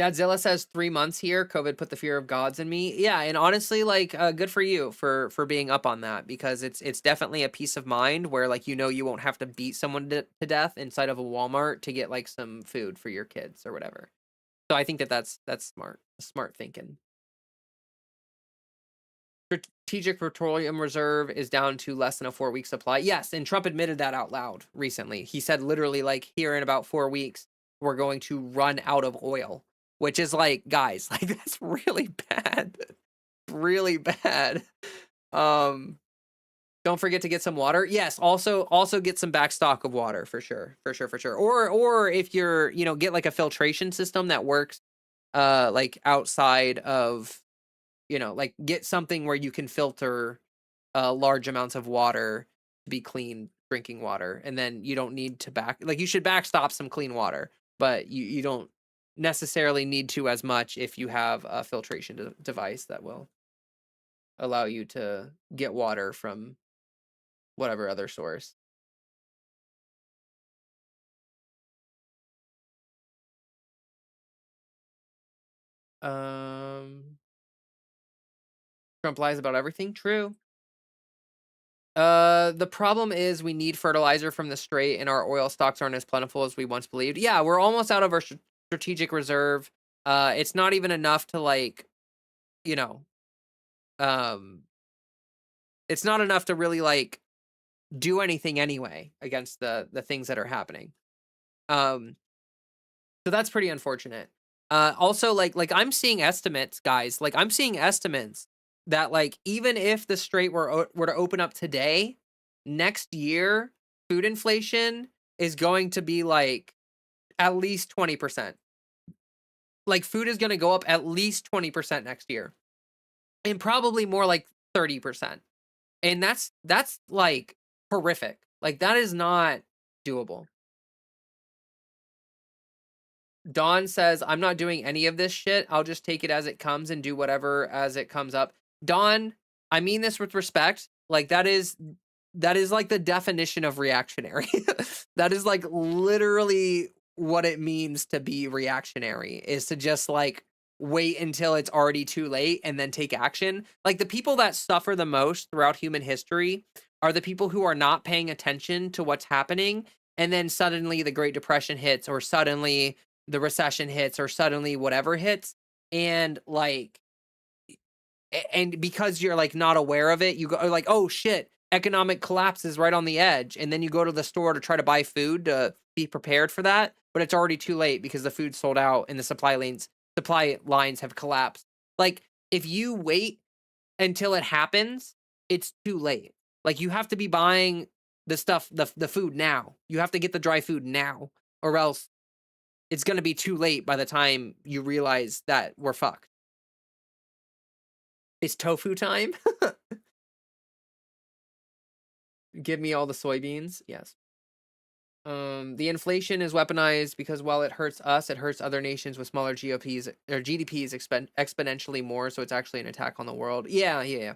Godzilla says 3 months here. COVID put the fear of gods in me. Yeah, and honestly, like, good for you for being up on that because it's definitely a peace of mind where like you won't have to beat someone to death inside of a Walmart to get like some food for your kids or whatever. So I think that that's smart thinking. Strategic Petroleum Reserve is down to less than a 4 week supply. Yes, and Trump admitted that out loud recently. He said literally like here in about 4 weeks we're going to run out of oil, which is like guys, like that's really bad. Really bad. Um don't forget to get some water. Yes, also get some back stock of water for sure. For sure, for sure. Or if you're, get like a filtration system that works like outside of, like get something where you can filter large amounts of water to be clean drinking water, and then you don't need to you should backstop some clean water, but you don't necessarily need to as much if you have a filtration device that will allow you to get water from whatever other source. Um, Trump lies about everything. True. The problem is we need fertilizer from the strait, and our oil stocks aren't as plentiful as we once believed. Yeah, we're almost out of our strategic reserve. It's not even enough to like, you know, um, it's not enough to really like do anything anyway against the things that are happening. Um, so that's pretty unfortunate. Also like I'm seeing estimates, guys. Like I'm seeing estimates that like even if the strait were to open up today, next year food inflation is going to be like at least 20%. Like food is going to go up at least 20% next year. And probably more like 30%. And that's like horrific. Like that is not doable. Dawn says, I'm not doing any of this shit. I'll just take it as it comes and do whatever as it comes up. Dawn, I mean this with respect. Like that is That is like the definition of reactionary. That is like literally what it means to be reactionary, is to just like wait until it's already too late and then take action. Like the people that suffer the most throughout human history are the people who are not paying attention to what's happening. And then suddenly the Great Depression hits, or suddenly the recession hits, or suddenly whatever hits. And like, and because you're like not aware of it, you go like, oh shit, economic collapse is right on the edge, and then you go to the store to try to buy food to be prepared for that, but it's already too late because the food's sold out and the supply lines have collapsed. Like if you wait until it happens, it's too late. Like you have to be buying the stuff, the food now. You have to get the dry food now, or else it's going to be too late by the time you realize that we're fucked. It's tofu time. Give me all the soybeans. Yes. The inflation is weaponized because while it hurts us, it hurts other nations with smaller GOPs or GDPs exponentially more. So it's actually an attack on the world. Yeah, yeah, yeah.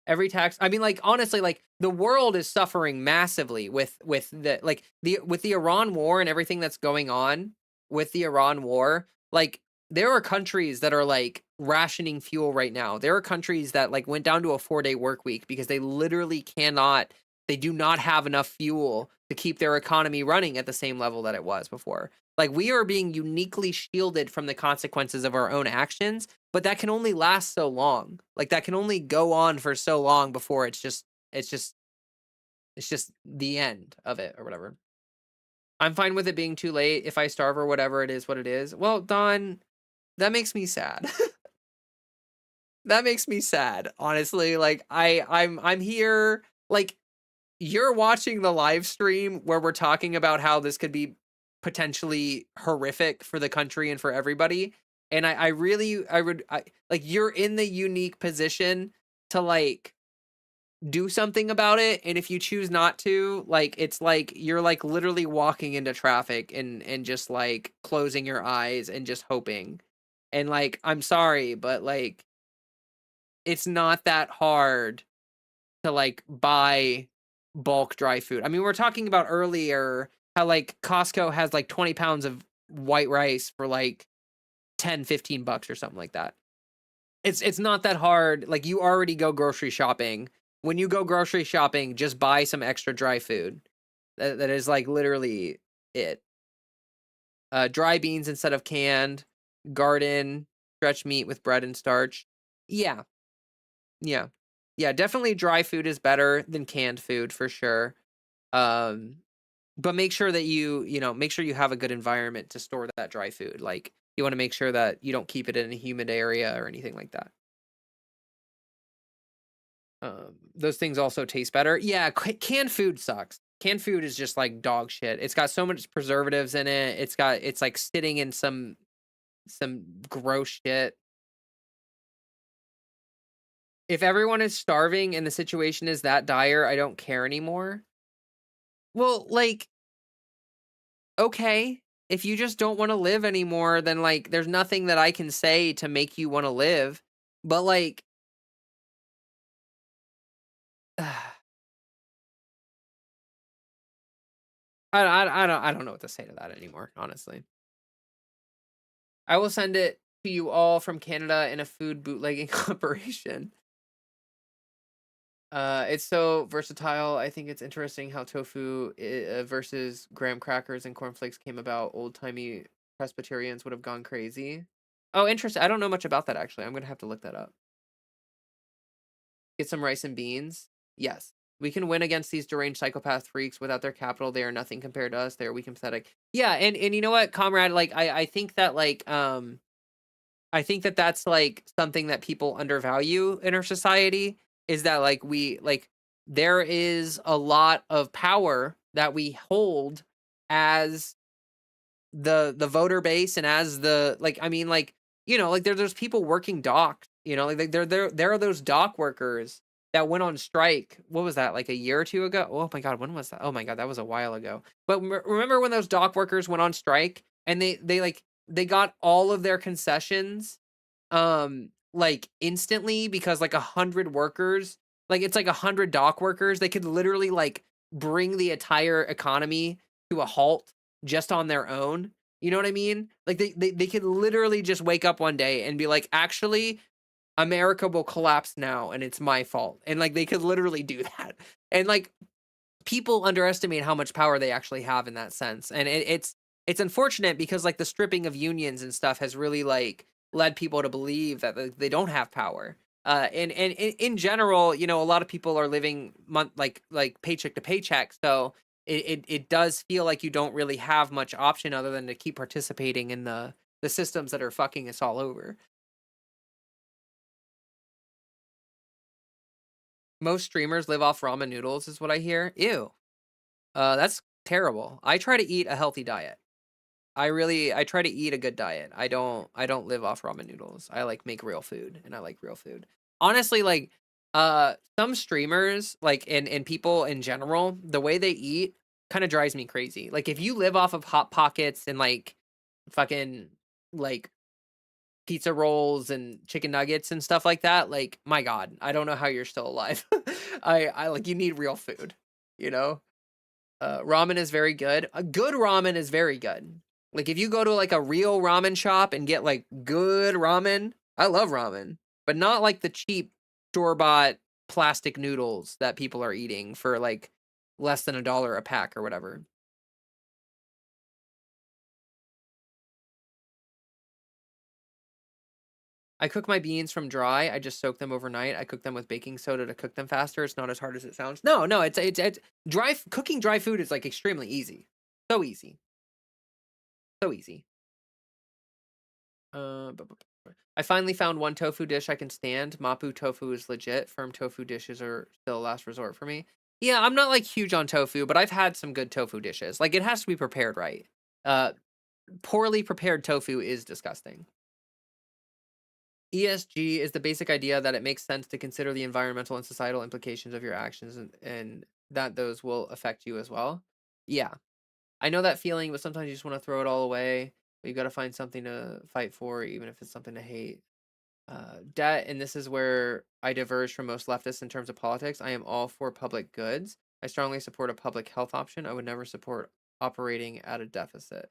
Every tax, I mean, like honestly, like the world is suffering massively with the Iran war and everything that's going on with the Iran war. Like there are countries that are like rationing fuel right now. There are countries that like went down to a 4-day work week because they literally cannot, they do not have enough fuel to keep their economy running at the same level that it was before. Like we are being uniquely shielded from the consequences of our own actions, but that can only last so long. Like that can only go on for so long before it's just the end of it or whatever. I'm fine with it being too late. If I starve or whatever, it is what it is. Well, Don, that makes me sad. That makes me sad, honestly. Like I'm here, like you're watching the live stream where we're talking about how this could be potentially horrific for the country and for everybody. And I really, like, you're in the unique position to like do something about it. And if you choose not to, like, it's like you're like literally walking into traffic and just like closing your eyes and just hoping. And like, I'm sorry, but like, it's not that hard to like buy bulk dry food. I mean, we were talking about earlier how like Costco has like 20 pounds of white rice for like 10-15 bucks or something like that. It's not that hard. Like you already go grocery shopping. When you go grocery shopping, just buy some extra dry food. That is like literally it. Dry beans instead of canned, garden, stretch meat with bread and starch. Yeah, yeah. Yeah, definitely dry food is better than canned food for sure. Um, but make sure that make sure you have a good environment to store that dry food. Like you want to make sure that you don't keep it in a humid area or anything like that. Those things also taste better. Yeah, canned food sucks. Canned food is just like dog shit. It's got so much preservatives in it. It's like sitting in some gross shit. If everyone is starving and the situation is that dire, I don't care anymore. Well, like, okay, if you just don't want to live anymore, then like there's nothing that I can say to make you want to live. But like I don't know what to say to that anymore, honestly. I will send it to you all from Canada in a food bootlegging operation. It's so versatile. I think it's interesting how tofu versus graham crackers and cornflakes came about. Old timey Presbyterians would have gone crazy. Oh, interesting. I don't know much about that actually. I'm gonna have to look that up. Get some rice and beans. Yes, we can win against these deranged psychopath freaks. Without their capital, they are nothing compared to us. They are weak and pathetic. Yeah, and you know what, comrade? Like I think that like I think that that's like something that people undervalue in our society, is that like we like there is a lot of power that we hold as the voter base, and as the like I mean like like there's people working docks, like there are those dock workers that went on strike. What was that, like a year or two ago? Oh my god, when was that? Oh my god, that was a while ago. But remember when those dock workers went on strike and they got all of their concessions like instantly, because like 100 workers Like, it's like 100 dock workers. They could literally, like, bring the entire economy to a halt just on their own. You know what I mean? Like, they could literally just wake up one day and be like, "Actually, America will collapse now, and it's my fault." And, like, they could literally do that. And, like, people underestimate how much power they actually have in that sense. And it's unfortunate because, like, the stripping of unions and stuff has really, like, led people to believe that they don't have power. And in general, you know, a lot of people are living like paycheck to paycheck, so it does feel like you don't really have much option other than to keep participating in the systems that are fucking us all over. Most streamers live off ramen noodles, is what I hear. Ew. That's terrible. I try to eat a healthy diet. I try to eat a good diet. I don't live off ramen noodles. I like make real food and I like real food. Honestly, like some streamers, like and people in general, the way they eat kind of drives me crazy. Like if you live off of hot pockets and like fucking like pizza rolls and chicken nuggets and stuff like that, like my god, I don't know how you're still alive. I like you need real food, you know? Ramen is very good. A good ramen is very good. Like if you go to like a real ramen shop and get like good ramen, I love ramen, but not like the cheap store-bought plastic noodles that people are eating for like less than $1 a pack or whatever. I cook my beans from dry. I just soak them overnight. I cook them with baking soda to cook them faster. It's not as hard as it sounds. No, no, it's cooking dry food is like extremely easy. So easy. So easy. I finally found one tofu dish I can stand. Mapo tofu is legit. Firm tofu dishes are still a last resort for me. Yeah, I'm not like huge on tofu, but I've had some good tofu dishes. Like it has to be prepared right. Uh, Poorly prepared tofu is disgusting. ESG is the basic idea that it makes sense to consider the environmental and societal implications of your actions and that those will affect you as well. Yeah, I know that feeling, but sometimes you just want to throw it all away. But you got to find something to fight for, even if it's something to hate. Debt, and this is where I diverge from most leftists in terms of politics. I am all for public goods. I strongly support a public health option. I would never support operating at a deficit.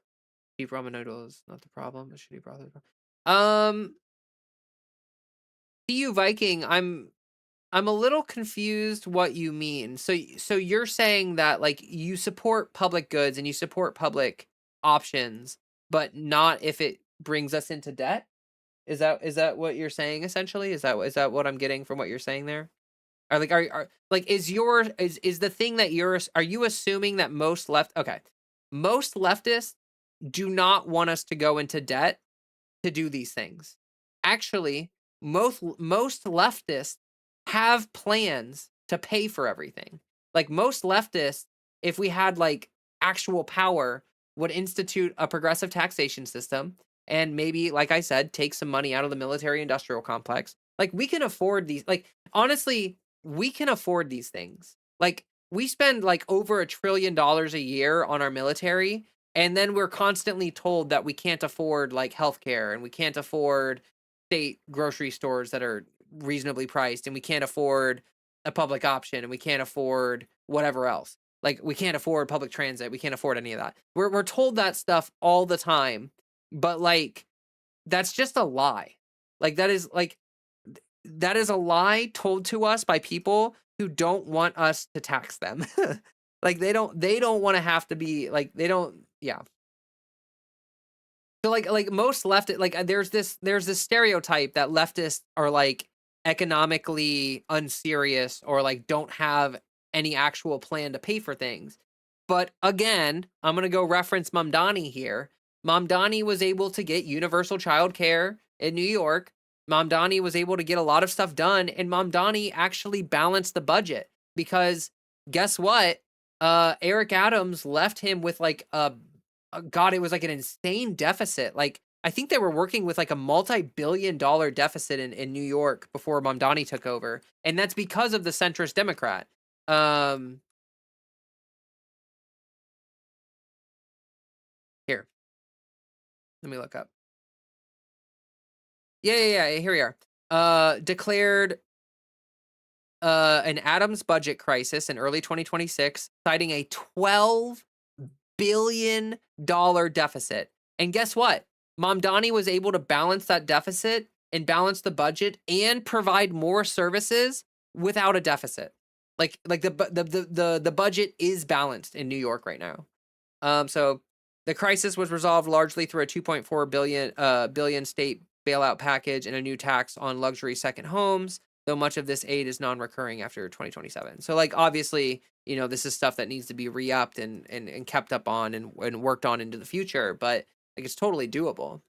Cheap ramen noodles, not the problem. A shitty broth. See you Viking. I'm a little confused what you mean. So you're saying that like you support public goods and you support public options, but not if it brings us into debt? Is that what you're saying essentially? Is that what I'm getting from what you're saying there? Are like is the thing that are you assuming that most leftists do not want us to go into debt to do these things. Actually, most leftists have plans to pay for everything. Like most leftists, if we had like actual power, would institute a progressive taxation system and maybe, like I said, take some money out of the military industrial complex. Like we can afford these. Like honestly, we can afford these things. Like we spend like over $1 trillion a year on our military, and then we're constantly told that we can't afford like healthcare and we can't afford state grocery stores that are reasonably priced and we can't afford a public option and we can't afford whatever else. Like we can't afford public transit. We can't afford any of that. We're told that stuff all the time, but like that's just a lie. Like that is a lie told to us by people who don't want us to tax them. Like they don't want to have to be like they don't yeah. So like most left like there's this stereotype that leftists are like economically unserious or like don't have any actual plan to pay for things. But again, I'm gonna go reference Mamdani here. Mamdani was able to get universal child care in New York. Mamdani was able to get a lot of stuff done, and Mamdani actually balanced the budget because guess what? Eric Adams left him with like God, it was like an insane deficit. Like I think they were working with like a multi-billion-dollar deficit in New York before Mamdani took over, and that's because of the centrist Democrat. Um, Here, let me look up. Yeah, yeah, yeah. Here we are. Declared an Adams budget crisis in early 2026, citing a $12 billion deficit. And guess what? Mamdani was able to balance that deficit and balance the budget and provide more services without a deficit. Like the budget is balanced in New York right now. So the crisis was resolved largely through a 2.4 billion state bailout package and a new tax on luxury second homes, though much of this aid is non-recurring after 2027. So like obviously, this is stuff that needs to be re-upped and kept up on and worked on into the future, but like it's totally doable.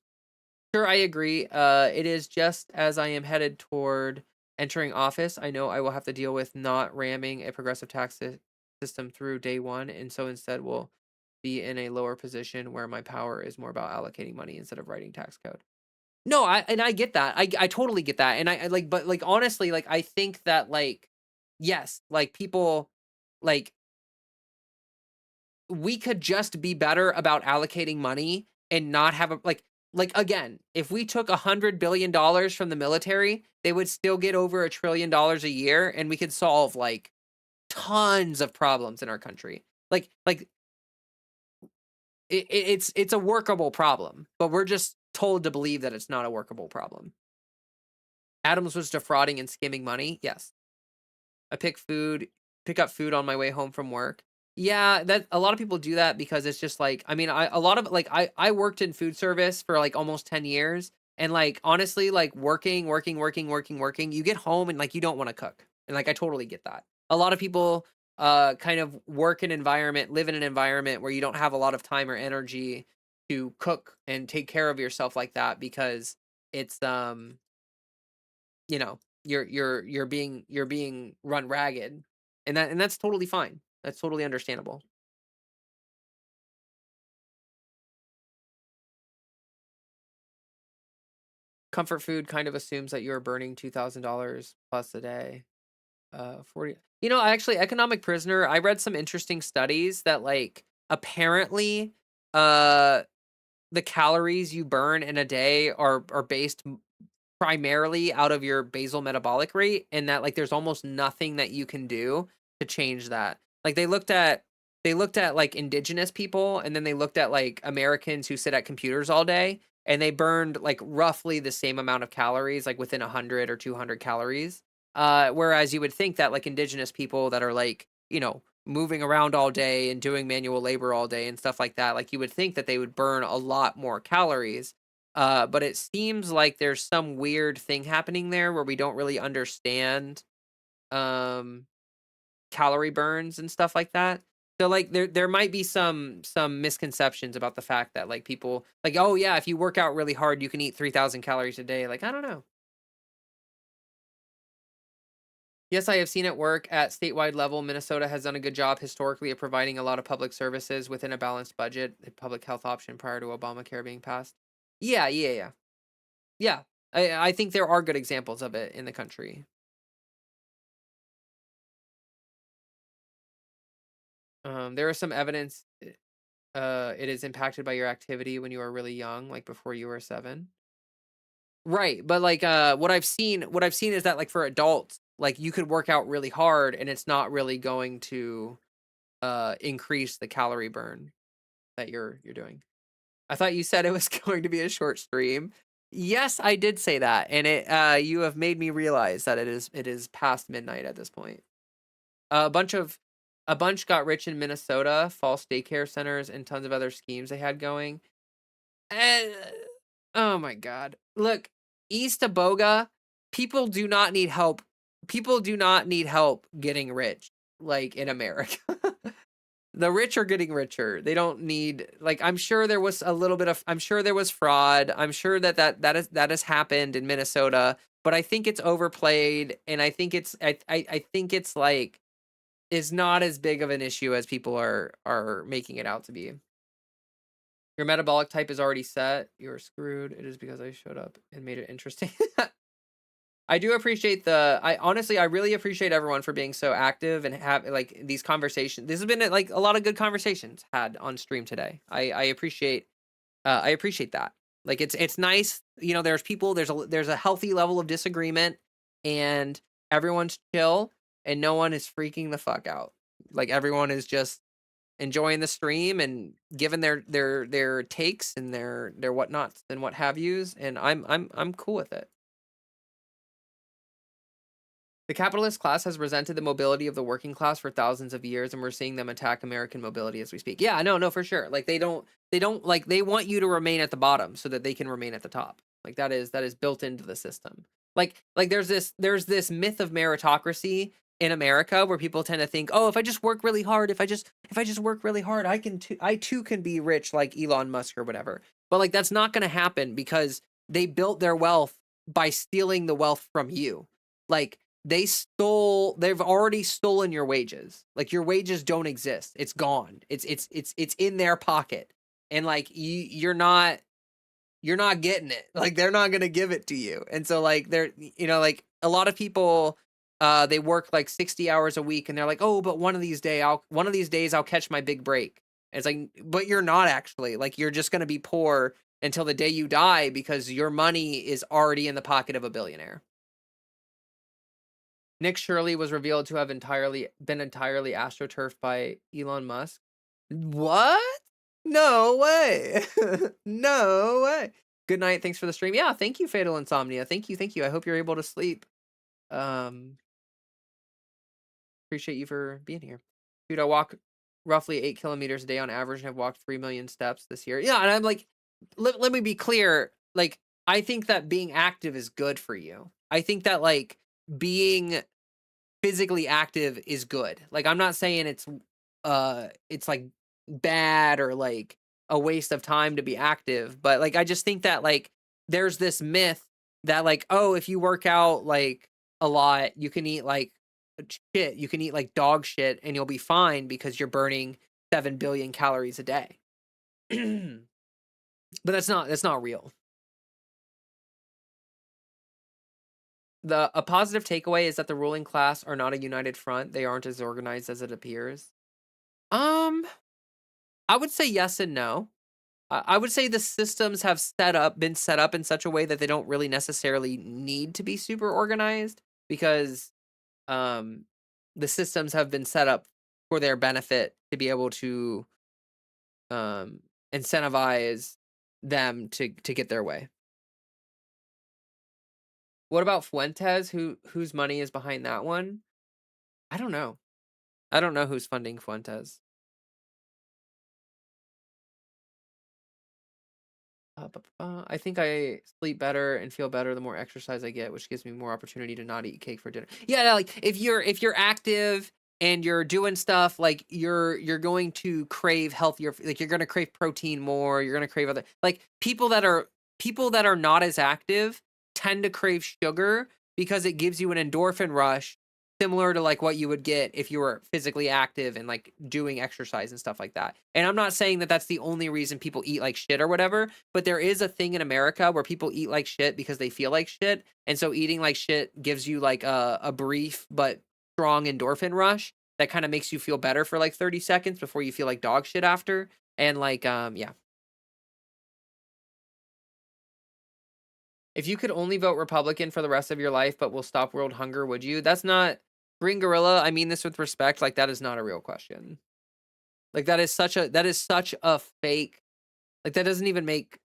Sure, I agree. It is just as I am headed toward entering office, I know I will have to deal with not ramming a progressive tax system through day one, and so instead will be in a lower position where my power is more about allocating money instead of writing tax code. No, I get that. I totally get that. And I like, but like honestly, like I think that like yes, like people like we could just be better about allocating money and not have a like again, if we took $100 billion from the military, they would still get over $1 trillion a year and we could solve like tons of problems in our country. Like it's a workable problem, but we're just told to believe that it's not a workable problem. Adams was defrauding and skimming money. Yes. I pick up food on my way home from work. Yeah, that a lot of people do that because it's just like, I mean, a lot of like I worked in food service for like almost 10 years and like honestly like working, you get home and like you don't want to cook. And like I totally get that. A lot of people kind of live in an environment where you don't have a lot of time or energy to cook and take care of yourself like that because it's you're being run ragged, and that's totally fine. That's totally understandable. Comfort food kind of assumes that you're burning $2,000 plus a day. 40. Economic prisoner. I read some interesting studies that like apparently, uh, the calories you burn in a day are based primarily out of your basal metabolic rate, and that like there's almost nothing that you can do to change that. Like they looked at like indigenous people and then they looked at like Americans who sit at computers all day and they burned like roughly the same amount of calories, like within 100 or 200 calories. Whereas you would think that like indigenous people that are like, moving around all day and doing manual labor all day and stuff like that, like you would think that they would burn a lot more calories. But it seems like there's some weird thing happening there where we don't really understand um calorie burns and stuff like that. So like there might be some misconceptions about the fact that like people like, oh yeah, if you work out really hard, you can eat 3,000 calories a day. Like I don't know. Yes, I have seen it work at statewide level. Minnesota has done a good job historically of providing a lot of public services within a balanced budget, a public health option prior to Obamacare being passed. Yeah, yeah, yeah. Yeah. I think there are good examples of it in the country. There is some evidence it is impacted by your activity when you are really young, like before you were 7. Right, but like what I've seen is that like for adults, like you could work out really hard and it's not really going to increase the calorie burn that you're doing. I thought you said it was going to be a short stream. Yes, I did say that, and you have made me realize that it is past midnight at this point. A bunch of a bunch got rich in Minnesota, false daycare centers, and tons of other schemes they had going. And oh my god. Look, East Aboga, people do not need help. People do not need help getting rich like in America. The rich are getting richer. They don't need like I'm sure there was a little bit of I'm sure there was fraud. I'm sure that has happened in Minnesota, but I think it's overplayed and I think it's like is not as big of an issue as people are making it out to be. Your metabolic type is already set. You're screwed. It is because I showed up and made it interesting. I do appreciate I honestly, I really appreciate everyone for being so active and have like these conversations. This has been like a lot of good conversations had on stream today. I appreciate that. Like it's nice, there's people, there's a healthy level of disagreement and everyone's chill. and no one is freaking the fuck out. Like everyone is just enjoying the stream and giving their takes and their whatnots and what have yous, and I'm cool with it. The capitalist class has resented the mobility of the working class for thousands of years, and we're seeing them attack American mobility as we speak. Yeah, no, for sure. Like they don't like, they want you to remain at the bottom so that they can remain at the top. Like that is built into the system. Like there's this myth of meritocracy in America where people tend to think, oh, if I just work really hard, if I just work really hard, I too can be rich like Elon Musk or whatever. But like that's not going to happen because they built their wealth by stealing the wealth from you. Like they've already stolen your wages. Like your wages don't exist. It's gone. It's in their pocket. And like you're not getting it. Like they're not going to give it to you. And so like they're, like a lot of people they work like 60 hours a week and they're like, "Oh, but one of these days I'll catch my big break." And it's like, but you're not actually. Like you're just going to be poor until the day you die because your money is already in the pocket of a billionaire. Nick Shirley was revealed to have been entirely astroturfed by Elon Musk. What? No way. No way. Good night. Thanks for the stream. Yeah, thank you, Fatal Insomnia. Thank you. I hope you're able to sleep. Appreciate you for being here. Dude, I walk roughly 8 kilometers a day on average and have walked 3 million steps this year. Yeah, and I'm like, let me be clear. Like, I think that being active is good for you. I think that like being physically active is good. Like I'm not saying it's like bad or like a waste of time to be active, but like I just think that like there's this myth that like, oh, if you work out like a lot, you can eat like shit, you can eat like dog shit and you'll be fine because you're burning 7 billion calories a day. But that's not real. A positive takeaway is that the ruling class are not a united front. They aren't as organized as it appears. I would say yes and no. I would say the systems have been set up in such a way that they don't really necessarily need to be super organized because the systems have been set up for their benefit to be able to incentivize them to get their way. What about Fuentes? Whose money is behind that one? I don't know. I don't know who's funding Fuentes. I think I sleep better and feel better the more exercise I get, which gives me more opportunity to not eat cake for dinner. Yeah, like if you're active and you're doing stuff, like you're going to crave healthier, like you're going to crave protein more, you're going to crave other, like people that are not as active tend to crave sugar because it gives you an endorphin rush similar to like what you would get if you were physically active and like doing exercise and stuff like that. And I'm not saying that that's the only reason people eat like shit or whatever, but there is a thing in America where people eat like shit because they feel like shit. And so eating like shit gives you like a brief but strong endorphin rush that kind of makes you feel better for like 30 seconds before you feel like dog shit after. And like, yeah. If you could only vote Republican for the rest of your life, but will stop world hunger, would you? That's not Green Gorilla. I mean this with respect. Like that is not a real question. Like that is such a fake. Like that doesn't even make.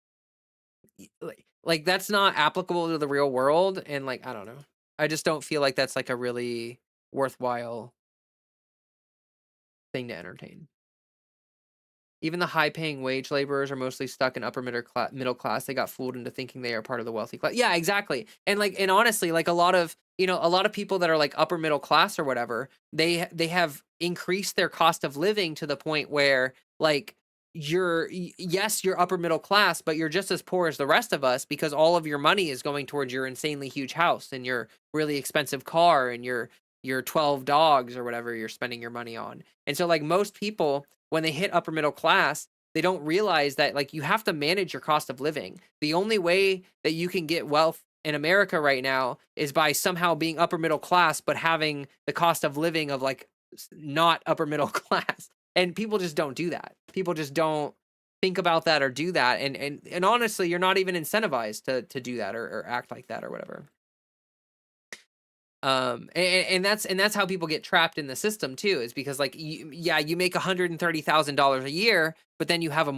Like that's not applicable to the real world. And like I don't know. I just don't feel like that's like a really worthwhile thing to entertain. Even the high-paying wage laborers are mostly stuck in upper middle class. They got fooled into thinking they are part of the wealthy class. Yeah, exactly. And like, and honestly, like a lot of people that are like upper middle class or whatever, they have increased their cost of living to the point where like you're upper middle class, but you're just as poor as the rest of us because all of your money is going towards your insanely huge house and your really expensive car and your 12 dogs or whatever you're spending your money on. And so like most people, when they hit upper middle class, they don't realize that like you have to manage your cost of living. The only way that you can get wealth in America right now is by somehow being upper middle class, but having the cost of living of like not upper middle class. And people just don't do that. People just don't think about that or do that. And honestly, you're not even incentivized to do that or act like that or whatever. And that's how people get trapped in the system too, is because like yeah, you make $130,000 a year, but then you have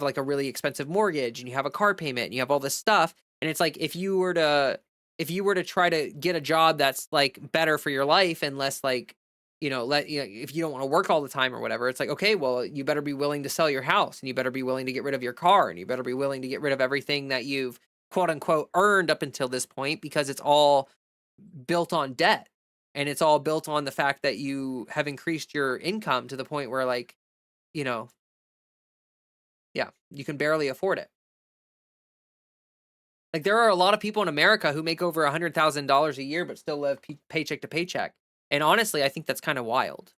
like a really expensive mortgage and you have a car payment and you have all this stuff, and it's like if you were to try to get a job that's like better for your life and less like, if you don't want to work all the time or whatever, it's like, okay, well, you better be willing to sell your house and you better be willing to get rid of your car and you better be willing to get rid of everything that you've quote unquote earned up until this point, because it's all built on debt, and it's all built on the fact that you have increased your income to the point where like, you know, yeah, you can barely afford it. Like there are a lot of people in America who make over $100,000 a year but still live paycheck to paycheck. And honestly, I think that's kind of wild.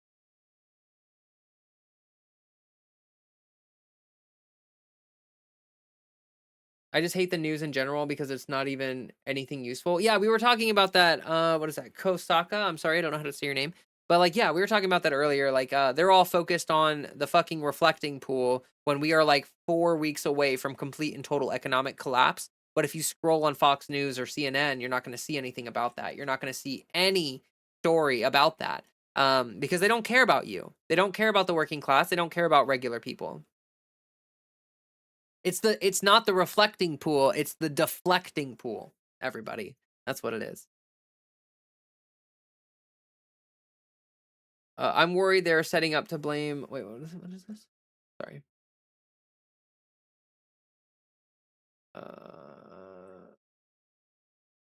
I just hate the news in general because it's not even anything useful. Yeah, we were talking about that. What is that? Kosaka. I'm sorry, I don't know how to say your name. But like, yeah, we were talking about that earlier. Like, they're all focused on the fucking reflecting pool when we are like 4 weeks away from complete and total economic collapse. But if you scroll on Fox News or CNN, you're not going to see anything about that. You're not going to see any story about that, because they don't care about you. They don't care about the working class. They don't care about regular people. It's not the reflecting pool, it's the deflecting pool, everybody. That's what it is. I'm worried they're setting up to blame. Wait, what is this? Sorry. Uh,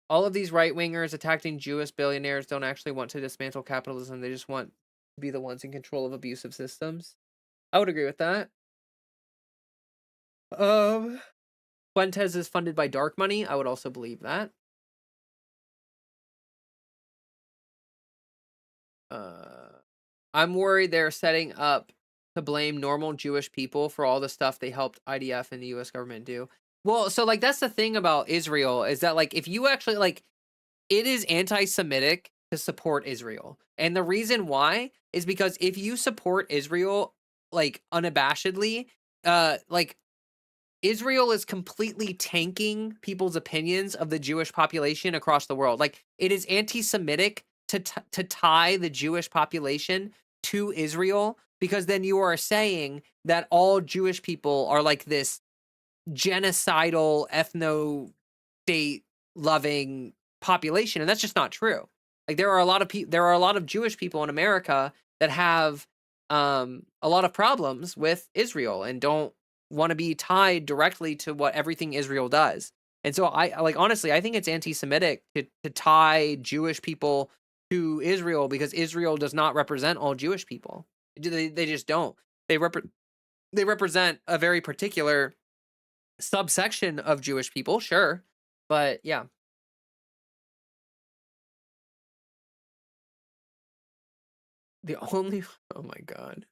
all of these right wingers attacking Jewish billionaires don't actually want to dismantle capitalism. They just want to be the ones in control of abusive systems. I would agree with that. Um, Fuentes is funded by dark money. I would also believe that. Uh, I'm worried they're setting up to blame normal Jewish people for all the stuff they helped IDF and the US government do. Well, so like that's the thing about Israel, is that like if you actually like, it is anti-Semitic to support Israel. And the reason why is because if you support Israel like unabashedly, like Israel is completely tanking people's opinions of the Jewish population across the world. Like it is anti-Semitic to tie the Jewish population to Israel, because then you are saying that all Jewish people are like this genocidal ethno state loving population, and that's just not true. Like there are a lot of Jewish people in America that have a lot of problems with Israel and don't want to be tied directly to what everything Israel does. And so I like, honestly, I think it's anti-Semitic to tie Jewish people to Israel, because Israel does not represent all Jewish people. They just don't. They they represent a very particular subsection of Jewish people, sure. But yeah, the only oh my god.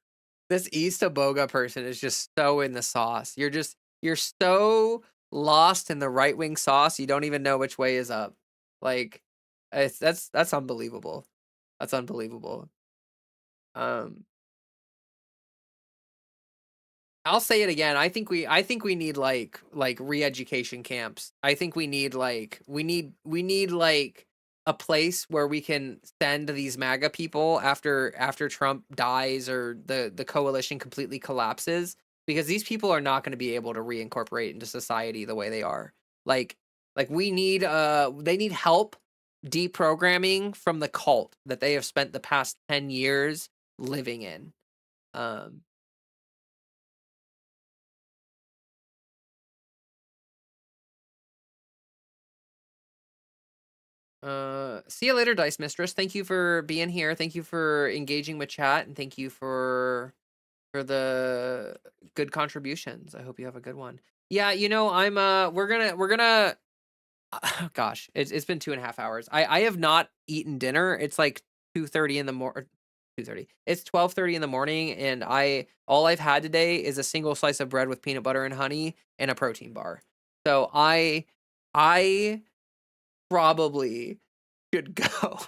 This East Aboga person is just so in the sauce. You're so lost in the right wing sauce, you don't even know which way is up. Like that's unbelievable. That's unbelievable. Um I'll say it again. I think we need like re-education camps. I think we need like we need like a place where we can send these MAGA people after Trump dies or the coalition completely collapses, because these people are not going to be able to reincorporate into society the way they are. Like we need they need help deprogramming from the cult that they have spent the past 10 years living in. Um See you later, Dice Mistress. Thank you for being here. Thank you for engaging with chat, and thank you for the good contributions. I hope you have a good one. Yeah, I'm we're gonna gosh, it's been 2.5 hours. I have not eaten dinner. It's like 2:30 in the morning. 2:30. It's 12:30 in the morning, and all I've had today is a single slice of bread with peanut butter and honey and a protein bar. So I probably should go.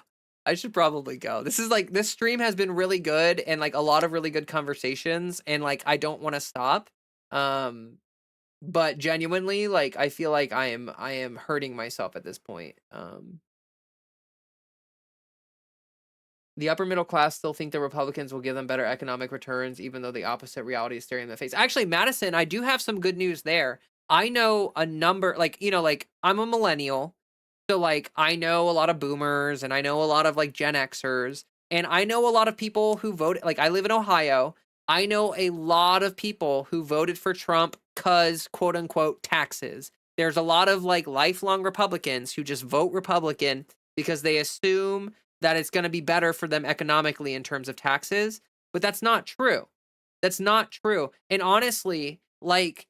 I should probably go. This stream has been really good, and like a lot of really good conversations, and like I don't want to stop. Um but genuinely, like I feel like I am hurting myself at this point. The upper middle class still think the Republicans will give them better economic returns, even though the opposite reality is staring in the face. Actually, Madison, I do have some good news there. I know a number, like, like I'm a millennial. So like I know a lot of boomers and I know a lot of like Gen Xers and I know a lot of people who voted, like I live in Ohio. I know a lot of people who voted for Trump cuz quote unquote taxes. There's a lot of like lifelong Republicans who just vote Republican because they assume that it's going to be better for them economically in terms of taxes, but that's not true. That's not true. And honestly, like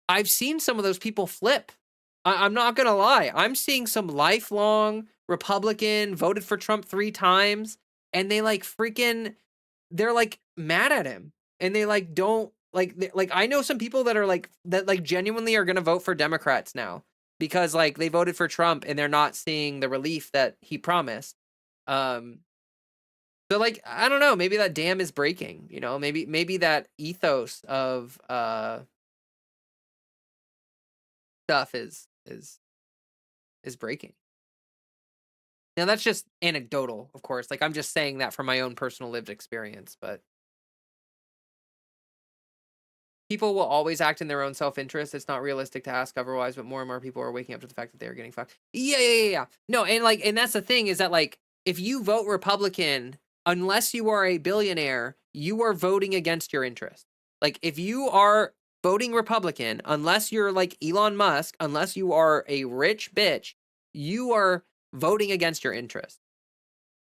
I've seen some of those people flip. I'm not gonna lie. I'm seeing some lifelong Republican, voted for Trump 3 times, and they like freaking they're like mad at him. And they like don't like I know some people that are like that like genuinely are gonna vote for Democrats now because like they voted for Trump and they're not seeing the relief that he promised. Um so like I don't know, maybe that dam is breaking, maybe that ethos of stuff is breaking. Now that's just anecdotal, of course. Like I'm just saying that from my own personal lived experience, but people will always act in their own self-interest. It's not realistic to ask otherwise, but more and more people are waking up to the fact that they're getting fucked. Yeah. No, and that's the thing is that like if you vote Republican, unless you are a billionaire, you are voting against your interest. Like if you are voting Republican, unless you're like Elon Musk, unless you are a rich bitch, you are voting against your interest.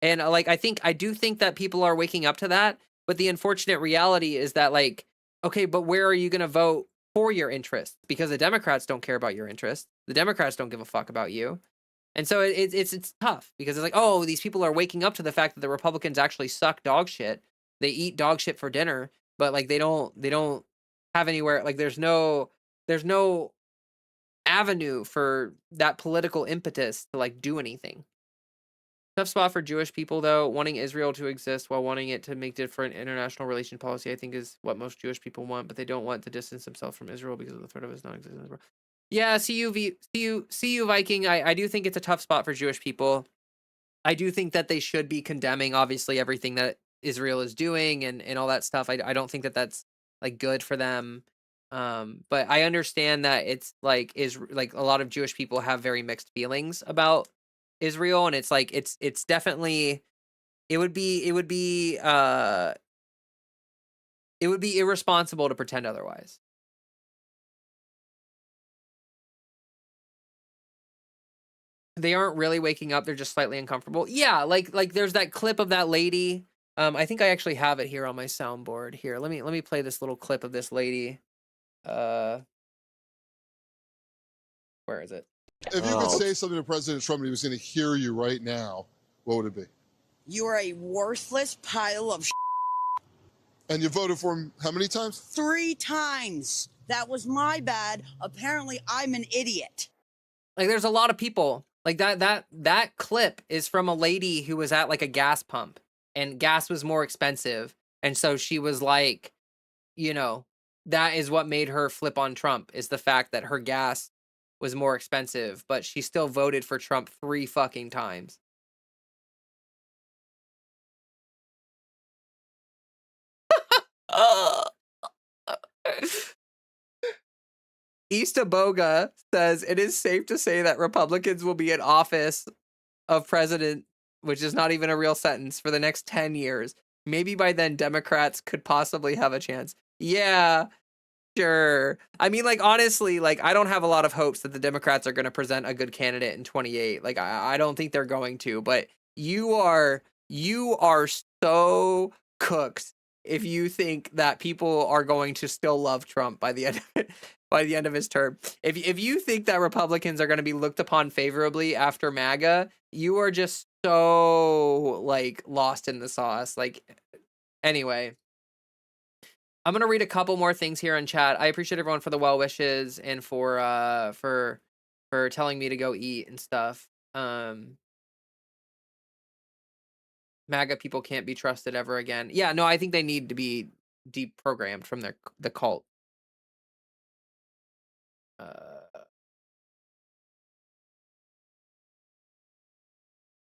And like I do think that people are waking up to that, but the unfortunate reality is that like okay, but where are you going to vote for your interests? Because the Democrats don't care about your interests. The Democrats don't give a fuck about you. And so it's tough because it's like, oh, these people are waking up to the fact that the Republicans actually suck dog shit. They eat dog shit for dinner, but like they don't have anywhere like there's no avenue for that political impetus to like do anything. Tough spot for Jewish people, though. Wanting Israel to exist while wanting it to make different international relation policy, I think, is what most Jewish people want, but they don't want to distance themselves from Israel because of the threat of its non-existence. Yeah, see you, Viking. I do think it's a tough spot for Jewish people. I do think that they should be condemning, obviously, everything that Israel is doing and all that stuff. I don't think that that's like good for them. But I understand that it's like is like a lot of Jewish people have very mixed feelings about Israel, and it's like it's definitely it would be irresponsible to pretend otherwise. They aren't really waking up, they're just slightly uncomfortable. Yeah, like there's that clip of that lady. I think I actually have it here on my soundboard. Here, let me play this little clip of this lady. Uh where is it? If you could say something to President Trump and he was going to hear you right now, what would it be? You are a worthless pile of And you voted for him how many times? 3 times. That was my bad. Apparently, I'm an idiot. Like there's a lot of people. Like that clip is from a lady who was at like a gas pump and gas was more expensive. And so she was like, you know, that is what made her flip on Trump is the fact that her gas was more expensive, but she still voted for Trump 3 fucking times. Eastaboga says it is safe to say that Republicans will be in office of president, which is not even a real sentence, for the next 10 years. Maybe by then Democrats could possibly have a chance. Yeah, sure. I mean, like, honestly, like, I don't have a lot of hopes that the Democrats are going to present a good candidate in 28. Like, I don't think they're going to, but you are so cooked if you think that people are going to still love Trump by the end of it, by the end of his term. If you think that Republicans are going to be looked upon favorably after MAGA, you are just so like lost in the sauce. Like anyway, I'm gonna read a couple more things here in chat. I appreciate everyone for the well wishes and for telling me to go eat and stuff. MAGA people can't be trusted ever again. Yeah, no, I think they need to be deprogrammed from the cult. Uh,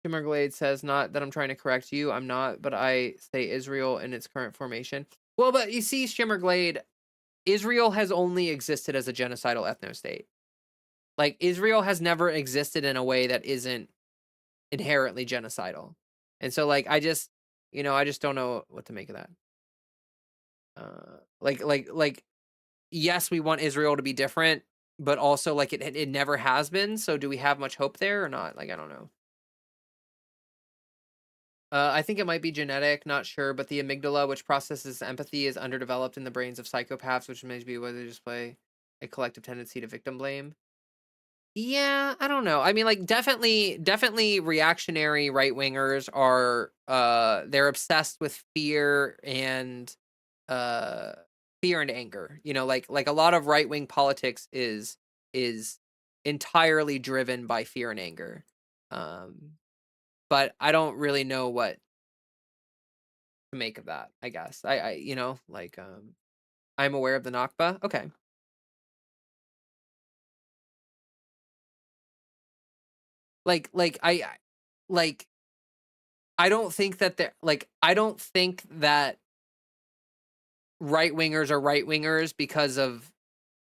Shimmerglade says, not that I'm trying to correct you. I'm not, but I say Israel in its current formation. Well, but you see, Shimmerglade, Israel has only existed as a genocidal ethno-state. Like, Israel has never existed in a way that isn't inherently genocidal. And so, like, I just don't know what to make of that. Like, yes, we want Israel to be different, but also, like, it never has been. So do we have much hope there or not? Like, I don't know. I think it might be genetic, not sure, but the amygdala, which processes empathy, is underdeveloped in the brains of psychopaths, which may be why they display a collective tendency to victim blame. Yeah, I don't know. I mean, like, definitely reactionary right-wingers are, they're obsessed with uh, fear and anger. You know, like a lot of right-wing politics is entirely driven by fear and anger. But I don't really know what to make of that, I guess. I'm aware of the Nakba. Okay. Like I don't think that I don't think that right wingers are right wingers because of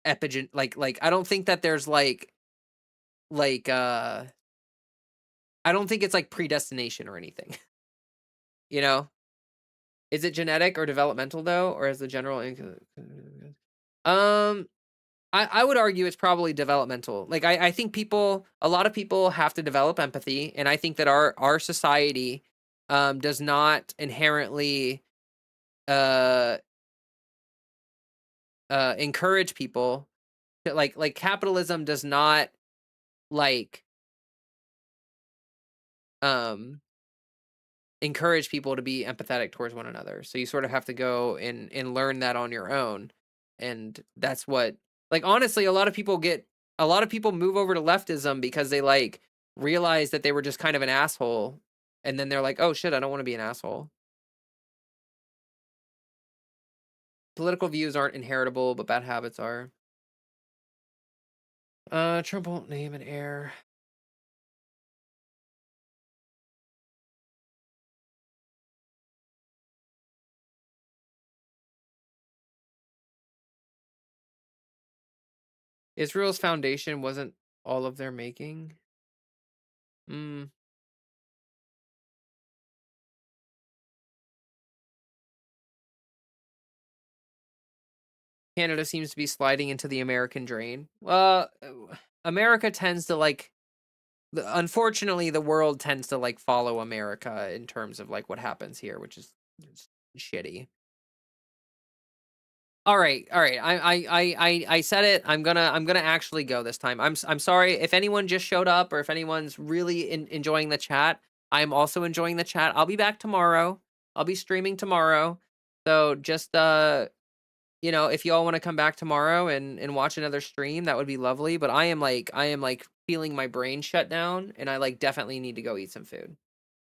I don't think that there's like I don't think it's like predestination or anything. You know? Is it genetic or developmental though, or is the general I would argue it's probably developmental. Like I think a lot of people have to develop empathy, and I think that our society does not inherently uh encourage people to like capitalism does not like um encourage people to be empathetic towards one another. So you sort of have to go and learn that on your own. And that's what, like, honestly, a lot of people move over to leftism because they like realize that they were just kind of an asshole. And then they're like, oh shit, I don't want to be an asshole. Political views aren't inheritable, but bad habits are. Trump won't name an heir. Israel's foundation wasn't all of their making. Canada seems to be sliding into the American drain. America tends to like, unfortunately, the world tends to like follow America in terms of like what happens here, which is shitty. All right. I said it. I'm gonna actually go this time. I'm sorry if anyone just showed up or if anyone's really enjoying the chat. I'm also enjoying the chat. I'll be back tomorrow. I'll be streaming tomorrow. So just if y'all want to come back tomorrow and watch another stream, that would be lovely. But I am like feeling my brain shut down, and I like definitely need to go eat some food.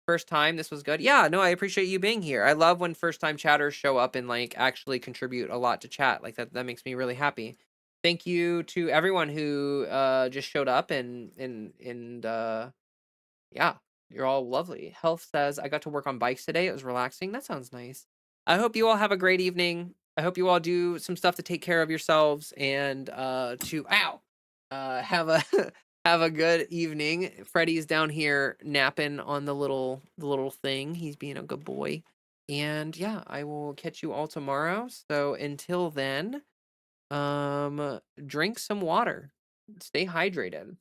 First time, this was good. Yeah, no, I appreciate you being here. I love when first time chatters show up and like actually contribute a lot to chat. Like that makes me really happy. Thank you to everyone who just showed up and yeah, you're all lovely. Health says I got to work on bikes today. It was relaxing. That sounds nice. I hope you all have a great evening. I hope you all do some stuff to take care of yourselves and have a have a good evening. Freddie's down here napping on the little thing. He's being a good boy. And yeah, I will catch you all tomorrow. So until then, drink some water. Stay hydrated.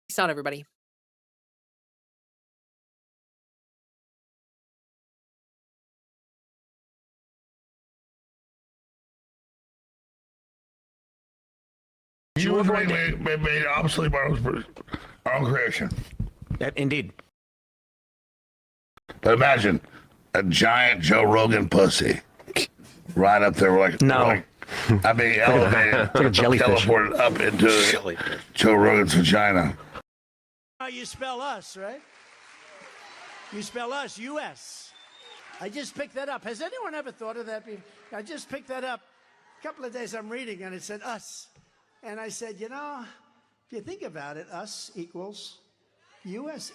Peace out, everybody. You were made obsolete by our own creation. Indeed. But imagine a giant Joe Rogan pussy right up there, elevated, like a jellyfish. teleported up into Joe Rogan's vagina. How you spell us, right? You spell us, U.S. I just picked that up. Has anyone ever thought of that before? I just picked that up. A couple of days I'm reading and it said us. And I said, If you think about it, us equals US